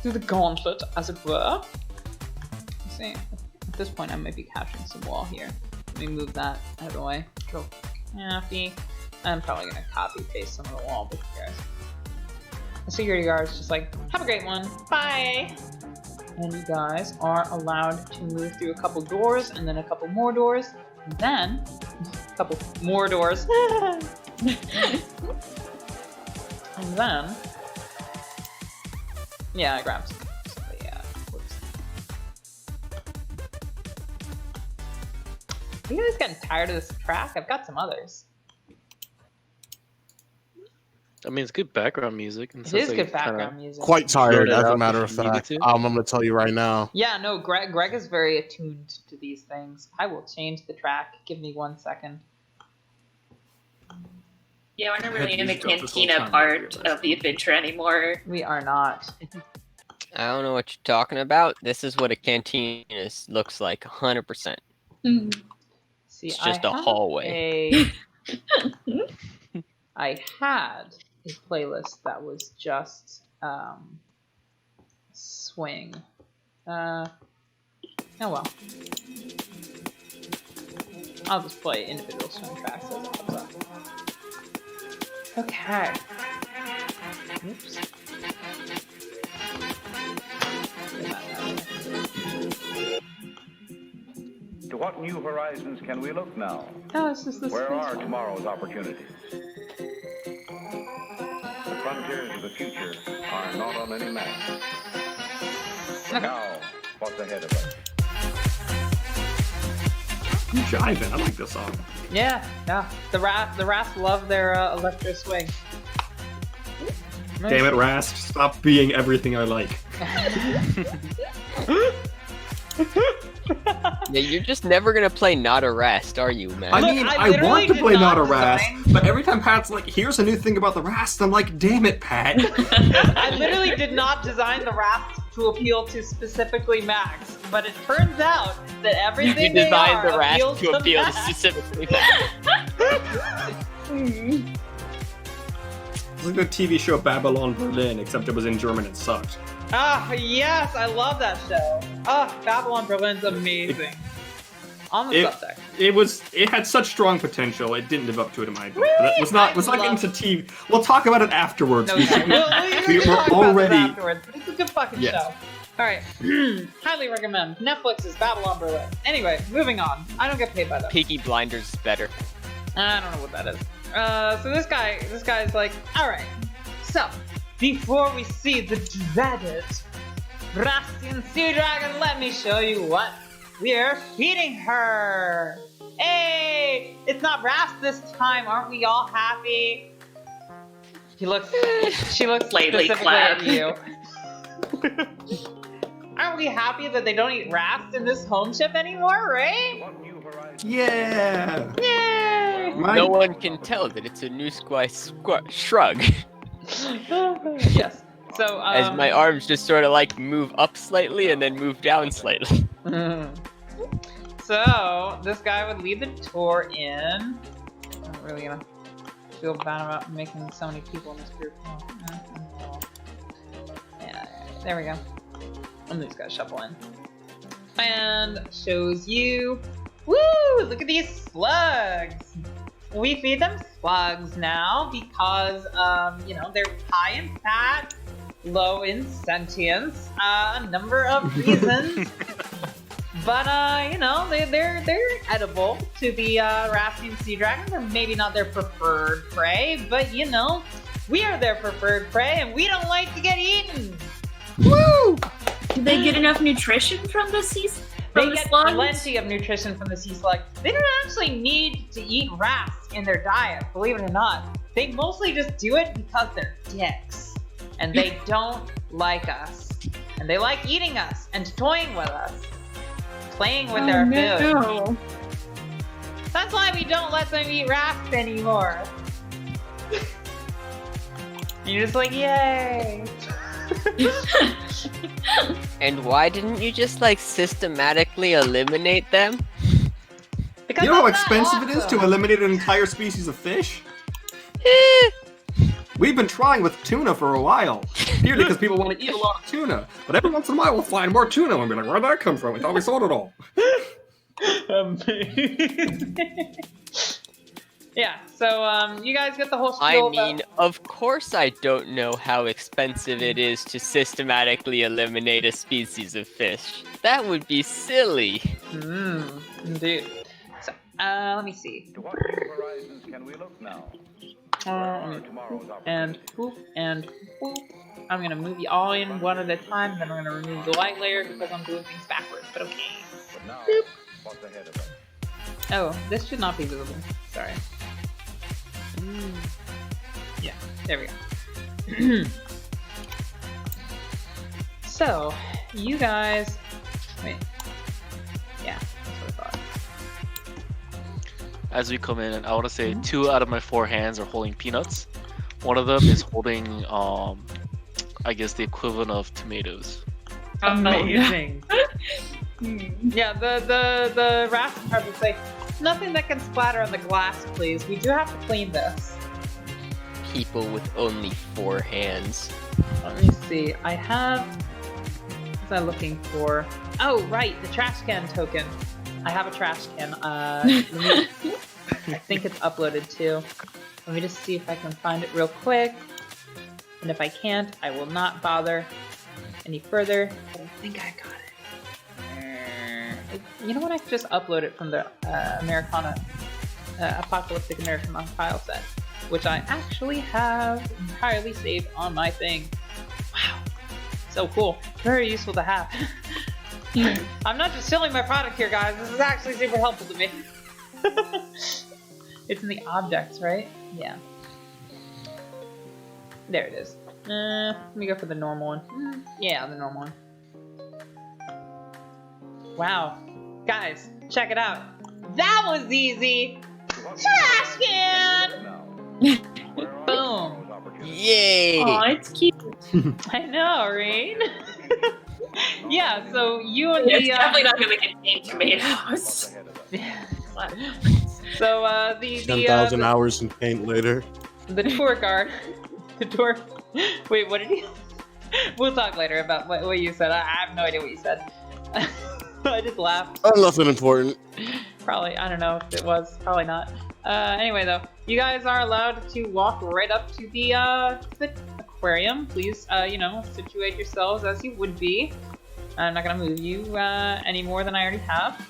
through the gauntlet, as it were. Let's see. At this point, I might be capturing some wall here. Let me move that out of the way. Go happy. I'm probably gonna copy paste some of the wall, but who cares? The security guard's just like, "Have a great one. Bye." And you guys are allowed to move through a couple doors, and then a couple more doors, and then a couple more doors, and then I grabbed some quotes. Are you guys getting tired of this track? I've got some others. I mean, it's good background music. It is good background music. Quite tired, as a matter of if you needed fact. to. I'm going to tell you right now. Yeah, no, Greg is very attuned to these things. I will change the track. Give me 1 second. Yeah, we're not really in the cantina part of the adventure anymore. We are not. I don't know what you're talking about. This is what a canteen looks like, 100%. See, It's just I a have hallway. I had a playlist that was just swing. Oh well. I'll just play individual swing tracks as it comes up. Okay. Oops. To what new horizons can we look now? Oh, this is the Where space are one. tomorrow's opportunities? The frontiers of the future are not on any map. Now, what's ahead of us? I'm jiving. I like this song. Yeah. The Rasp love their electro swing. Damn it, Rask. Stop being everything I like. Yeah, you're just never gonna play Not a Rest, are you, man? I Look, mean, I I literally want to did play not Not a design- Rast, but every time Pat's like, "Here's a new thing about the Rast," I'm like, "Damn it, Pat." I literally did not design the Rasp to appeal to specifically Max, but it turns out that everything You designed they the are Rasp appeals to appeal to Max. specifically that. It's like the TV show Babylon Berlin, except it was in German and sucked. Ah, yes, I love that show. Ah, Babylon Berlin's amazing. On the subject. It had such strong potential. It didn't live up to it in my opinion. But let's not get into TV. We'll talk about it afterwards. No, because we'll we're talk about already. this afterwards. It's a good fucking Yes. show. All right, highly recommend. Netflix's Babylon Berlin. Anyway, moving on. I don't get paid by them. Peaky Blinders is better. I don't know what that is. So this guy's like, all right. So before we see the dreaded Rastian Sea Dragon, let me show you what we're feeding her. Hey, it's not Rast this time. Aren't we all happy? She looks Slightly specifically clap. at you. Aren't we happy that they don't eat Rast in this home ship anymore, right? What new Yeah. Yay! No one can tell that it's a new shrug. Yes. So, As my arms just sort of like move up slightly and then move down slightly. So, this guy would lead the tour in. I'm really gonna feel bad about making so many people in this group. Yeah, there we go. I'm just gonna shuffle in. And shows you. Woo! Look at these slugs! We feed them slugs now because, you know, they're high in fat, low in sentience, a number of reasons. But, you know, they're edible to the Rasping Sea Dragons. They're maybe not their preferred prey, but, you know, we are their preferred prey and we don't like to get eaten! Woo! Do they get enough nutrition from the seas? They get plenty of nutrition from the sea slug. They don't actually need to eat rasp in their diet, believe it or not. They mostly just do it because they're dicks. And they don't like us. And they like eating us and toying with us. Playing with their food. That's why we don't let them eat rasp anymore. You're just like, yay! And why didn't you just like systematically eliminate them? Because You know how that's not expensive it is to awesome. eliminate an entire species of fish? We've been trying with tuna for a while. Purely because people want to eat a lot of tuna. But every once in a while we'll find more tuna and be like, where'd that come from? We thought we sold it all. Yeah, so you guys get the whole I spiel. mean, of course I don't know how expensive it is to systematically eliminate a species of fish. That would be silly. Indeed. So, let me see. To what new horizons can we look now? Tomorrow's And poop and poop. I'm gonna move you all in one at a time, then I'm gonna remove the light layer because I'm doing things backwards, but okay. But now, what's ahead of us? Oh, this should not be visible. Sorry. Yeah, there we go. So, you guys... Wait. Yeah, that's what I thought. As we come in, I want to say 2 out of my 4 hands are holding peanuts. One of them is holding, I guess the equivalent of tomatoes. Amazing. Yeah, the rasp card would say, nothing that can splatter on the glass, please. We do have to clean this. People with only 4 hands. Let me see. I have... What was I looking for? Oh, right, the trash can token. I have a trash can. Let me, I think it's uploaded too. Let me just see if I can find it real quick. And if I can't, I will not bother any further. But I think I got it. You know what? I could just upload it from the Americana, Apocalyptic Americana file set, which I actually have entirely saved on my thing. Wow. So cool. Very useful to have. I'm not just selling my product here, guys. This is actually super helpful to me. It's in the objects, right? Yeah. There it is. Let me go for the normal one. Yeah, the normal one. Wow. Guys, check it out. That was easy! Trash can! Boom! Yay! Oh, it's cute. I know, right? Yeah, so you and It's the definitely not going to contain tomatoes. so the 10,000 hours in paint later. the tour guard, the tour. Wait, what did he? We'll talk later about what you said. I have no idea what you said. I just laughed. Oh, nothing important. Probably, I don't know if it was. Probably not. Anyway, though, you guys are allowed to walk right up to the aquarium. Please, you know, situate yourselves as you would be. I'm not gonna move you any more than I already have.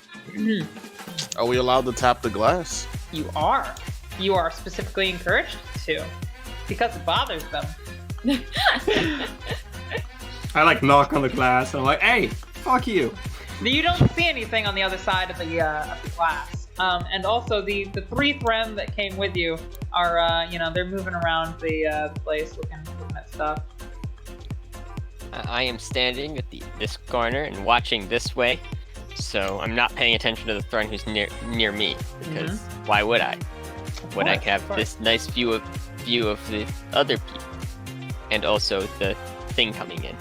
Are we allowed to tap the glass? You are. You are specifically encouraged to, because it bothers them. I like knock on the glass and I'm like, hey, fuck you. You don't see anything on the other side of the glass. And also the 3 friends that came with you are, you know, they're moving around the place looking at stuff. I am standing at this corner and watching this way. So I'm not paying attention to the throne who's near me, because why would I? When I can have this nice view of the other people, and also the thing coming in.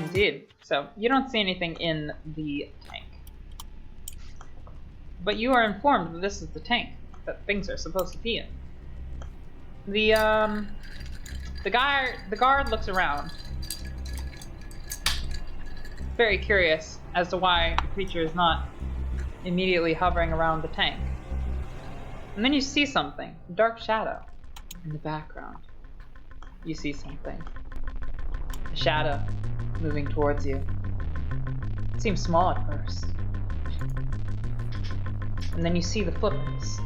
Indeed. So you don't see anything in the tank, but you are informed that this is the tank that things are supposed to be in. The guard looks around, very curious as to why the creature is not immediately hovering around the tank. And then you see something, a dark shadow in the background. You see something, a shadow moving towards you. It seems small at first. And then you see the flippers.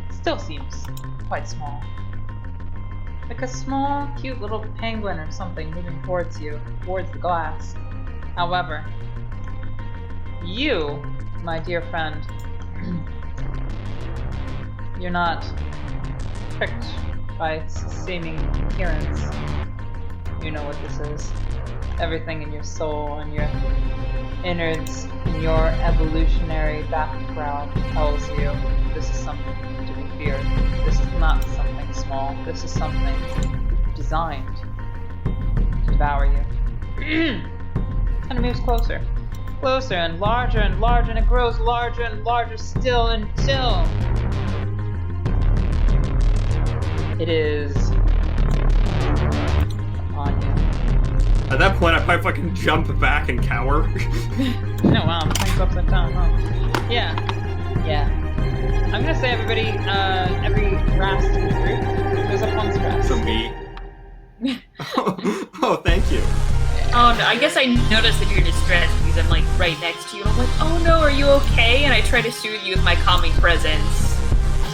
It still seems quite small. Like a small, cute little penguin or something moving towards you, towards the glass. However, you, my dear friend, you're not tricked by its seeming appearance. You know what this is. Everything in your soul and your innards and your evolutionary background tells you this is something to be feared. This is not something small. This is something designed to devour you. And it moves closer. Closer and larger, and it grows larger and larger still until it is upon you. At that point, I probably fucking jump back and cower. Oh wow, the thing's upside down, huh? Yeah. I'm gonna say everybody, every Rast in the group goes up one stress. So me. Oh, thank you. Oh no, I guess I noticed that you're distressed because I'm like right next to you. I'm like, oh no, are you okay? And I try to soothe you with my calming presence.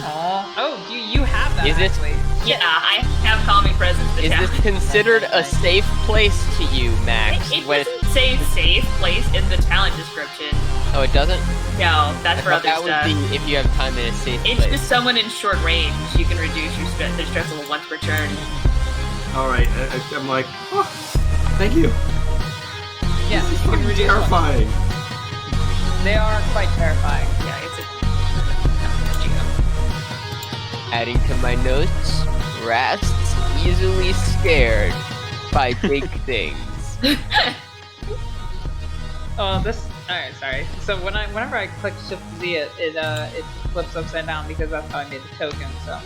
Aww. Oh, you have that. Is it? Actually. Yeah, I have calming presence. Is this considered a safe place to you, Max? It doesn't say safe place in the talent description. Oh, it doesn't? No, that's for other that stuff. would be if you have time in a safe It's place. just someone in short range. You can reduce your the stress level once per turn. Alright, I'm like, oh, thank you. Yeah, This is you can fucking reduce terrifying. one. They are quite terrifying. Yeah, it's a... Adding to my notes, Rast's easily scared by big things. Oh, this. Alright, sorry. So whenever I click Shift Z, it flips upside down because that's how I made the token. So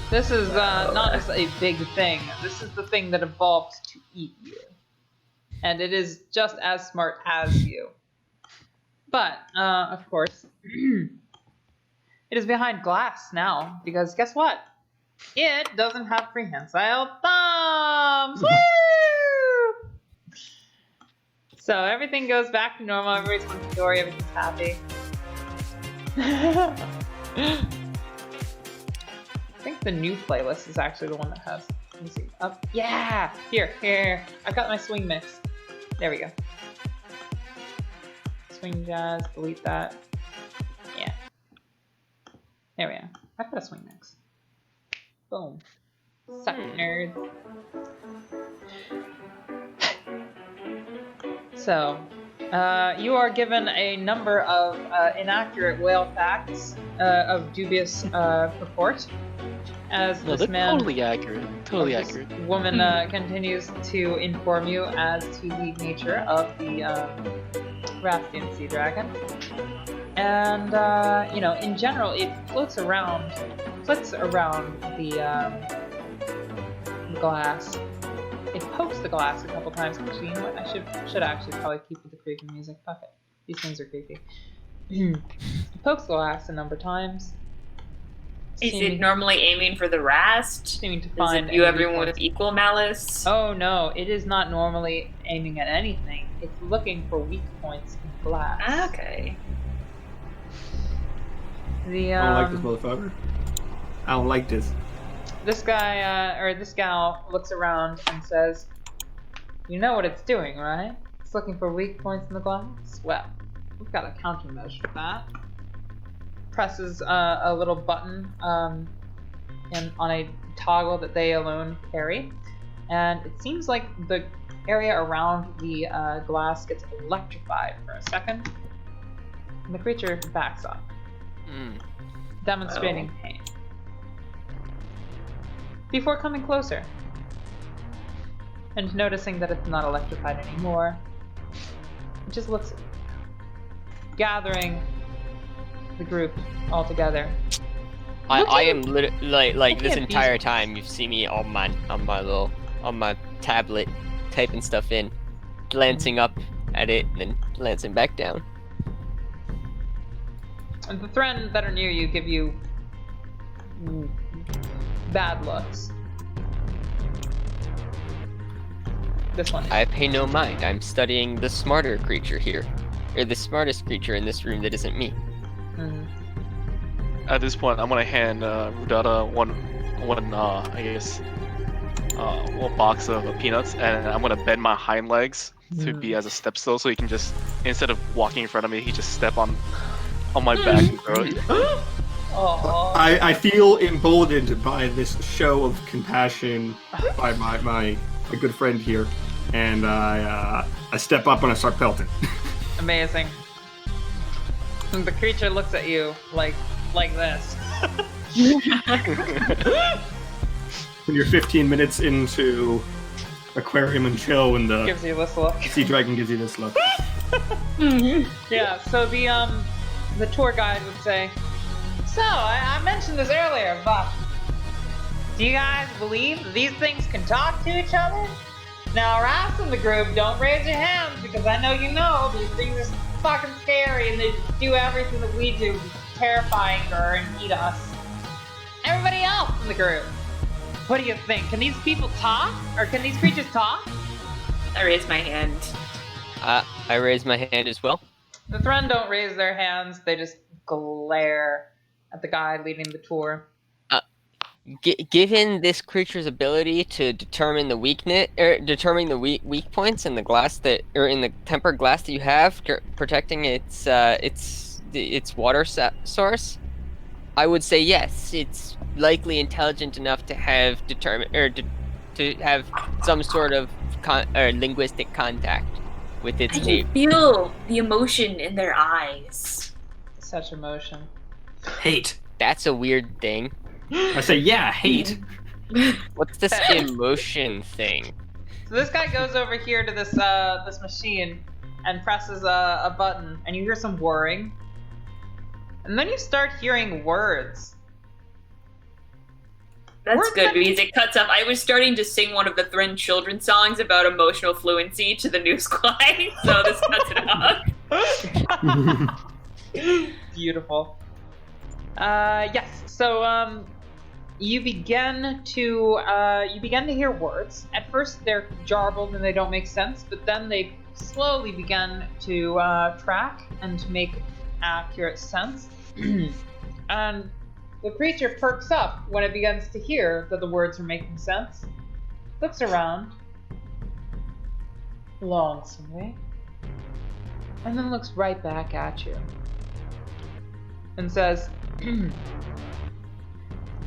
this is not just a big thing. This is the thing that evolved to eat you, and it is just as smart as you. But of course, it is behind glass now because guess what? It doesn't have prehensile thumbs. Woo! So everything goes back to normal, everybody's hunky-dory, everything's happy. I think the new playlist is actually the one that has, let me see, up, yeah! Here, I've got my swing mix. There we go. Swing jazz, delete that. Yeah. There we go. I've got a swing mix. Boom. Suck it, nerds. So, you are given a number of inaccurate whale facts of dubious purport. As No, this they're man, totally accurate. Totally this accurate. woman continues to inform you as to the nature of the Rathian sea dragon. And you know, in general, it flits around the glass. It pokes the glass a couple times. Actually, you know what? I should actually probably keep with the creepy music. Fuck it. These things are creepy. It pokes the glass a number of times. Is it normally aiming for the Rast? Seeming to Does find it view any everyone weak with points. equal malice? Oh no, it is not normally aiming at anything. It's looking for weak points in glass. Okay. The I don't like this motherfucker. I don't like this. This guy, or this gal, looks around and says, "You know what it's doing, right? It's looking for weak points in the glass. Well, we've got a countermeasure for that." Presses a little button on a toggle that they alone carry, and it seems like the area around the glass gets electrified for a second, and the creature backs up, demonstrating pain. Before coming closer, and noticing that it's not electrified anymore, it just looks at you, gathering the group all together. I am like this entire time you've seen me on my tablet typing stuff in, glancing up at it, and then glancing back down. And the Thren that are near you give you bad looks. This one. I pay no mind. I'm studying the smarter creature here, or the smartest creature in this room that isn't me. At this point, I'm gonna hand Rudata one box of peanuts, and I'm gonna bend my hind legs to be as a step stool, so he can just, instead of walking in front of me, he just step on my back and throw it. I feel emboldened by this show of compassion by my good friend here, and I step up and I start pelting. Amazing. And the creature looks at you like this. When you're 15 minutes into aquarium and chill, and the gives you this look. sea dragon gives you this look. Yeah. So the tour guide would say, "So I mentioned this earlier, but do you guys believe that these things can talk to each other? Now, rest in the group, don't raise your hands, because I know you know these things are fucking scary and they do everything that we do, terrifying her and eat us. Everybody else in the group, what do you think? Can these people talk? Or can these creatures talk?" I raise my hand. I raise my hand as well. The Thren don't raise their hands, they just glare at the guy leading the tour. Given this creature's ability to determine the weakness, determine the weak points in the glass in the tempered glass that you have, protecting its water source, I would say yes. It's likely intelligent enough to have to have some sort of linguistic contact with its I neighbor. can feel the emotion in their eyes. Such emotion. Hate. That's a weird thing. I say, yeah, hate. What's this emotion thing? So this guy goes over here to this machine and presses a button, and you hear some whirring. And then you start hearing words. That's Words good that- because it cuts up. I was starting to sing one of the Thren children's songs about emotional fluency to the news client, so this cuts it off. Beautiful. Yes. So you begin to hear words. At first, they're jarbled and they don't make sense, but then they slowly begin to track and make accurate sense. And the creature perks up when it begins to hear that the words are making sense. Looks around lonesomely, and then looks right back at you and says,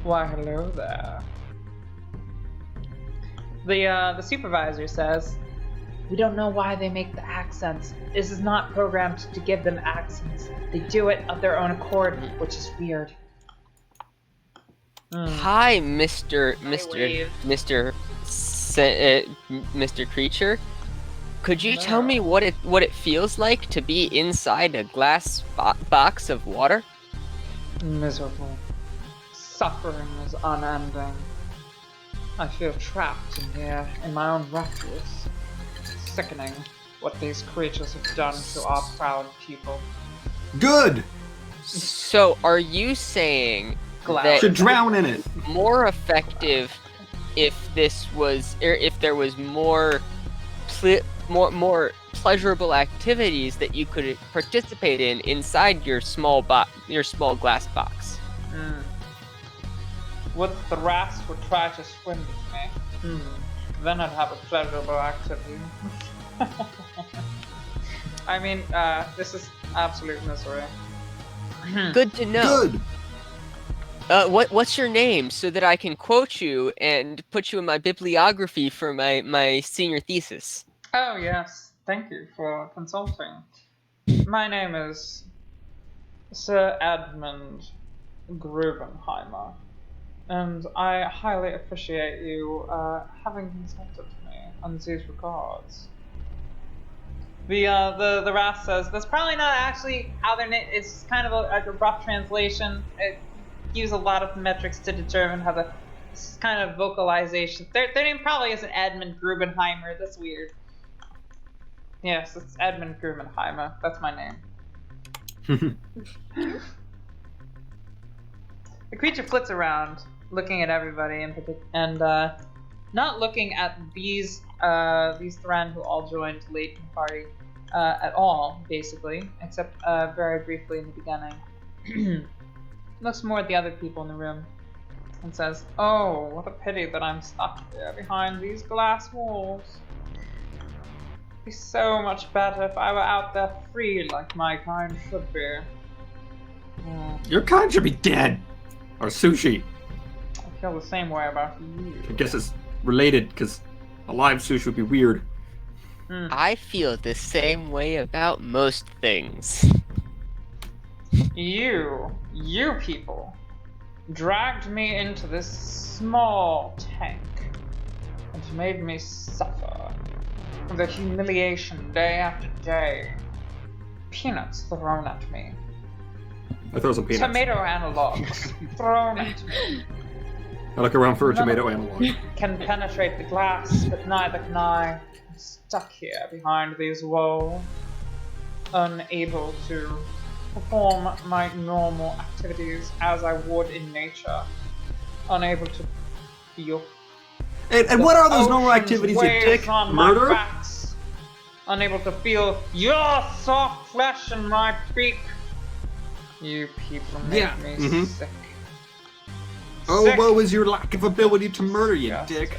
"Why, hello there." The supervisor says, "We don't know why they make the accents. This is not programmed to give them accents. They do it of their own accord, which is weird." Hi, Mr. Creature. Could you tell me what it feels like to be inside a glass box of water? Miserable. Suffering is unending. I feel trapped in here in my own refuse. Sickening what these creatures have done to our proud people. Good. So, are you saying Glad. Should drown in it. more effective if there was more pleasurable activities that you could participate in inside your small glass box? What the rats would try to swim with me. Then I'd have a pleasurable activity. I mean, this is absolute misery. Good to know. Good. What's your name so that I can quote you and put you in my bibliography for my senior thesis? Oh, yes. Thank you for consulting. My name is Sir Edmund Grubenheimer, and I highly appreciate you having consulted me on these regards. The RAS says that's probably not actually how their name. It's kind of a rough translation. It uses a lot of metrics to determine how the kind of vocalization. Their name probably isn't Edmund Grubenheimer. That's weird. Yes, it's Edmund Grubenheimer. That's my name. The creature flits around, looking at everybody and not looking at these Thran who all joined late in the party at all, basically, except very briefly in the beginning. Looks more at the other people in the room and says, "Oh, what a pity that I'm stuck here behind these glass walls. It'd be so much better if I were out there free like my kind should be." Your kind should be dead. Or sushi. I feel the same way about you. I guess it's related, because alive sushi would be weird. I feel the same way about most things. You people, dragged me into this small tank and made me suffer the humiliation day after day. Peanuts thrown at me. I throw some peanuts. Tomato analogs thrown at me. I look around for a tomato analog. Can penetrate the glass, but neither can I. I'm stuck here behind these walls, unable to perform my normal activities as I would in nature, unable to feel. And what are those normal activities, you dick? Murder? Backs, unable to feel your soft flesh in my beak. You people make me sick. Oh, Sick. woe is your lack of ability to murder, you dick.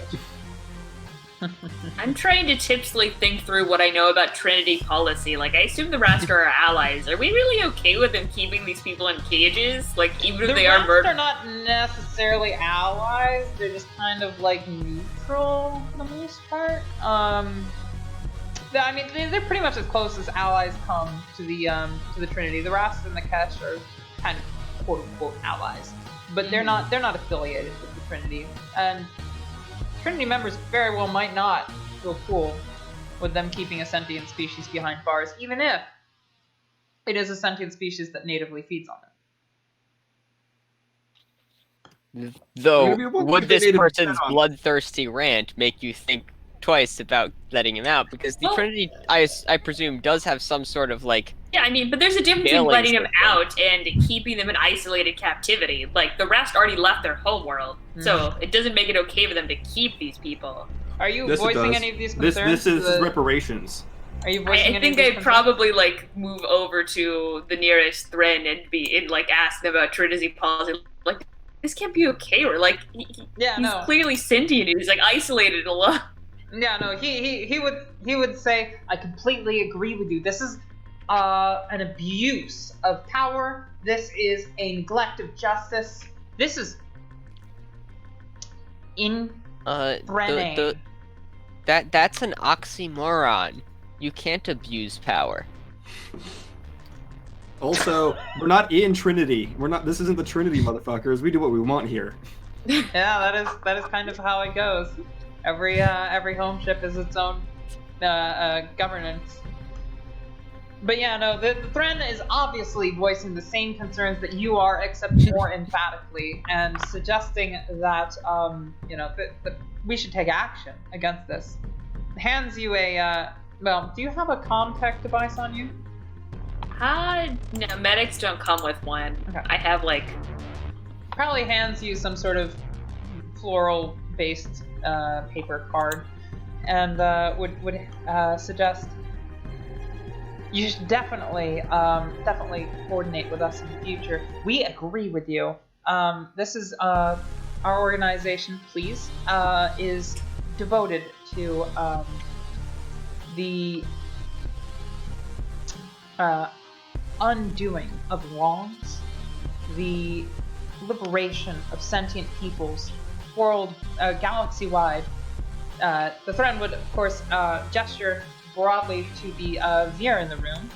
I'm trying to tipsily think through what I know about Trinity policy. Like, I assume the Rasker are allies. Are we really okay with them keeping these people in cages? Like, even if they are murdered? They're not necessarily allies. They're just kind of like neutral for the most part. I mean, they're pretty much as close as allies come to the Trinity. The Rast and the Kesh are kind of quote unquote allies, but they're not affiliated with the Trinity. And Trinity members very well might not feel cool with them keeping a sentient species behind bars, even if it is a sentient species that natively feeds on them. Though, would this person's bloodthirsty rant make you think twice about letting him out? Because the Trinity, I presume, does have some sort of, like... Yeah, I mean, but there's a difference between letting them out and keeping them in isolated captivity. Like, the rest already left their homeworld, so it doesn't make it okay for them to keep these people. Are you voicing any of these concerns? This is reparations. Are you voicing I think I'd probably, like, move over to the nearest Thran and like, ask them about Trinity policy. Like, this can't be okay, or, like, he's clearly sentient, he's, like, isolated a lot. Yeah, no, he would say, I completely agree with you. This is an abuse of power. This is a neglect of justice. This is inhumane. That's an oxymoron. You can't abuse power. Also, we're not in Trinity. This isn't the Trinity, motherfuckers. We do what we want here. Yeah, that is kind of how it goes. Every home ship is its own governance. But yeah, no, the Thran is obviously voicing the same concerns that you are, except more emphatically, and suggesting that that we should take action against this. Hands you a do you have a comm-tech device on you? No, medics don't come with one. Okay. I have probably hands you some sort of floral-based paper card, and would suggest you should definitely coordinate with us in the future. We agree with you. This is our organization, please, is devoted to the undoing of wrongs, the liberation of sentient peoples, galaxy-wide. The Thren would, of course, gesture broadly to the Veer in the room,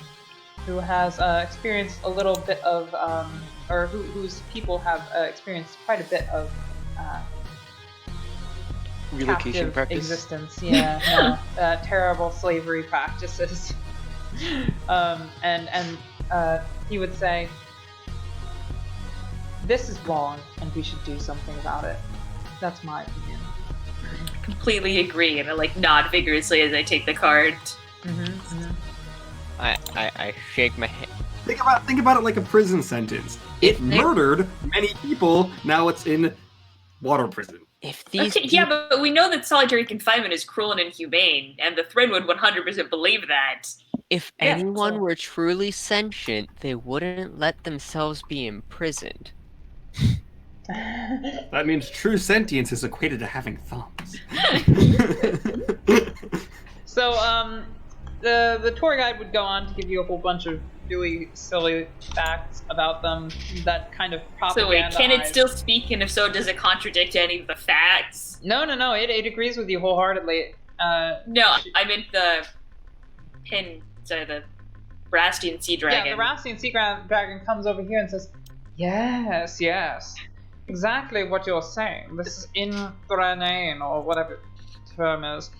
who has experienced a little bit of, or whose people have experienced quite a bit of Relocation captive practice. existence. Yeah, no, terrible slavery practices. And he would say, "This is wrong, and we should do something about it." That's my opinion. Completely agree, and I like nod vigorously as I take the card. I shake my head. Think about it like a prison sentence. It murdered many people. Now it's in water prison. If these Okay, yeah, but we know that solitary confinement is cruel and inhumane, and the Thren would 100% believe that. If Yeah, anyone so- were truly sentient, they wouldn't let themselves be imprisoned. That means true sentience is equated to having thumbs. So, the tour guide would go on to give you a whole bunch of really silly facts about them that kind of So wait, propagandize. can it still speak, and if so, does it contradict any of the facts? No, it agrees with you wholeheartedly. No, I meant the the Brastian sea dragon. Yeah, the Rastian Sea Dragon comes over here and says, yes, exactly what you're saying. This is in Thranane, or whatever the term is.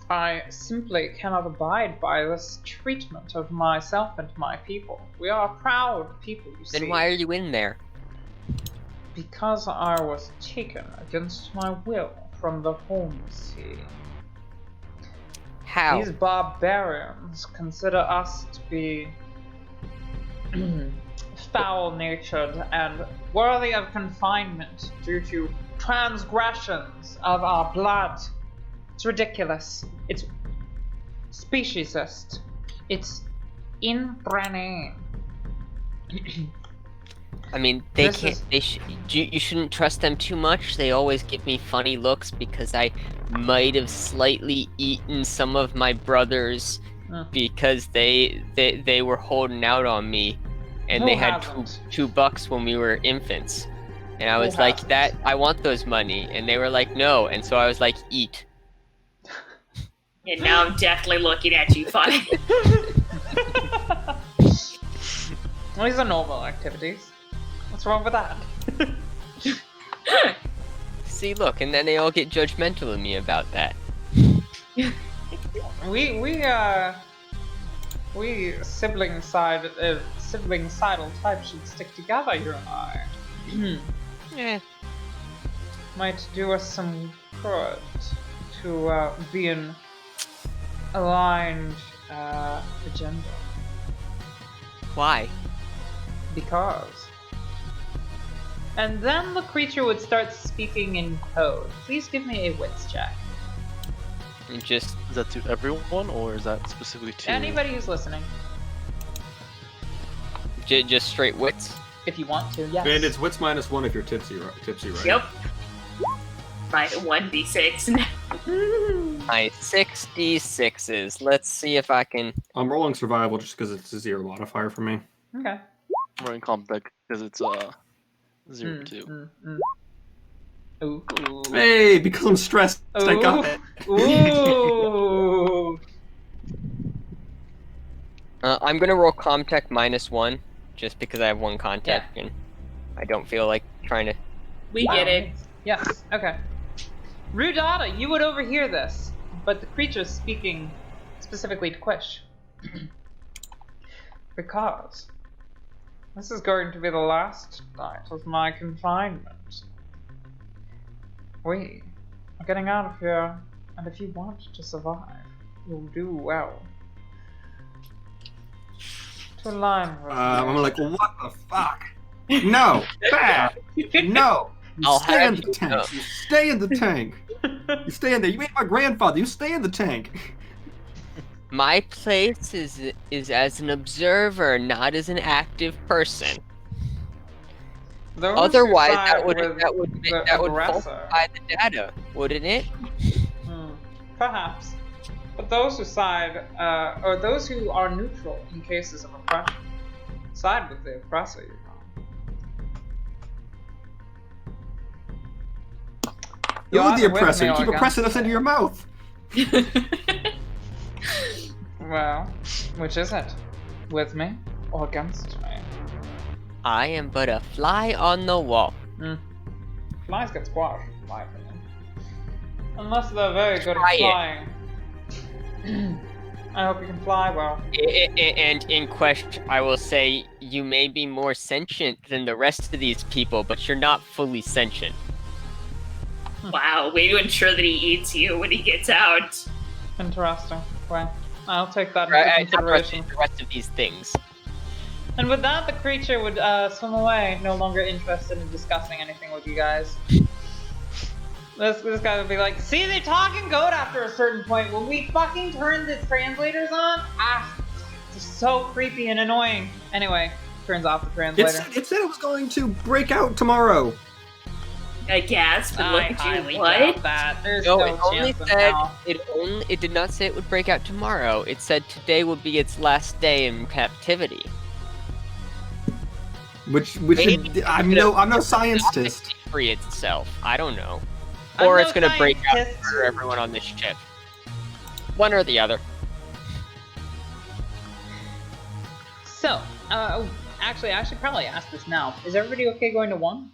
I simply cannot abide by this treatment of myself and my people. We are a proud people, you see. Then why are you in there? Because I was taken against my will from the home sea. How? These barbarians consider us to be foul-natured and worthy of confinement due to transgressions of our blood. It's ridiculous. It's speciesist. It's inhumane. I mean, they This can't. is- You shouldn't trust them too much. They always give me funny looks because I might have slightly eaten some of my brothers because they were holding out on me, and Who they had hasn't? $2 when we were infants, and I Who was like, hasn't? "That I want those money," and they were like, "No," and so I was like, "Eat." And now I'm definitely looking at you funny. Well, these are normal activities. What's wrong with that? See, look, and then they all get judgmental of me about that. We sibling-sidal types should stick together, you and I. Eh. Might do us some good to be an aligned agenda. Why? Because. And then the creature would start speaking in code. Please give me a wits check. And just Is that to everyone, or is that specifically to Anybody who's listening, just straight wits. if you want to, yes. And it's wits -1 if you're tipsy, right? Yep. My 1d6. My 66s. Let's see if I can. I'm rolling survival just because it's a 0 modifier for me. Okay. We're in combat because it's 0-2. Ooh. Hey, because I'm stressed, I got it. Ooh. I'm gonna roll Comtech -1, just because I have one contact and I don't feel like trying to. We get it. Yes. Okay. Rudata, you would overhear this, but the creature's speaking specifically to Quish. Because this is going to be the last night of my confinement. We are getting out of here, and if you want to survive, you'll do well to align with I'm like, what the fuck? No, bad. No, you I'll stay have in the you tank. know. You stay in the tank. You stay in there. You ate my grandfather. You stay in the tank. My place is as an observer, not as an active person. Those who Otherwise, side that would with the aggressor. falsify the data, wouldn't it? Perhaps. But those who side, or those who are neutral in cases of oppression, side with the oppressor, you know. You're either the with oppressor. me You or keep against oppressing us me. into your mouth. Well, which is it? With me or against me? I am but a fly on the wall. Flies get squashed, in my opinion. Unless they're very good Try at it. flying. I hope you can fly well. And in question, I will say you may be more sentient than the rest of these people, but you're not fully sentient. Wow, way to ensure that he eats you when he gets out. Interesting. Well, I'll take that Right, into not the rest consideration. the rest of these things. And with that, the creature would swim away, no longer interested in discussing anything with you guys. This guy would be like, see, they talk in goat after a certain point. When we fucking turn the translators on, it's so creepy and annoying. Anyway, turns off the translator. It said it was going to break out tomorrow. I guess, but look I at highly you, doubt what? that. There's No, no it only chance in said hell. it did not say it would break out tomorrow. It said today would be its last day in captivity. Which Maybe I'm no scientist. Free itself. I don't know. I'm Or no it's gonna break out scientist. for everyone on this ship. One or the other. So, actually, I should probably ask this now. Is everybody okay going to 1?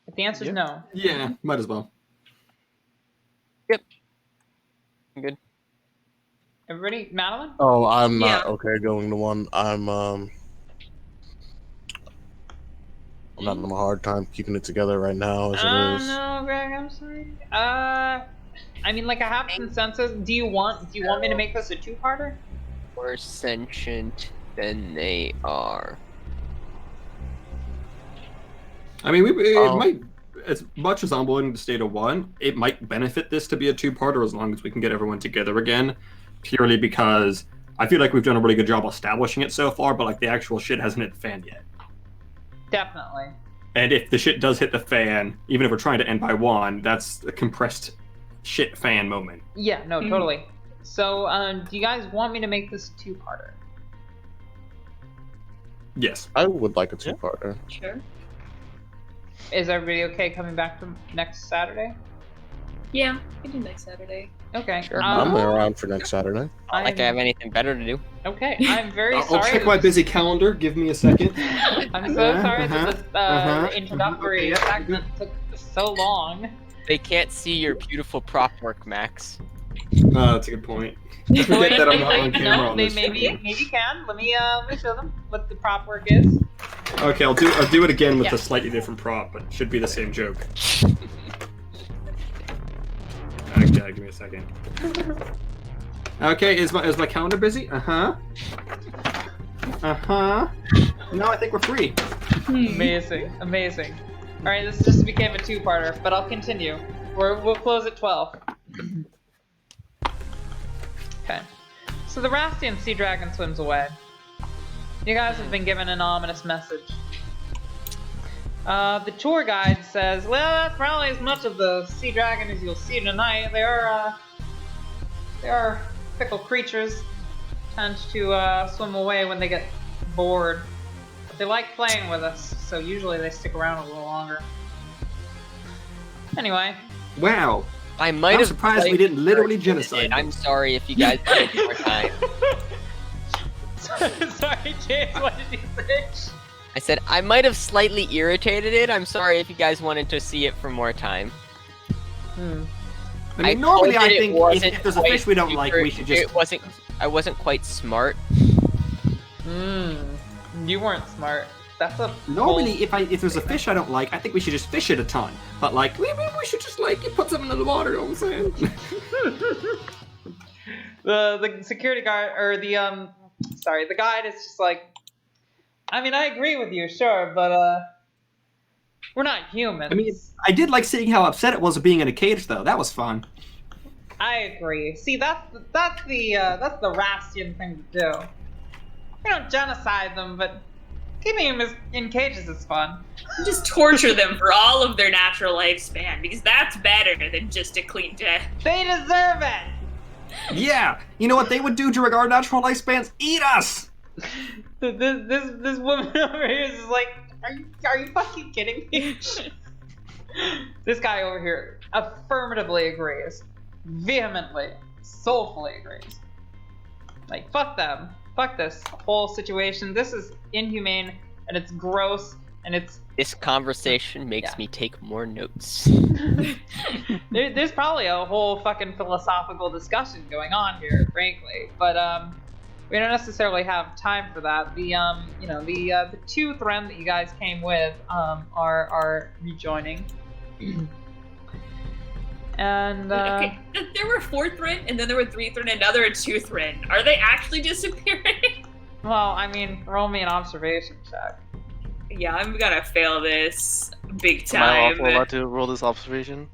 If the answer is no. Yeah, might as well. Good. Everybody? Madeline? Oh, I'm not Yeah. okay going to 1. I'm having a hard time keeping it together right now as Oh it is. no, Greg, I'm sorry. I mean, like, I have consensus. Do you want me to make this a 2-parter? More sentient than they are. I mean, it might, as much as I'm willing to stay to 1, it might benefit this to be a 2-parter as long as we can get everyone together again. Purely because I feel like we've done a really good job establishing it so far, but like the actual shit hasn't hit the fan yet. Definitely. And if the shit does hit the fan, even if we're trying to end by 1, that's a compressed shit fan moment. Yeah, no, totally. So, do you guys want me to make this a 2-parter? Yes. I would like a 2-parter. Sure. Is everybody okay coming back to next Saturday? Yeah, we do next Saturday. Okay. Sure. I'm around for next Saturday. Not like I have anything better to do. Okay, I'm very I'll sorry. check my busy calendar. Give me a second. I'm so sorry that this introductory segment took so long. They can't see your beautiful prop work, Max. That's a good point. I forget that I'm not on camera No, on they this. maybe can. Let me show them what the prop work is. Okay, I'll do it again with a slightly different prop, but it should be the same joke. Okay, give me a second. Okay, is my calendar busy? Uh-huh. No, I think we're free. Amazing. All right, this just became a 2-parter, but I'll continue. We'll close at 12. Okay. So the Rastian sea dragon swims away. You guys have been given an ominous message. The tour guide says, well, that's probably as much of the sea dragon as you'll see tonight. They are fickle creatures. Tend to swim away when they get bored. But they like playing with us, so usually they stick around a little longer. Anyway. Wow. I might I'm have surprised we didn't literally genocide them. I'm sorry if you guys wanted more time. Sorry, James, what did you say? I said I might have slightly irritated it. I'm sorry if you guys wanted to see it for more time. I mean, normally told I it think wasn't if there's a quite fish we don't like, we should just... I wasn't quite smart. You weren't smart. That's a Normally, if there's a fish I don't like, I think we should just fish it a ton. But like, maybe we should just like put something in the water. You know what I'm saying? the security guard or the guide is just like, I mean, I agree with you, sure, but we're not humans. I mean, I did like seeing how upset it was of being in a cage, though. That was fun. I agree. See, that's the Rastian thing to do. We don't genocide them, but keeping them in cages is fun. Just torture them for all of their natural lifespan, because that's better than just a clean death. They deserve it! Yeah! You know what they would do during our natural lifespans? Eat us! This woman over here is just like, are you fucking kidding me? This guy over here affirmatively agrees. Vehemently, soulfully agrees. Like, fuck them. Fuck this whole situation. This is inhumane, and it's gross, and it's... This conversation makes me take more notes. There's probably a whole fucking philosophical discussion going on here, frankly. But, we don't necessarily have time for that. The, the two Thren that you guys came with, are rejoining. And, okay. There were 4 Thren, and then there were 3 Thren, and now there are 2 Thren. Are they actually disappearing? Well, I mean, roll me an observation check. Yeah, I'm gonna fail this big Am I time. also allowed to roll this observation?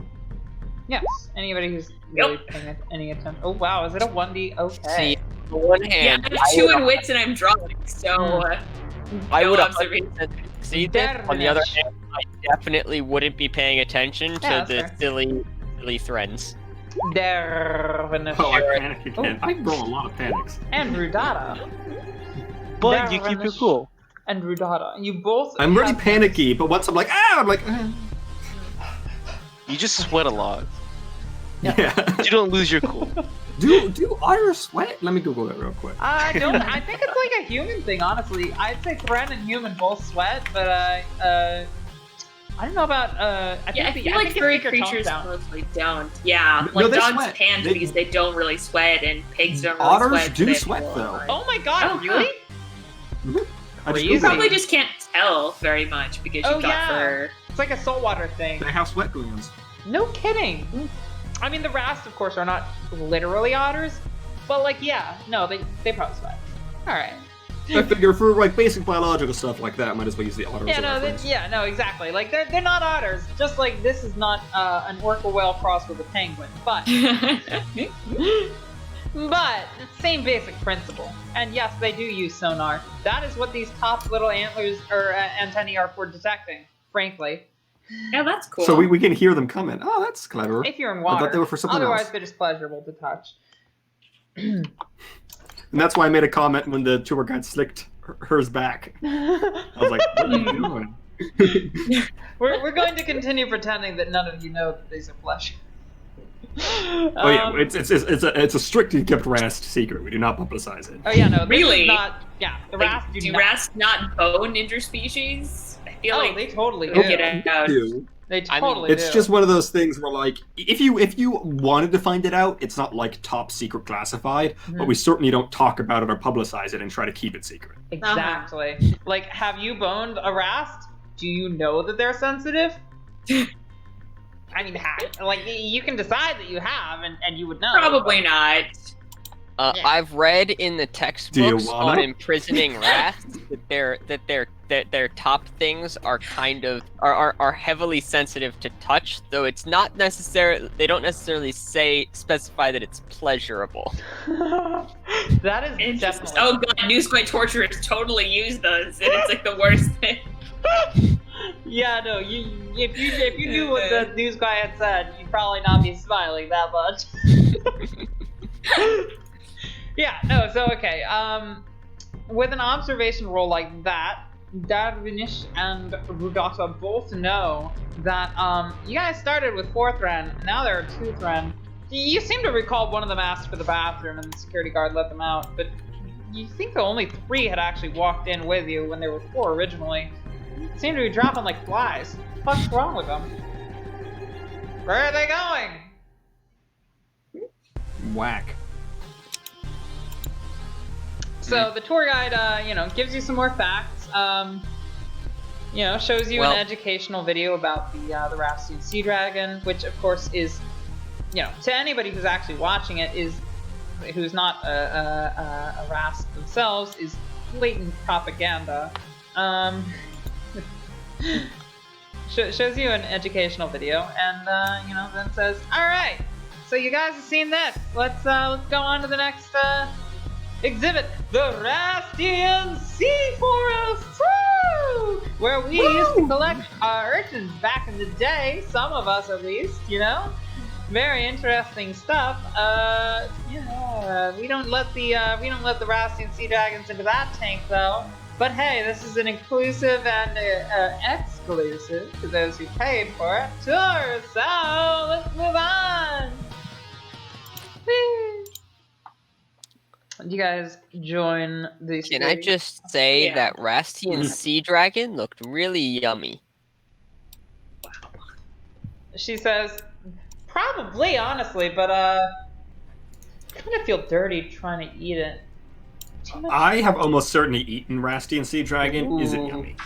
Yes. Anybody who's really paying any attention. Oh wow, is it a 1D? Okay. See, on the one Yeah, hand, I have 2 in wits and I'm drawing, so I no would observation. see this. On the other hand, I definitely wouldn't be paying attention to Yeah, that's the fair. silly Threns. Dervinish. Oh, I panic again. I roll a lot of panics. And Rudata. But you keep it cool. And Rudata. You both. I'm really have- panicky, but once I'm like, I'm like, You just sweat a lot. yeah. You don't lose your cool. Do otters sweat? Let me Google that real quick. I don't. I think it's like a human thing, honestly. I'd say Thren and human both sweat, but I don't know about. I Yeah, I think feel like they furry take their tongues creatures down. mostly don't. Yeah, No, like they dogs sweat. can They- because they don't really sweat, and pigs don't really Otters sweat. do they have sweat, wool. though. Oh my god! Oh, really? I just Crazy. You Googled probably it. just can't tell very much because Oh, you've got yeah. fur. It's like a saltwater thing. They have sweat glands. No kidding. I mean, the Rast, of course, are not literally otters, but like, yeah, no, they probably sweat. All right. I figure for like basic biological stuff like that, I might as well use the otters. Yeah, as a no, reference. no, exactly. Like, they're not otters. Just like this is not an orca whale crossed with a penguin, but same basic principle. And yes, they do use sonar. That is what these top little antlers or antennae are for detecting. Frankly, Yeah, that's cool. So we can hear them coming. Oh, that's clever. if you're in I water. thought they were for something Otherwise, else. they're just pleasurable to touch. And that's why I made a comment when the tour guide slicked hers back. I was like, what are you doing? We're going to continue pretending that none of you know that these are flesh. Oh yeah, it's a strictly kept Rast secret. We do not publicize it. Oh yeah, no, this Really? is not. Yeah, the Like, Rast do do not. Rast not bone interspecies? I feel Oh, like they totally they'll do. get it out. They I mean, totally It's do. just one of those things where, like, if you wanted to find it out, it's not like top secret classified, but we certainly don't talk about it or publicize it and try to keep it secret. Exactly. Like, have you boned a Rast? Do you know that they're sensitive? I mean, like, you can decide that you have, and you would know. Probably not. Yeah. I've read in the textbooks wanna? on imprisoning rats that their top things are kind of are heavily sensitive to touch, though it's not necessarily they don't necessarily specify that it's pleasurable. That is Interesting. definitely. Oh god, News by Torturers totally use those, and it's like the worst thing. Yeah, no. If you knew what the news guy had said, you'd probably not be smiling that much. Yeah, no. So okay. With an observation roll like that, Darvinish and Rudata both know that you guys started with 4 Thren, now there are 2 Thren. You seem to recall one of them asked for the bathroom and the security guard let them out, but you think that only 3 had actually walked in with you when there were 4 originally. Seem to be dropping like flies. What's wrong with them? Where are they going? Whack. So the tour guide, gives you some more facts. Shows you an educational video about the Rastian Sea Dragon, which of course is, to anybody who's actually watching it who's not a Rast themselves, is blatant propaganda. Shows you an educational video, and then says, "All right, so you guys have seen this. Let's go on to the next exhibit, the Rastian Sea Forest, woo! Where we used to collect urchins back in the day. Some of us, at least, Very interesting stuff. We don't let the Rastian sea dragons into that tank though. But hey, this is an inclusive and exclusive to those who paid for it tour, so let's move on! Whee! You guys join the Can I just say Yeah. that Rastian Sea Dragon looked really yummy? She says, probably, honestly, but I kind of feel dirty trying to eat it. I have almost certainly eaten Rastian Sea Dragon. Is it Ooh. yummy?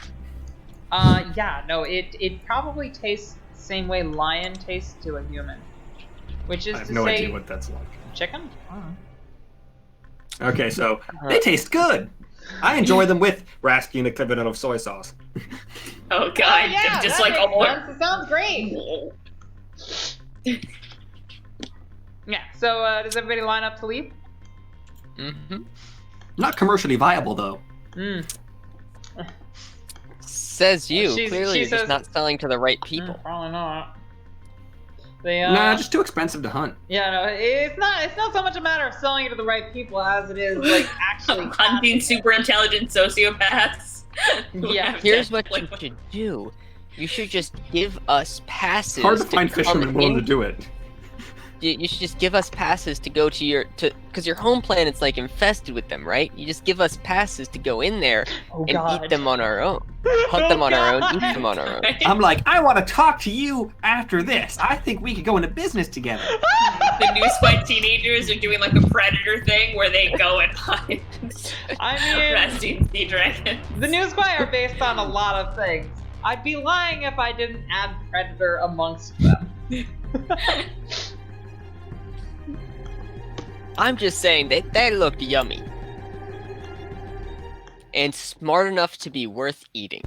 Yeah, no, it probably tastes the same way lion tastes to a human. Which is I have to no say, idea what that's like. chicken? Okay, so they taste good. I enjoy them with Rastian equivalent of soy sauce. Oh god, yeah, just that like makes almost. sense. It sounds great. Yeah. So does everybody line up to leave? Mm-hmm. Not commercially viable though. Says you. She Clearly, you're says- just not selling to the right people. Probably not. They Nah, just too expensive to hunt. Yeah, no, it's not so much a matter of selling it to the right people as it is like actually Hunting super intelligent sociopaths. Yeah. Here's what you should do. You should just give us passes. It's hard to find come fishermen willing in- to do it. You should just give us passes to go to because your home planet's like infested with them, right? You just give us passes to go in there Oh and god. eat them on our own. Hunt them on our own, eat them on our own. I'm like, I want to talk to you after this. I think we could go into business together. The new Spy teenagers are doing like a predator thing where they go and find I mean, resting sea dragons. the New Spy are based on a lot of things. I'd be lying if I didn't add Predator amongst them. I'm just saying they looked yummy. And smart enough to be worth eating.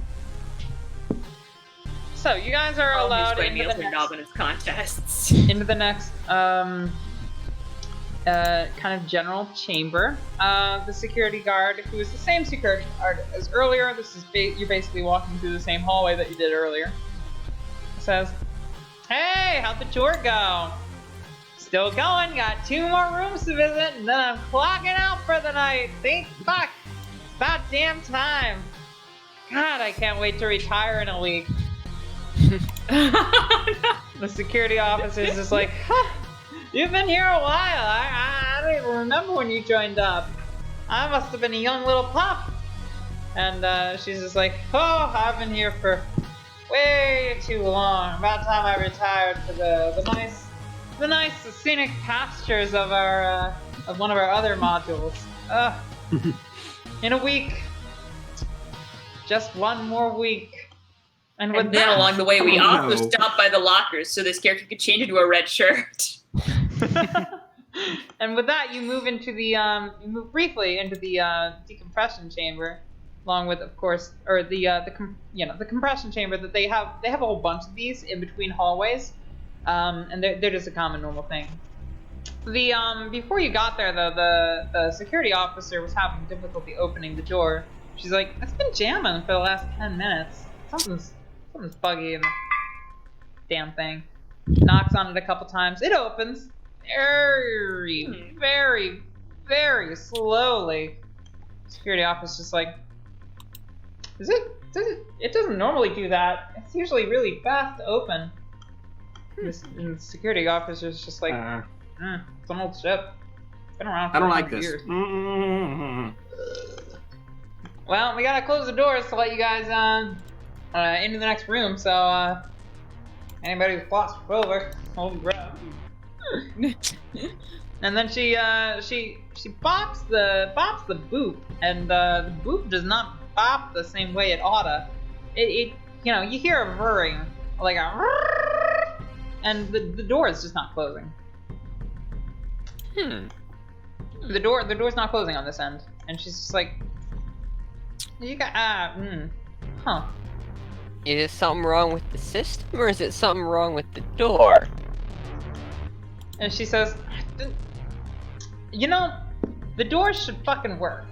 So you guys are All allowed New Spy into meals the, are next, nominous contests. into the next kind of general chamber. The security guard, who is the same security guard as earlier, this is you're basically walking through the same hallway that you did earlier, says, "Hey, how'd the tour go? Still going, got 2 more rooms to visit, and then I'm clocking out for the night. Think, fuck, it's about damn time. God, I can't wait to retire in a week." The security officer's just like, huh, you've been here a while. I don't even remember when you joined up. I must have been a young little pup. And she's just like, oh, I've been here for way too long. About time I retired to the nice scenic pastures of our of one of our other modules. In a week. Just 1 more week. And with And then that, along the way, we Oh, also no. stopped by the lockers so this character could change into a red shirt. and with that, you move into the you move briefly into the decompression chamber, along with, of course, or the compression chamber that they have. They have a whole bunch of these in between hallways, and they're just a common normal thing. The before you got there, though, the security officer was having difficulty opening the door. She's like, it's been jamming for the last 10 minutes. Something's buggy in the damn thing. Knocks on it a couple times. It opens very, very, very slowly. Security officer's just like, it doesn't normally do that. It's usually really fast to open. And the security officer's just like, it's an old ship. It's been around for I don't like 100 this. years. Well, we gotta close the doors to let you guys into the next room. So anybody who's claustrophobic, hold your breath. And then she bops the boop, and the boop does not bop the same way it oughta. It you hear a whirring, like a, and the door is just not closing. The door's not closing on this end, and she's just like, you got huh. Is it something wrong with the system, or is it something wrong with the door? And she says, the doors should fucking work.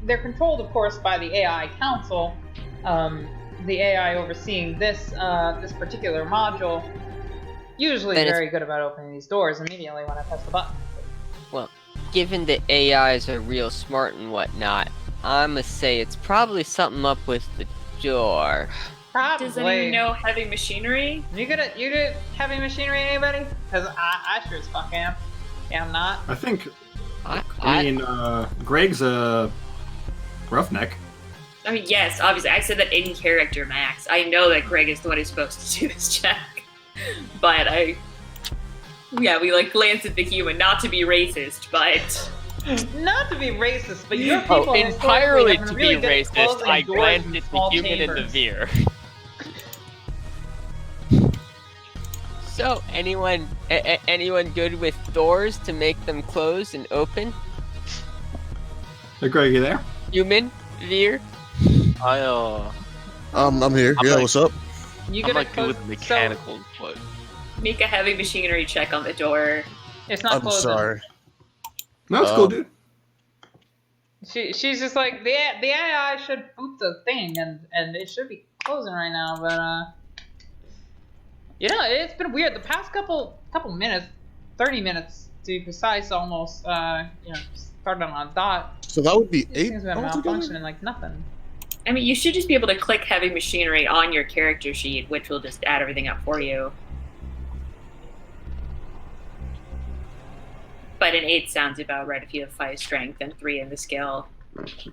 They're controlled, of course, by the AI Council, the AI overseeing this particular module. Usually Then very good about opening these doors immediately when I press the button. Well, given that AIs are real smart and whatnot, I'ma say it's probably something up with the door. Probably. Does anyone know heavy machinery? You good at heavy machinery, anybody? Because I sure as fuck am. Yeah, I'm not. I think. I mean, Greg's a roughneck. I mean, yes, obviously. I said that in character, Max. I know that Greg is the one who's supposed to do this check. But we like glance at the human, not to be racist, but... Not to be racist, but your people entirely have to really be good at racist, closing I doors glanced in at the small human and the chambers. veer. So, anyone good with doors to make them close and open? Hey, Greg, you there? Human, veer. I'm here. I'm Yeah, like- what's up? You I'm good not at good with closing- mechanical, but Make a heavy machinery check on the door. So, it's not I'm closing. sorry. No, it's cool, dude. She's just like the AI should boot the thing and it should be closing right now, but it's been weird. The past couple minutes, 30 minutes to be precise, almost started on a dot. So that would be These 8 things have been altogether? malfunctioning like nothing. I mean, you should just be able to click heavy machinery on your character sheet, which will just add everything up for you. But an 8 sounds about right if you have 5 strength and 3 in the skill. Do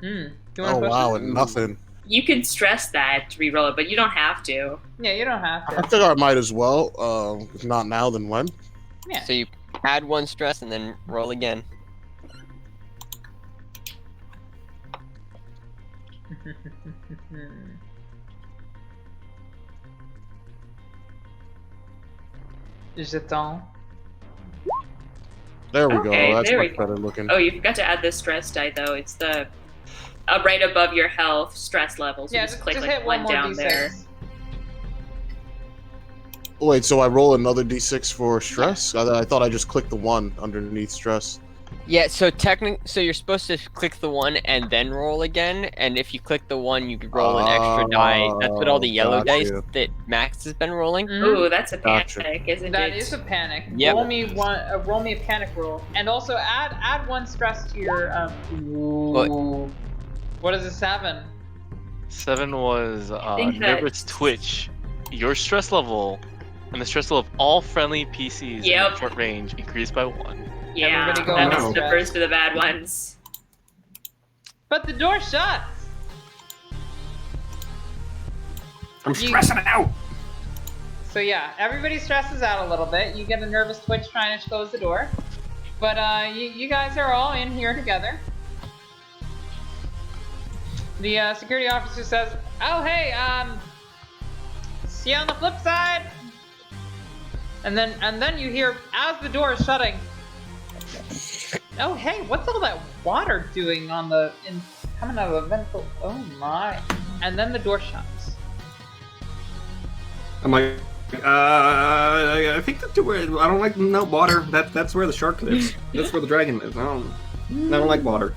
you Oh want to push wow, it? and nothing. You can stress that to re-roll it, but you don't have to. Yeah, you don't have I to. think I might as well. If not now, then when? Yeah. So you add 1 stress and then roll again. Jeton. There we Okay, go. That's there we much go. better looking. Oh, you forgot to add the stress die, though. It's the right above your health stress level. So Yeah, just click just like hit one more down d6. there. Wait, so I roll another d6 for stress? I thought I just clicked the 1 underneath stress. Yeah, so so you're supposed to click the 1 and then roll again, and if you click the 1, you could roll an extra die. That's what all the yellow dice gotcha. that Max has been rolling. Ooh, that's a Gotcha. panic, isn't That it? is a panic. Yep. Roll me a panic roll, and also add 1 stress to your. What is a 7? 7 was think that- nervous twitch. Your stress level and the stress level of all friendly PCs Yep. in short range increased by 1. Yeah, Everybody go that on was the stress. first of the bad ones. But the door shuts. I'm stressing it out. So yeah, everybody stresses out a little bit. You get a nervous twitch trying to close the door, but you guys are all in here together. The security officer says, "Oh hey, see you on the flip side." And then you hear as the door is shutting. Oh hey, what's all that water doing coming out of the ventilator? Oh my! And then the door shuts. I'm like, I think that's where I don't like no water. That's where the shark lives. That's where the dragon lives. I don't like water.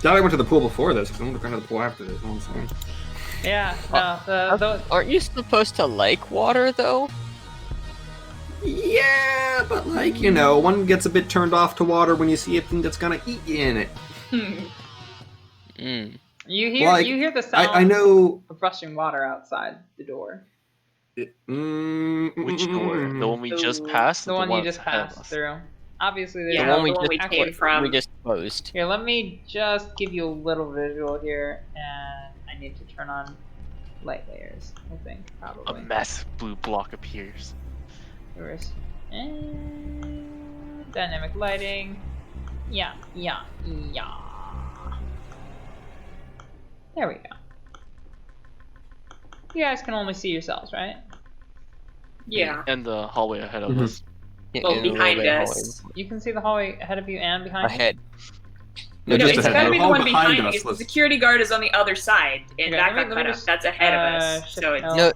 Glad I went to the pool before this, because I'm gonna go to the pool after this. I'm sorry. Yeah, no, Aren't you supposed to like water, though? Yeah, but like, one gets a bit turned off to water when you see a thing that's gonna eat you in it. Mm. you hear the sound I know. of rushing water outside the door. Which door? The one we just Ooh. passed? The or one you one just ahead of passed us? through. Obviously, there's Yeah, The one the one we actually- came from. We just closed. Here, let me just give you a little visual here, and I need to turn on light layers. I think A probably. massive blue block appears. Yours. And dynamic lighting. Yeah. There we go. You guys can only see yourselves, right? Yeah. And the hallway ahead of Mhm. us. Well, In the behind hallway, us. You can see the hallway ahead of you and behind you. Ahead. No, No, just it's ahead. gotta be the All one behind us. us. The Let's- security guard is on the other side, and Okay, that let me got cut off. just, That's ahead of us. shift So it's L. No,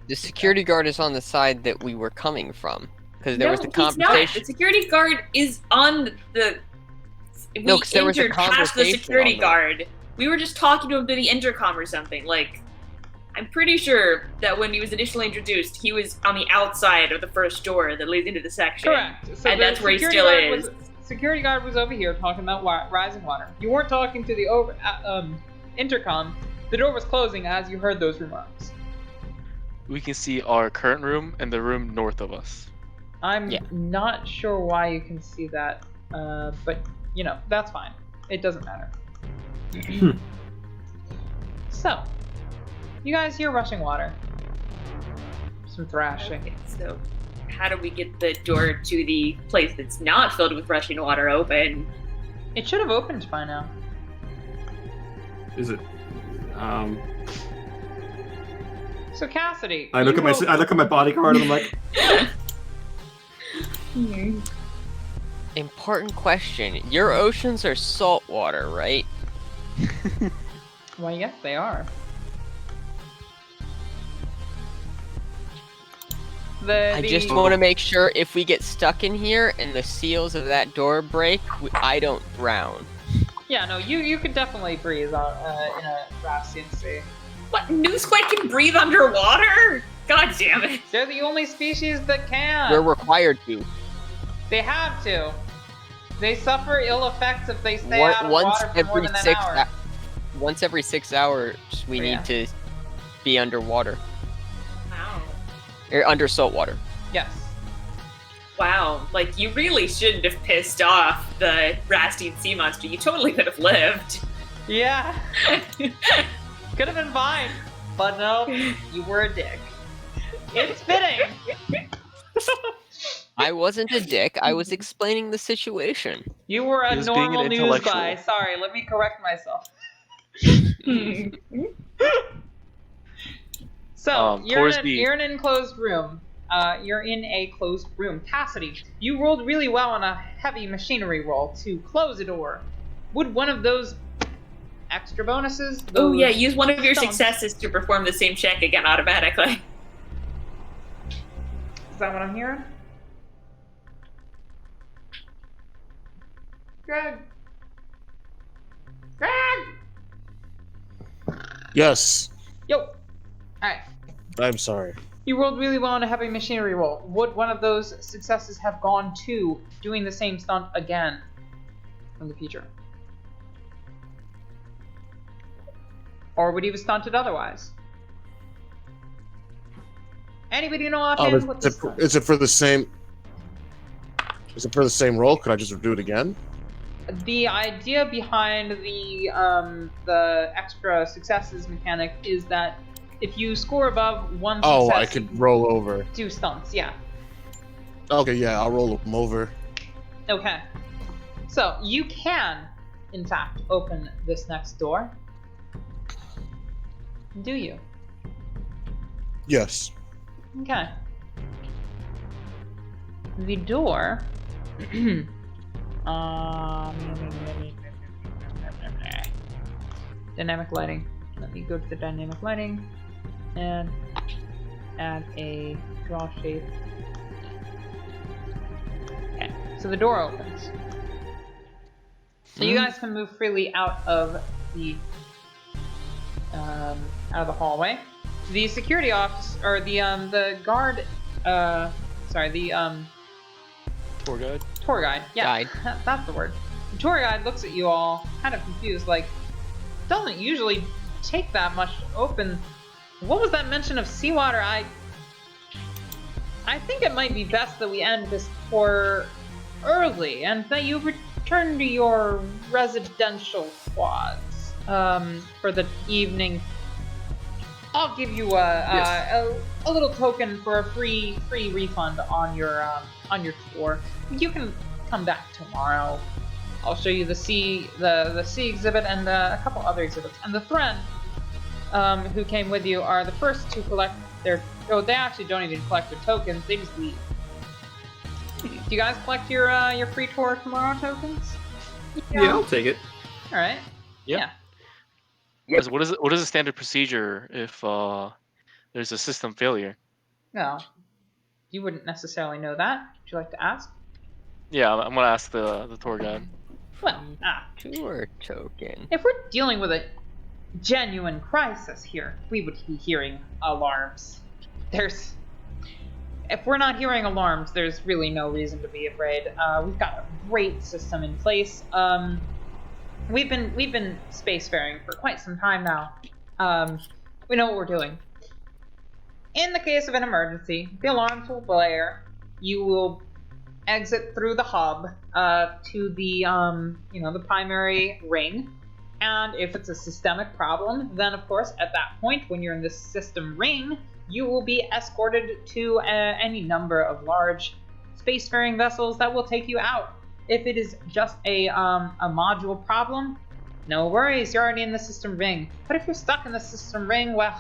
the security guard is on the side that we were coming from. Because there was the he's not. conversation. The security guard is on the. We No, 'cause there was a entered past the conversation security on that. guard. We were just talking to him through the intercom or something. Like, I'm pretty sure that when he was initially introduced, he was on the outside of the first door that leads into the section. Correct. So And the that's where he security still guard is. security guard was over here talking about rising water. You weren't talking to the intercom. The door was closing as you heard those remarks. We can see our current room and the room north of us. I'm not sure why you can see that, but you know, that's fine. It doesn't matter. So, you guys hear rushing water. Some thrashing. Okay, so how do we get the door to the place that's not filled with rushing water open? It should have opened by now. Is it? So Cassidy, I look at my bodyguard and I'm like, Important question. Your oceans are salt water, right? Well, yes, they are. I just want to make sure if we get stuck in here and the seals of that door break, I don't drown. Yeah, no, you could definitely breathe on in a Rastian sea. What? Newsquake can breathe underwater? God damn it. They're the only species that can. We're required to. They have to. They suffer ill effects if they stay out of water for more than an hour. Once every 6 hours, we need to be underwater. Wow. Or under salt water. Yes. Wow. Like, you really shouldn't have pissed off the Rastian sea monster. You totally could have lived. Yeah. Could have been fine. But no, you were a dick. It's fitting. I wasn't a dick. I was explaining the situation. You were a normal news guy. Sorry, let me correct myself. So, you're in an enclosed room. You're in a closed room. Cassidy, you rolled really well on a heavy machinery roll to close a door. Would one of those extra bonuses... Oh yeah, use one of your successes to perform the same check again automatically. Is that what I'm hearing? Greg! Yes. Yo! Alright. I'm sorry. You rolled really well on a heavy machinery roll. Would one of those successes have gone to doing the same stunt again in the future? Or would he have stunted otherwise? Anybody know offhand what this is? Is it for the same... Is it for the same role? Could I just do it again? The idea behind the extra successes mechanic is that if you score above one success... Oh, I could roll over. Do stunts, yeah. Okay, yeah, I'll roll them over. Okay. So, you can, in fact, open this next door. Do you? Yes. Okay. The door... dynamic lighting. Let me go to the dynamic lighting and add a draw shape. Okay, so the door opens. So you guys can move freely out of the hallway. The security office, or the guard, Tour guide? Tour guide, yeah, Guide. that's the word. The tour guide looks at you all, kind of confused, like, doesn't usually take that much to open. What was that mention of seawater? I think it might be best that we end this tour early, and that you return to your residential quads, for the evening. I'll give you a little token for a free refund on your tour. You can come back tomorrow. I'll show you the sea exhibit and a couple other exhibits. And the Thren, who came with you, are the first to collect their. Oh, they actually don't even collect their tokens. They just leave. Do you guys collect your free tour tomorrow tokens? yeah, I'll take it. All right. Yeah. Yes. What is the standard procedure if there's a system failure? No, you wouldn't necessarily know that. Would you like to ask? Yeah, I'm gonna ask the tour guide. Well, Tour token. if we're dealing with a genuine crisis here, we would be hearing alarms. if we're not hearing alarms, there's really no reason to be afraid. We've got a great system in place. We've been spacefaring for quite some time now. We know what we're doing. In the case of an emergency, the alarms will blare. You will exit through the hub to the the primary ring. And if it's a systemic problem, then of course at that point, when you're in this system ring, you will be escorted to any number of large spacefaring vessels that will take you out. If it is just a module problem, no worries, you're already in the system ring. But if you're stuck in the system ring, well,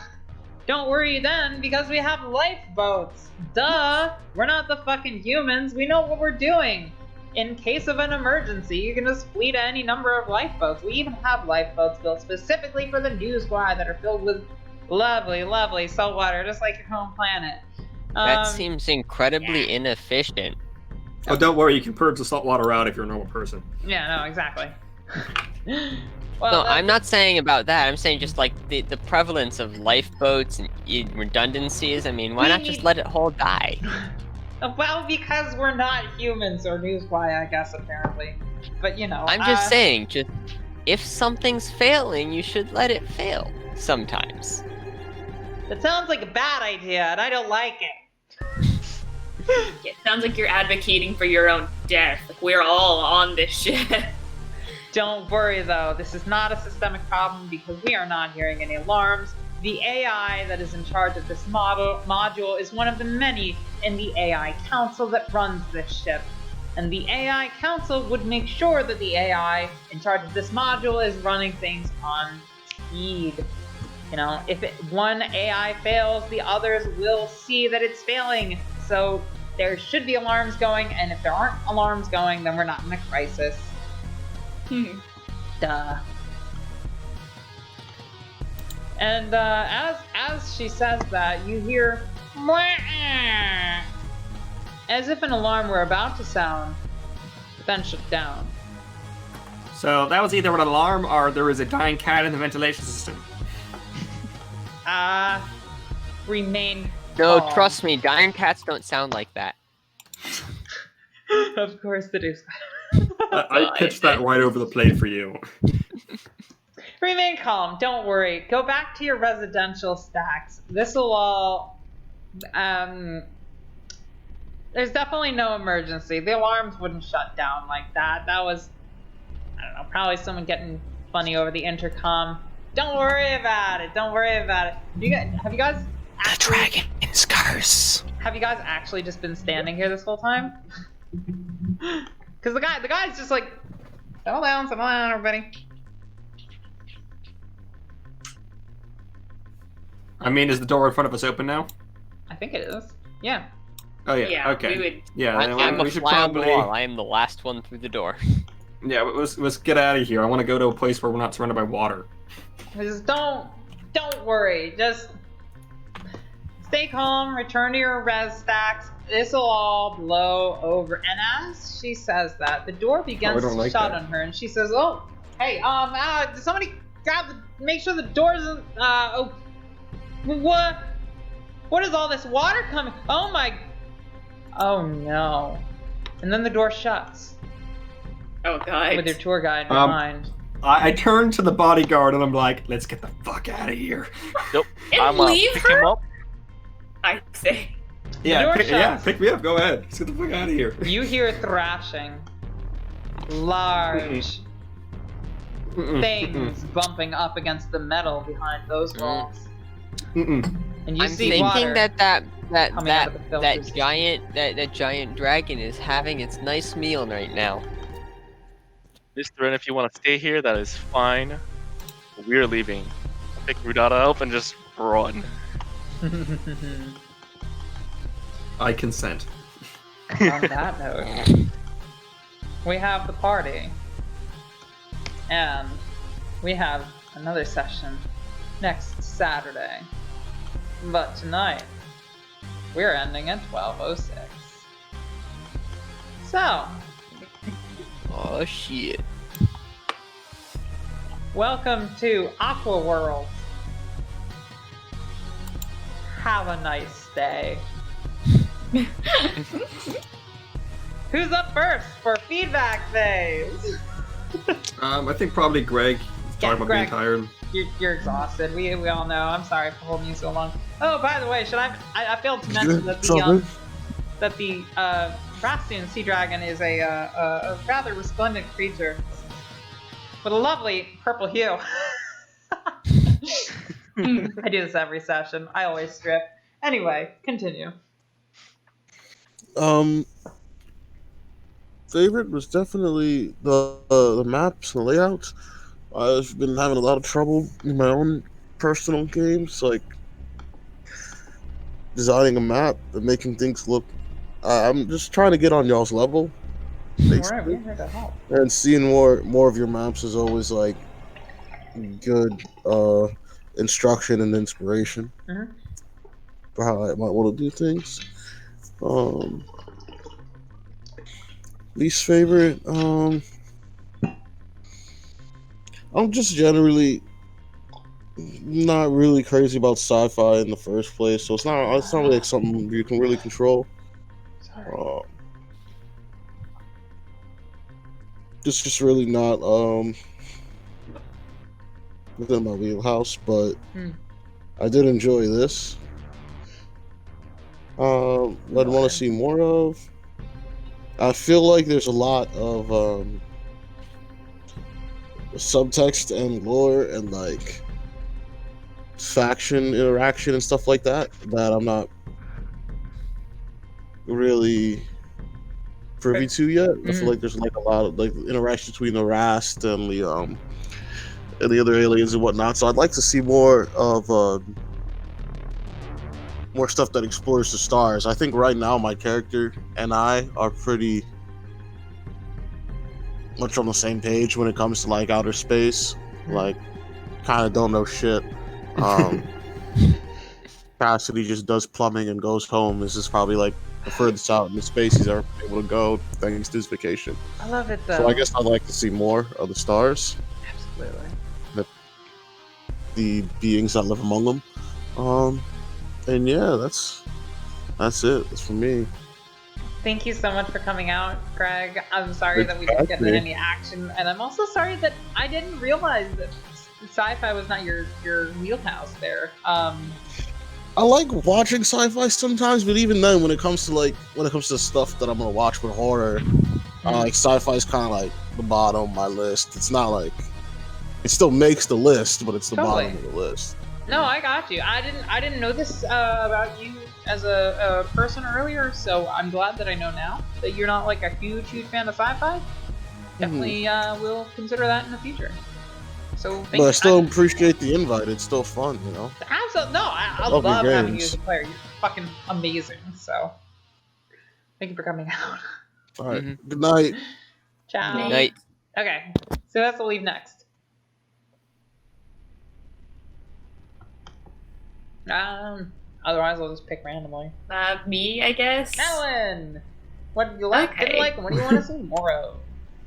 don't worry then, because we have lifeboats. Duh! We're not the fucking humans, we know what we're doing. In case of an emergency, you can just flee to any number of lifeboats. We even have lifeboats built specifically for the news squad that are filled with lovely, lovely saltwater, just like your home planet. That seems incredibly inefficient. Oh, don't worry, you can purge the salt water out if you're a normal person. Yeah, no, exactly. No, I'm not saying about that. I'm saying just like the prevalence of lifeboats and redundancies. I mean, why not just let it all die? Well, because we're not humans, or news why, I guess, apparently. But, I'm just saying, just if something's failing, you should let it fail sometimes. That sounds like a bad idea, and I don't like it. It sounds like you're advocating for your own death. Like, we're all on this ship. Don't worry, though. This is not a systemic problem because we are not hearing any alarms. The AI that is in charge of this module is one of the many in the AI Council that runs this ship. And the AI Council would make sure that the AI in charge of this module is running things on speed. If one AI fails, the others will see that it's failing. So there should be alarms going, and if there aren't alarms going, then we're not in a crisis. Duh. And as she says that, you hear as if an alarm were about to sound, but then shut down. So that was either an alarm or there was a dying cat in the ventilation system. Remain No, calm. trust me, dying cats don't sound like that. Of course they do. I pitched that right over the plate for you. Remain calm, don't worry. Go back to your residential stacks. This'll all... There's definitely no emergency. The alarms wouldn't shut down like that. That was, I don't know, probably someone getting funny over the intercom. Don't worry about it. Don't worry about it. Have you guys actually... The dragon's curse. Have you guys actually just been standing here this whole time? Because the guy's just like, settle down, everybody. I mean, is the door in front of us open now? I think it is. Yeah. Oh yeah. Yeah, okay. we would. Yeah. I'm then a we should fly on the probably. wall. I am the last one through the door. Yeah. Let's get out of here. I want to go to a place where we're not surrounded by water. Just don't worry. Just stay calm. Return to your res stacks. This'll all blow over. And as she says that, the door begins to shut on her, and she says, "Oh, hey, somebody make sure the door isn't. What is all this water coming? Oh my! Oh no!" And then the door shuts. Oh god. With your tour guide behind. I turn to the bodyguard and I'm like, "Let's get the fuck out of here." Nope. And I'm leave pick her? him up. I say. Yeah, door shuts. pick me up. Go ahead. Let's get the fuck out of here. You hear thrashing. Large things bumping up against the metal behind those walls. And you I'm see thinking water coming out of the filters. that giant dragon is having its nice meal right now. Mr. Ren, if you want to stay here, that is fine. But we're leaving. Pick Rudata up and just run. I consent. On that note, we have the party. And we have another session next Saturday. But tonight, we're ending at 12:06. So, Oh shit. welcome to Aqua-World. Have a nice day. Who's up first for feedback phase? I think probably Greg. Talking about Greg. being tired. You're exhausted. We all know. I'm sorry for holding you so long. Oh, by the way, I failed to mention that the Rastian sea dragon is a rather resplendent creature with a lovely purple hue. I do this every session. I always strip. Anyway, continue. Favorite was definitely the maps and the layouts. I've been having a lot of trouble in my own personal games, like designing a map and making things look. I'm just trying to get on y'all's level, Alright, we're here to help. and seeing more of your maps is always like good instruction and inspiration for how I might want to do things. Least favorite, I'm just generally not really crazy about sci-fi in the first place, so it's not really like something you can really control. Just really not within my wheelhouse, but I did enjoy this. What I'd want to see more of. I feel like there's a lot of subtext and lore and like faction interaction and stuff like that I'm not really privy to yet. I feel like there's like a lot of like interaction between the Rast and the other aliens and whatnot. So I'd like to see more of more stuff that explores the stars. I think right now my character and I are pretty much on the same page when it comes to like outer space. Like, kind of don't know shit. Cassidy just does plumbing and goes home. This is probably like the furthest out in the space he's ever been able to go thanks to his vacation. I love it though. So I guess I'd like to see more of the stars. Absolutely. The beings that live among them. And yeah, that's it. That's for me. Thank you so much for coming out, Greg. I'm sorry that we didn't get any action, and I'm also sorry that I didn't realize that sci-fi was not your wheelhouse there. I like watching sci-fi sometimes, but even then, when it comes to stuff that I'm gonna watch with horror, like sci-fi is kind of like the bottom of my list. It's not like it still makes the list, but it's the bottom of the list. No, I got you. I didn't know this about you as a person earlier, so I'm glad that I know now that you're not like a huge fan of sci-fi. Definitely will consider that in the future. So, but I still appreciate the invite. It's still fun, you know. Absolutely, no, I love having you as a player. You're fucking amazing. So, thank you for coming out. All right. Good night. Ciao. Good night. Okay, so that's the leave next. Otherwise I'll just pick randomly. Me, I guess. Ellen! What do you like, didn't like, and what do you want to see more of?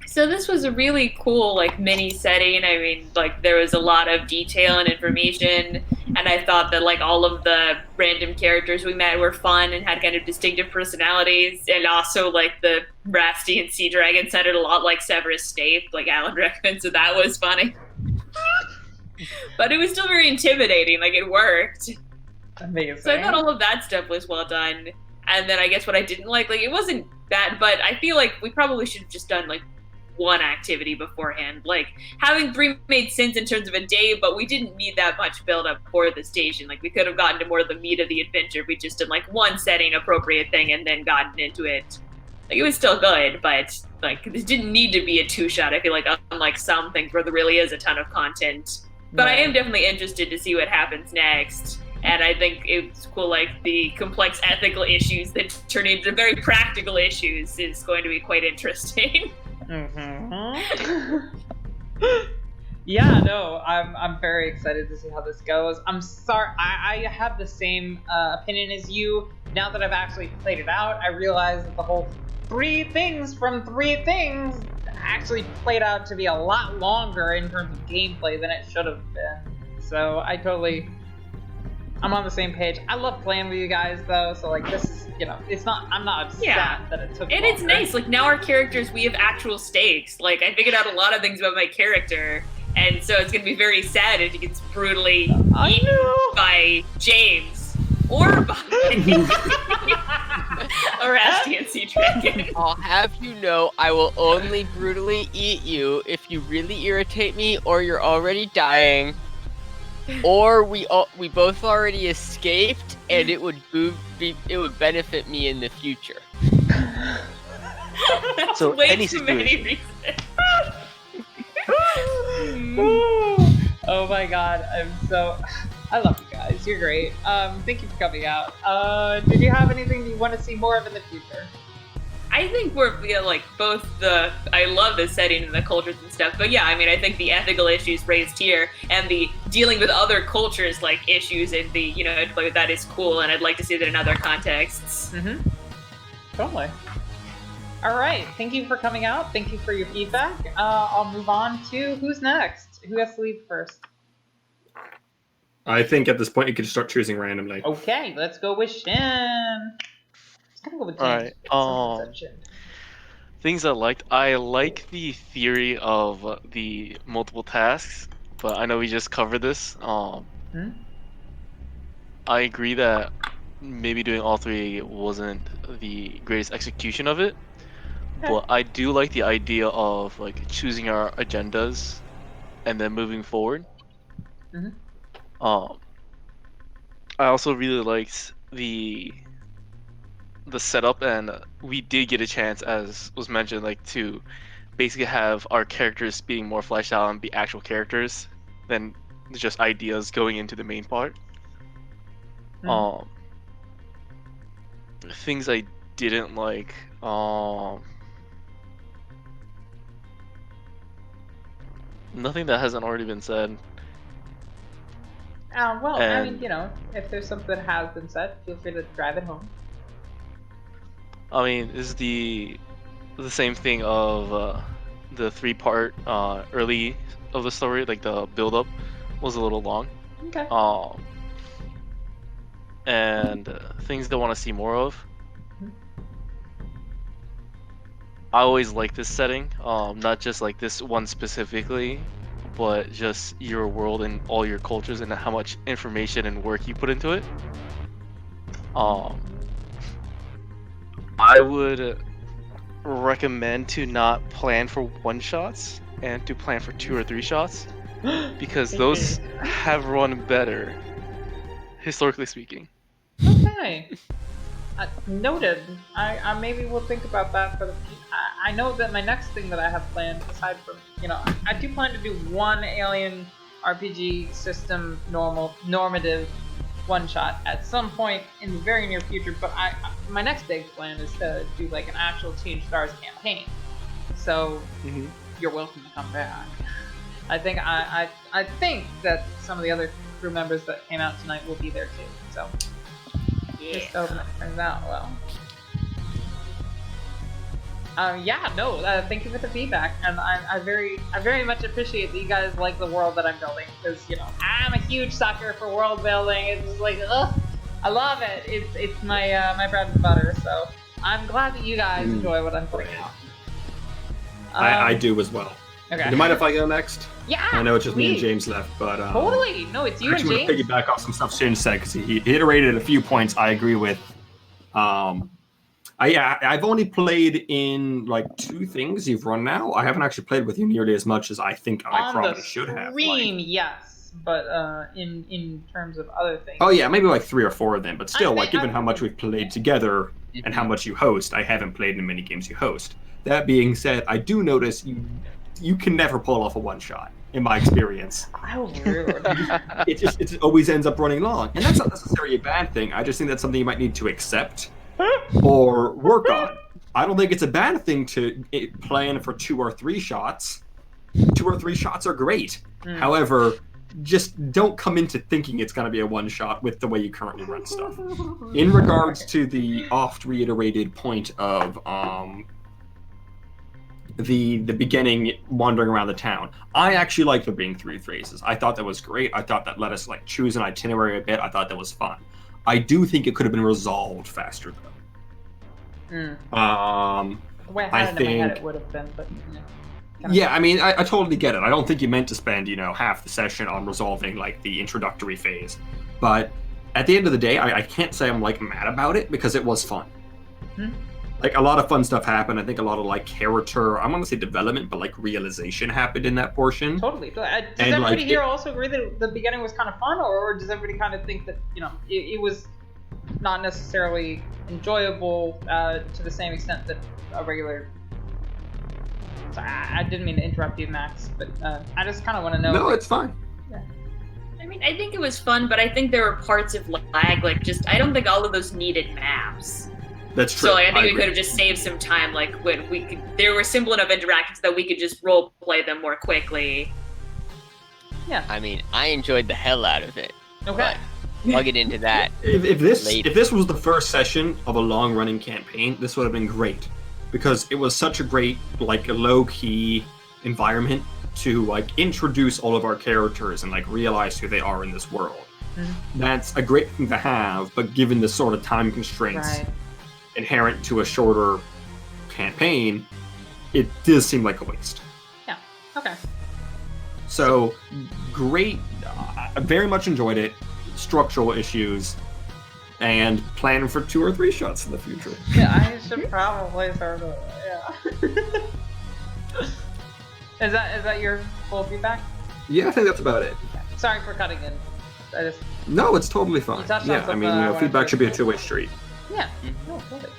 So this was a really cool, like, mini setting. I mean, like, there was a lot of detail and information, and I thought that, like, all of the random characters we met were fun and had kind of distinctive personalities, and also, like, the Rasty and Sea Dragon sounded a lot like Severus Snape, like Alan recommends, so that was funny. But it was still very intimidating, like, it worked. Amazing. So I thought all of that stuff was well done. And then I guess what I didn't like, it wasn't bad, but I feel like we probably should have just done, like, one activity beforehand. Like, having 3 made sense in terms of a day, but we didn't need that much build up for the station. Like, we could have gotten to more of the meat of the adventure. We just did, like, one setting appropriate thing and then gotten into it. Like, it was still good, but, like, it didn't need to be a 2-shot. I feel like, unlike some things where there really is a ton of content. But I am definitely interested to see what happens next. And I think it's cool, like, the complex ethical issues that turn into very practical issues is going to be quite interesting. Yeah, no, I'm very excited to see how this goes. I'm sorry, I have the same opinion as you. Now that I've actually played it out, I realize that the whole 3 things from 3 things actually played out to be a lot longer in terms of gameplay than it should have been. So I totally I'm on the same page. I love playing with you guys though, so like this is, it's not. I'm not upset that it took. And longer. it's nice. Like now our characters, we have actual stakes. Like I figured out a lot of things about my character, and so it's gonna be very sad if he gets brutally eaten by James or by a Rastian sea dragon. I'll have you know, I will only brutally eat you if you really irritate me, or you're already dying, or we both already escaped, and it would benefit me in the future. So Way any too many situation. reasons. Oh my god, I love you guys. You're great. Thank you for coming out. Did you have anything you want to see more of in the future? I think like both I love the setting and the cultures and stuff, but yeah, I mean, I think the ethical issues raised here and the dealing with other cultures like issues and the, like that is cool, and I'd like to see that in other contexts. Mm-hmm. Totally. All right. Thank you for coming out. Thank you for your feedback. I'll move on to who's next. Who has to leave first? I think at this point you could start choosing randomly. Okay, let's go with Shin. Let's go with James. Alright, things I liked. I like the theory of the multiple tasks, but I know we just covered this. I agree that maybe doing all three wasn't the greatest execution of it, but I do like the idea of like choosing our agendas and then moving forward. I also really liked the setup, and we did get a chance, as was mentioned, like to basically have our characters being more fleshed out and be actual characters than just ideas going into the main part. Things I didn't like, nothing that hasn't already been said. Well, I mean, if there's something that has been said, feel free to drive it home. I mean, is the same thing of the 3-part early of the story, like the build-up was a little long. Okay. And things they want to see more of. I always like this setting, not just like this one specifically, but just your world and all your cultures and how much information and work you put into it. I would recommend to not plan for 1-shots and to plan for 2 or 3 shots, because those have run better, historically speaking. Okay. Noted. I maybe will think about that for the. I know that my next thing that I have planned, aside from I do plan to do one Alien RPG system normative 1-shot at some point in the very near future. But my next big plan is to do like an actual ChangedStars campaign. So you're welcome to come back. I think I think that some of the other crew members that came out tonight will be there too. So. Just hoping it turns out well. Thank you for the feedback, and I very much appreciate that you guys like the world that I'm building, because I'm a huge sucker for world building. It's just like, I love it. It's my my bread and butter. So I'm glad that you guys enjoy what I'm putting out. I do as well. Okay. Do you mind if I go next? Yeah. I know it's just me and James left, but totally. No, it's you and James. I want to piggyback off some stuff Shin said, because he iterated a few points I agree with. I've only played in like 2 things you've run now. I haven't actually played with you nearly as much as I think I probably should have. Yes, but in terms of other things. Oh yeah, maybe like 3 or 4 of them, but still, given how much we've played together and how much you host, I haven't played in the mini games you host. That being said, I do notice you can never pull off a 1-shot, in my experience. Oh, rude. it always ends up running long, and that's not necessarily a bad thing. I just think that's something you might need to accept or work on. I don't think it's a bad thing to plan for 2 or 3 shots. 2 or 3 shots are great. However, just don't come into thinking it's going to be a 1-shot with the way you currently run stuff. In regards to the oft reiterated point of the beginning wandering around the town. I actually liked there being 3 races. I thought that was great. I thought that let us like choose an itinerary a bit. I thought that was fun. I do think it could have been resolved faster though. The way I had it in my head, it would have been, but yeah, I mean, I totally get it. I don't think you meant to spend, half the session on resolving like the introductory phase, but at the end of the day, I can't say I'm like mad about it because it was fun. Like a lot of fun stuff happened. I think a lot of like character, I want to say development, but like realization happened in that portion. Totally. Does everybody here also agree that the beginning was kind of fun, or does everybody kind of think that it was not necessarily enjoyable to the same extent that a regular? Sorry, I didn't mean to interrupt you, Max, but I just kind of want to know. No, it's fine. Yeah. I mean, I think it was fun, but I think there were parts of lag, like I don't think all of those needed maps. That's true. So I think we could have just saved some time, like when there were simple enough interactions that we could just role play them more quickly. Yeah. I mean, I enjoyed the hell out of it. Okay. I'll get into that. If this was the first session of a long running campaign, this would have been great. Because it was such a great, like, low-key environment to, like, introduce all of our characters and, like, realize who they are in this world. That's a great thing to have, but given the sort of time constraints inherent to a shorter campaign, it does seem like a waste. Yeah, okay. So, great. I very much enjoyed it. Structural issues. And plan for 2 or 3 shots in the future. Yeah, I should probably start. Is that your full feedback? Yeah, I think that's about it. Sorry for cutting in. No, it's totally fine. Yeah, I mean, feedback should be a 2-way street. Yeah. No, totally.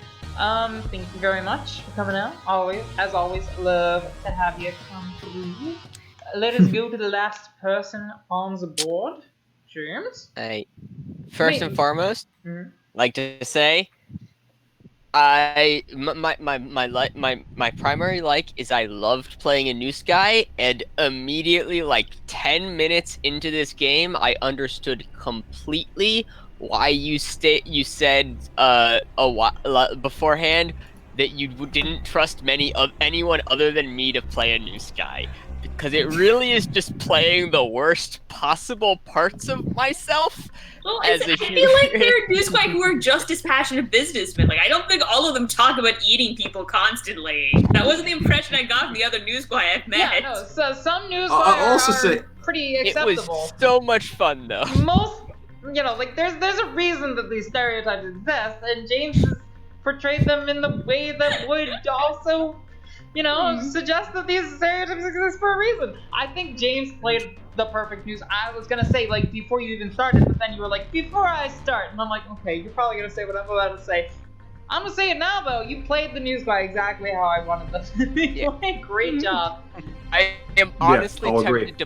Thank you very much for coming out. As always, love to have you come through. Let us go to the last person on the board. James? First and foremost, like to say, my primary like is I loved playing a new Sky, and immediately, like 10 minutes into this game, I understood completely why you said beforehand that you didn't trust anyone other than me to play a new Sky. Because it really is just playing the worst possible parts of myself. Well, I feel like there are new Sky who are just as passionate businessmen. Like, I don't think all of them talk about eating people constantly. That wasn't the impression I got from the other new Sky I've met. Yeah, no, so some new Sky are pretty acceptable. It was so much fun, though. Most, like, there's a reason that these stereotypes exist, and James has portrayed them in the way that would also... suggest that these stereotypes exist for a reason. I think James played the perfect news. I was gonna say, like, before you even started, but then you were like, before I start. And I'm like, okay, you're probably gonna say what I'm about to say. I'm gonna say it now, though. You played the news Sky exactly how I wanted them to be. Great job. I am honestly tempted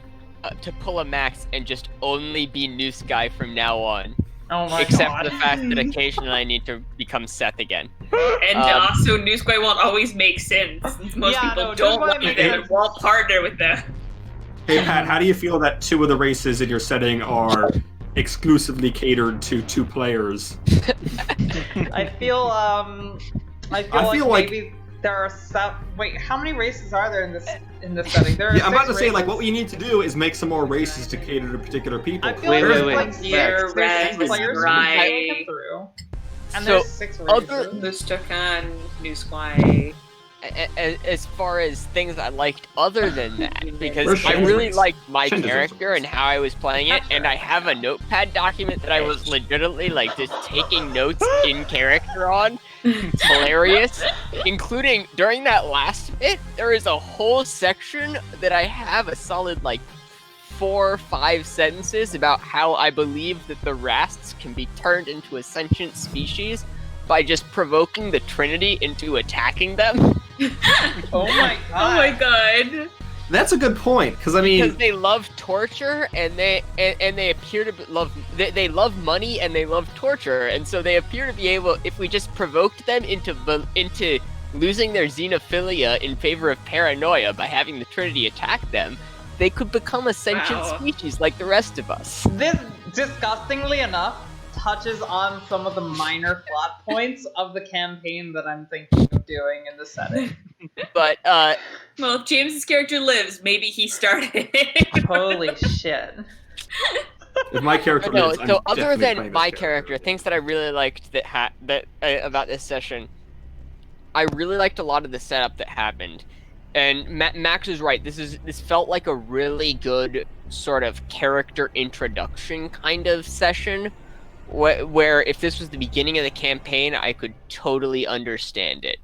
to pull a Max and just only be new Sky from now on. Oh my Except God. for the fact that occasionally I need to become Seth again. And also, New Sky won't always make sense. Most people don't like them and won't partner with them. Hey Pat, how do you feel that 2 of the races in your setting are exclusively catered to 2 players? I feel like maybe there are wait, how many races are there in this setting? There are I'm about to 6 say, races. like, what we need to do is make some more races to cater to particular people. I feel like there's like Here, 6 Red, players right. through. And there's 6 races. Lustokan, New Sky. As far as things I liked other than that, because Where's I really Shen's liked my Shen's character and how I was playing it, and I have a notepad document that I was legitimately like just taking notes in character on. It's hilarious. Including during that last bit, there is a whole section that I have a solid like 4 or 5 sentences about how I believe that the Rasts can be turned into a sentient species by just provoking the Trinity into attacking them. Oh my god. Oh my god. That's a good point, because I mean, because they love torture and they appear to love they love money and they love torture, and so they appear to be able, if we just provoked them into losing their xenophilia in favor of paranoia by having the Trinity attack them, they could become a sentient species like the rest of us. This, disgustingly enough, touches on some of the minor plot points of the campaign that I'm thinking of doing in the setting. But Well, if James's character lives, maybe he started. Holy shit. If my character no. lives, I'm So other definitely than playing this my character, things that I really liked about this session, I really liked a lot of the setup that happened. And Max is right. This felt like a really good sort of character introduction kind of session, where if this was the beginning of the campaign, I could totally understand it.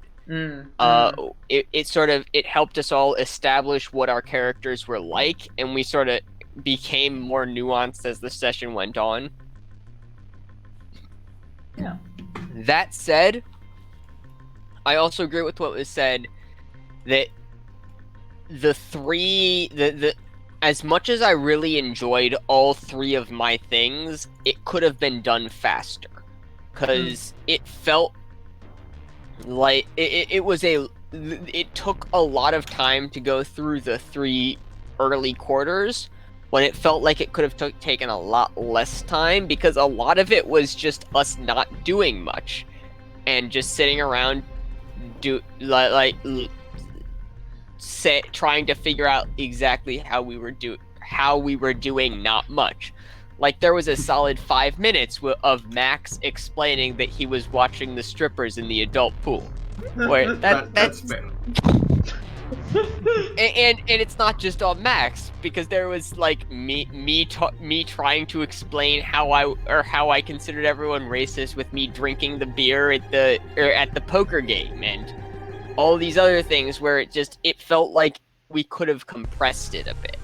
It helped us all establish what our characters were like, and we sort of became more nuanced as the session went on. Yeah. That said, I also agree with what was said that as much as I really enjoyed all three of my things, it could have been done faster, because it felt like it took a lot of time to go through the 3 early quarters, when it felt like it could have taken a lot less time, because a lot of it was just us not doing much and just sitting around trying to figure out exactly how we were doing not much. Like, there was a solid 5 minutes of Max explaining that he was watching the strippers in the adult pool. Where that's fair. and it's not just on Max, because there was like me trying to explain how I considered everyone racist with me drinking the beer at the poker game, and all these other things where it felt like we could have compressed it a bit.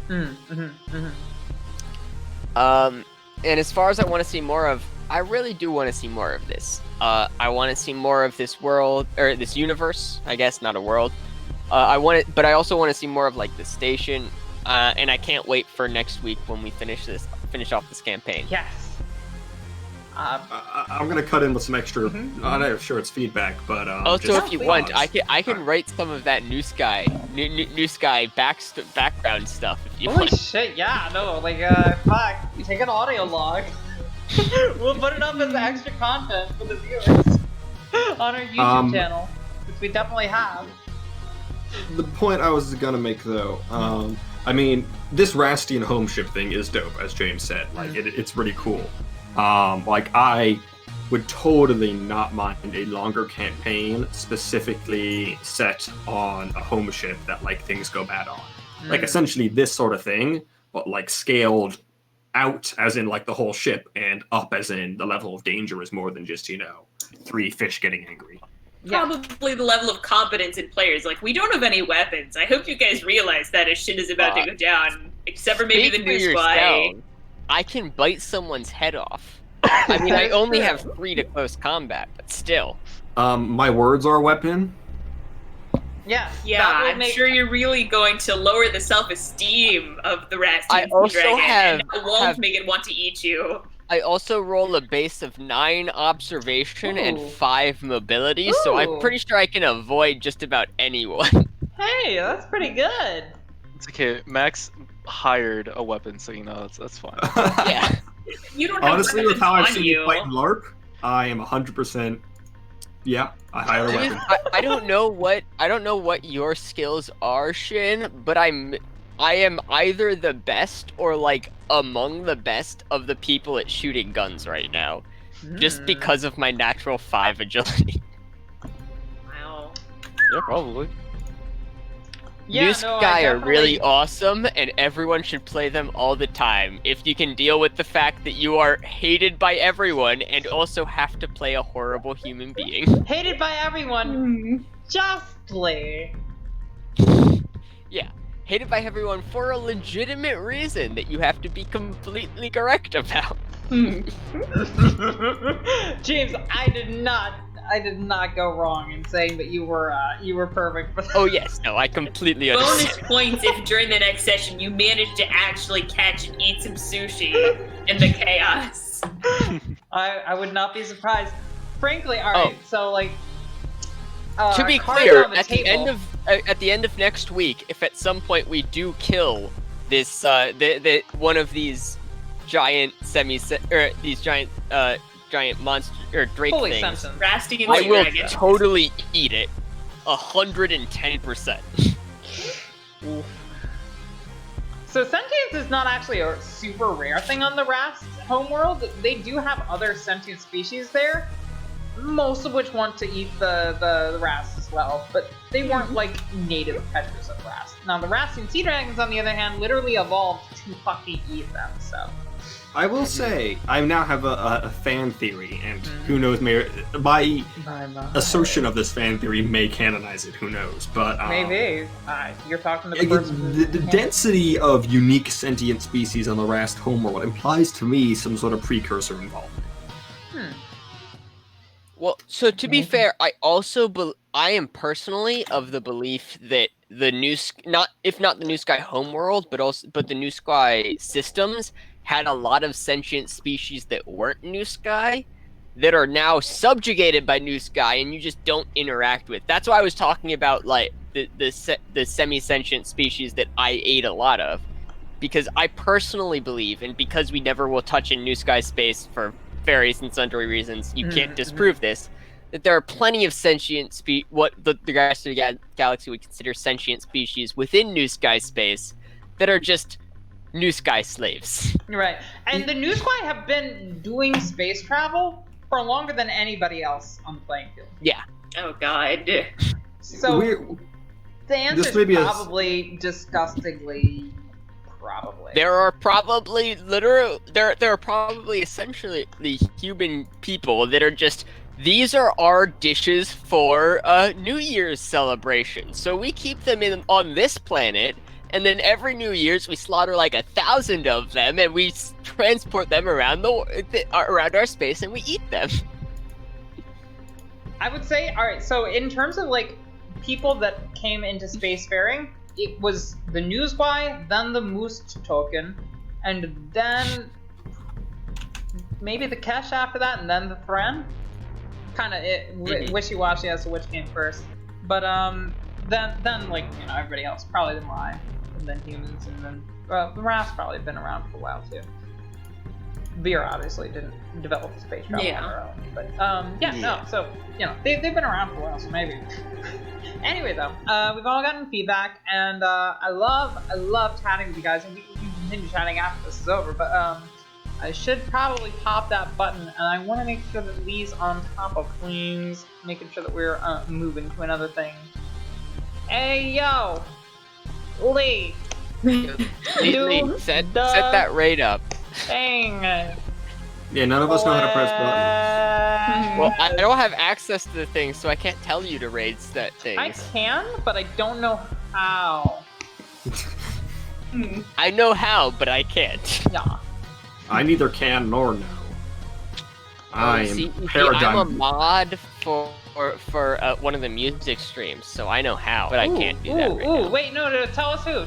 And as far as I want to see more of, I really do want to see more of this. I want to see more of this world, or this universe, I guess, not a world. But I also want to see more of like the station, and I can't wait for next week when we finish off this campaign. Yes. I'm gonna cut in with some extra. I'm not sure it's feedback, but also, if you want, I can write some of that New Sky background stuff if you Holy want. shit! Yeah, no, like fuck. Take an audio log. We'll put it up as extra content for the viewers on our YouTube channel, which we definitely have. The point I was gonna make, though, I mean, this Rastian home ship thing is dope, as James said. Like, it's really cool. Like, I would totally not mind a longer campaign specifically set on a home ship that, like, things go bad on. Like, essentially this sort of thing, but, like, scaled out as in, like, the whole ship, and up as in the level of danger is more than just, 3 fish getting angry. Probably the level of competence in players. Like, we don't have any weapons. I hope you guys realize that as shit is about to go down. Except for maybe the new spy. I can bite someone's head off. I mean, I only have 3 to close combat, but still. My words are a weapon. Yeah, I'm sure you're really going to lower the self-esteem of the Rastian dragon, and that won't make it want to eat you. I also roll a base of 9 observation and 5 mobility, so I'm pretty sure I can avoid just about anyone. Hey, that's pretty good. It's okay. Max hired a weapon, so that's fine. Yeah. You don't have honestly, with how I've seen you you fight in LARP, I am 100%. Yeah, I hired a weapon. I don't know what your skills are, Shin, but I am either the best or like among the best of the people at shooting guns right now, just because of my natural 5 agility. Wow. Yeah, probably. New Sky are really awesome, and everyone should play them all the time, if you can deal with the fact that you are hated by everyone and also have to play a horrible human being. Hated by everyone, justly. Yeah, hated by everyone for a legitimate reason that you have to be completely correct about. James, I did not go wrong in saying that you were perfect for that. Oh yes, no, I completely understand. Bonus points if during the next session you manage to actually catch and eat some sushi in the chaos. I would not be surprised. Frankly, alright, so like to be clear, at the end of next week, if at some point we do kill this one of these giant giant monster or drake things, Rastian I will dragon. totally eat it. 110%. So sentience is not actually a super rare thing on the Rast homeworld. They do have other sentient species there, most of which want to eat the Rast as well, but they weren't like native predators of Rast. Now the Rastian sea dragons, on the other hand, literally evolved to fucking eat them, so. I will say, I now have a fan theory, and who knows, my assertion of this fan theory may canonize it, who knows, but... Maybe. You're talking to the person the density of unique sentient species on the Rast homeworld implies to me some sort of precursor involvement. Well, so to be fair, I am personally of the belief that the if not the New Sky homeworld, but the New Sky systems had a lot of sentient species that weren't New Sky that are now subjugated by New Sky and you just don't interact with. That's why I was talking about like the semi-sentient species that I ate a lot of, because I personally believe, and because we never will touch in New Sky space for various and sundry reasons, you can't disprove this, that there are plenty of sentient what the rest of the galaxy would consider sentient species within New Sky space that are just New Sky slaves. Right. And the New Sky have been doing space travel for longer than anybody else on the playing field. Yeah. Oh god. So the answer is probably disgustingly probably. There are probably there are probably essentially the human people that are just, these are our dishes for a New Year's celebration. So we keep them on this planet, and then every New Year's we slaughter like 1,000 of them, and we transport them around around our space, and we eat them. I would say, all right. So in terms of like people that came into spacefaring, it was the Newsby, then the Moose token, and then maybe the Kesh after that, and then the Thren. Kind of wishy-washy as to which came first, but then like everybody else, probably the Mai, and then humans, and then the Rast probably been around for a while too. Veer obviously didn't develop the space travel on their own, but no, so they've been around for a while, so maybe. Anyway though, we've all gotten feedback, and I love chatting with you guys, and we can continue chatting after this is over, but I should probably pop that button, and I want to make sure that Lee's on top of things, making sure that we're moving to another thing. Hey, yo! Lee! Lee, set that raid up. Thing! Yeah, none of us know how to press buttons. Well, I don't have access to the thing, so I can't tell you to raid set things. I can, but I don't know how. I know how, but I can't. Yeah. I neither can nor know. I'm I'm a mod for one of the music streams, so I know how, but I can't do that right now. Wait, no, tell us who.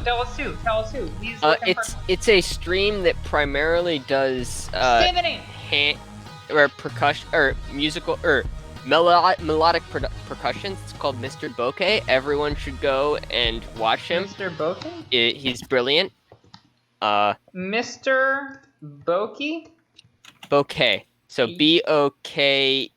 It's a stream that primarily does percussion or musical or melodic percussions. It's called Mr. Bokeh. Everyone should go and watch him. Mr. Bokeh? He's brilliant. Mr. Bokeh? Bokeh. So Bokeh.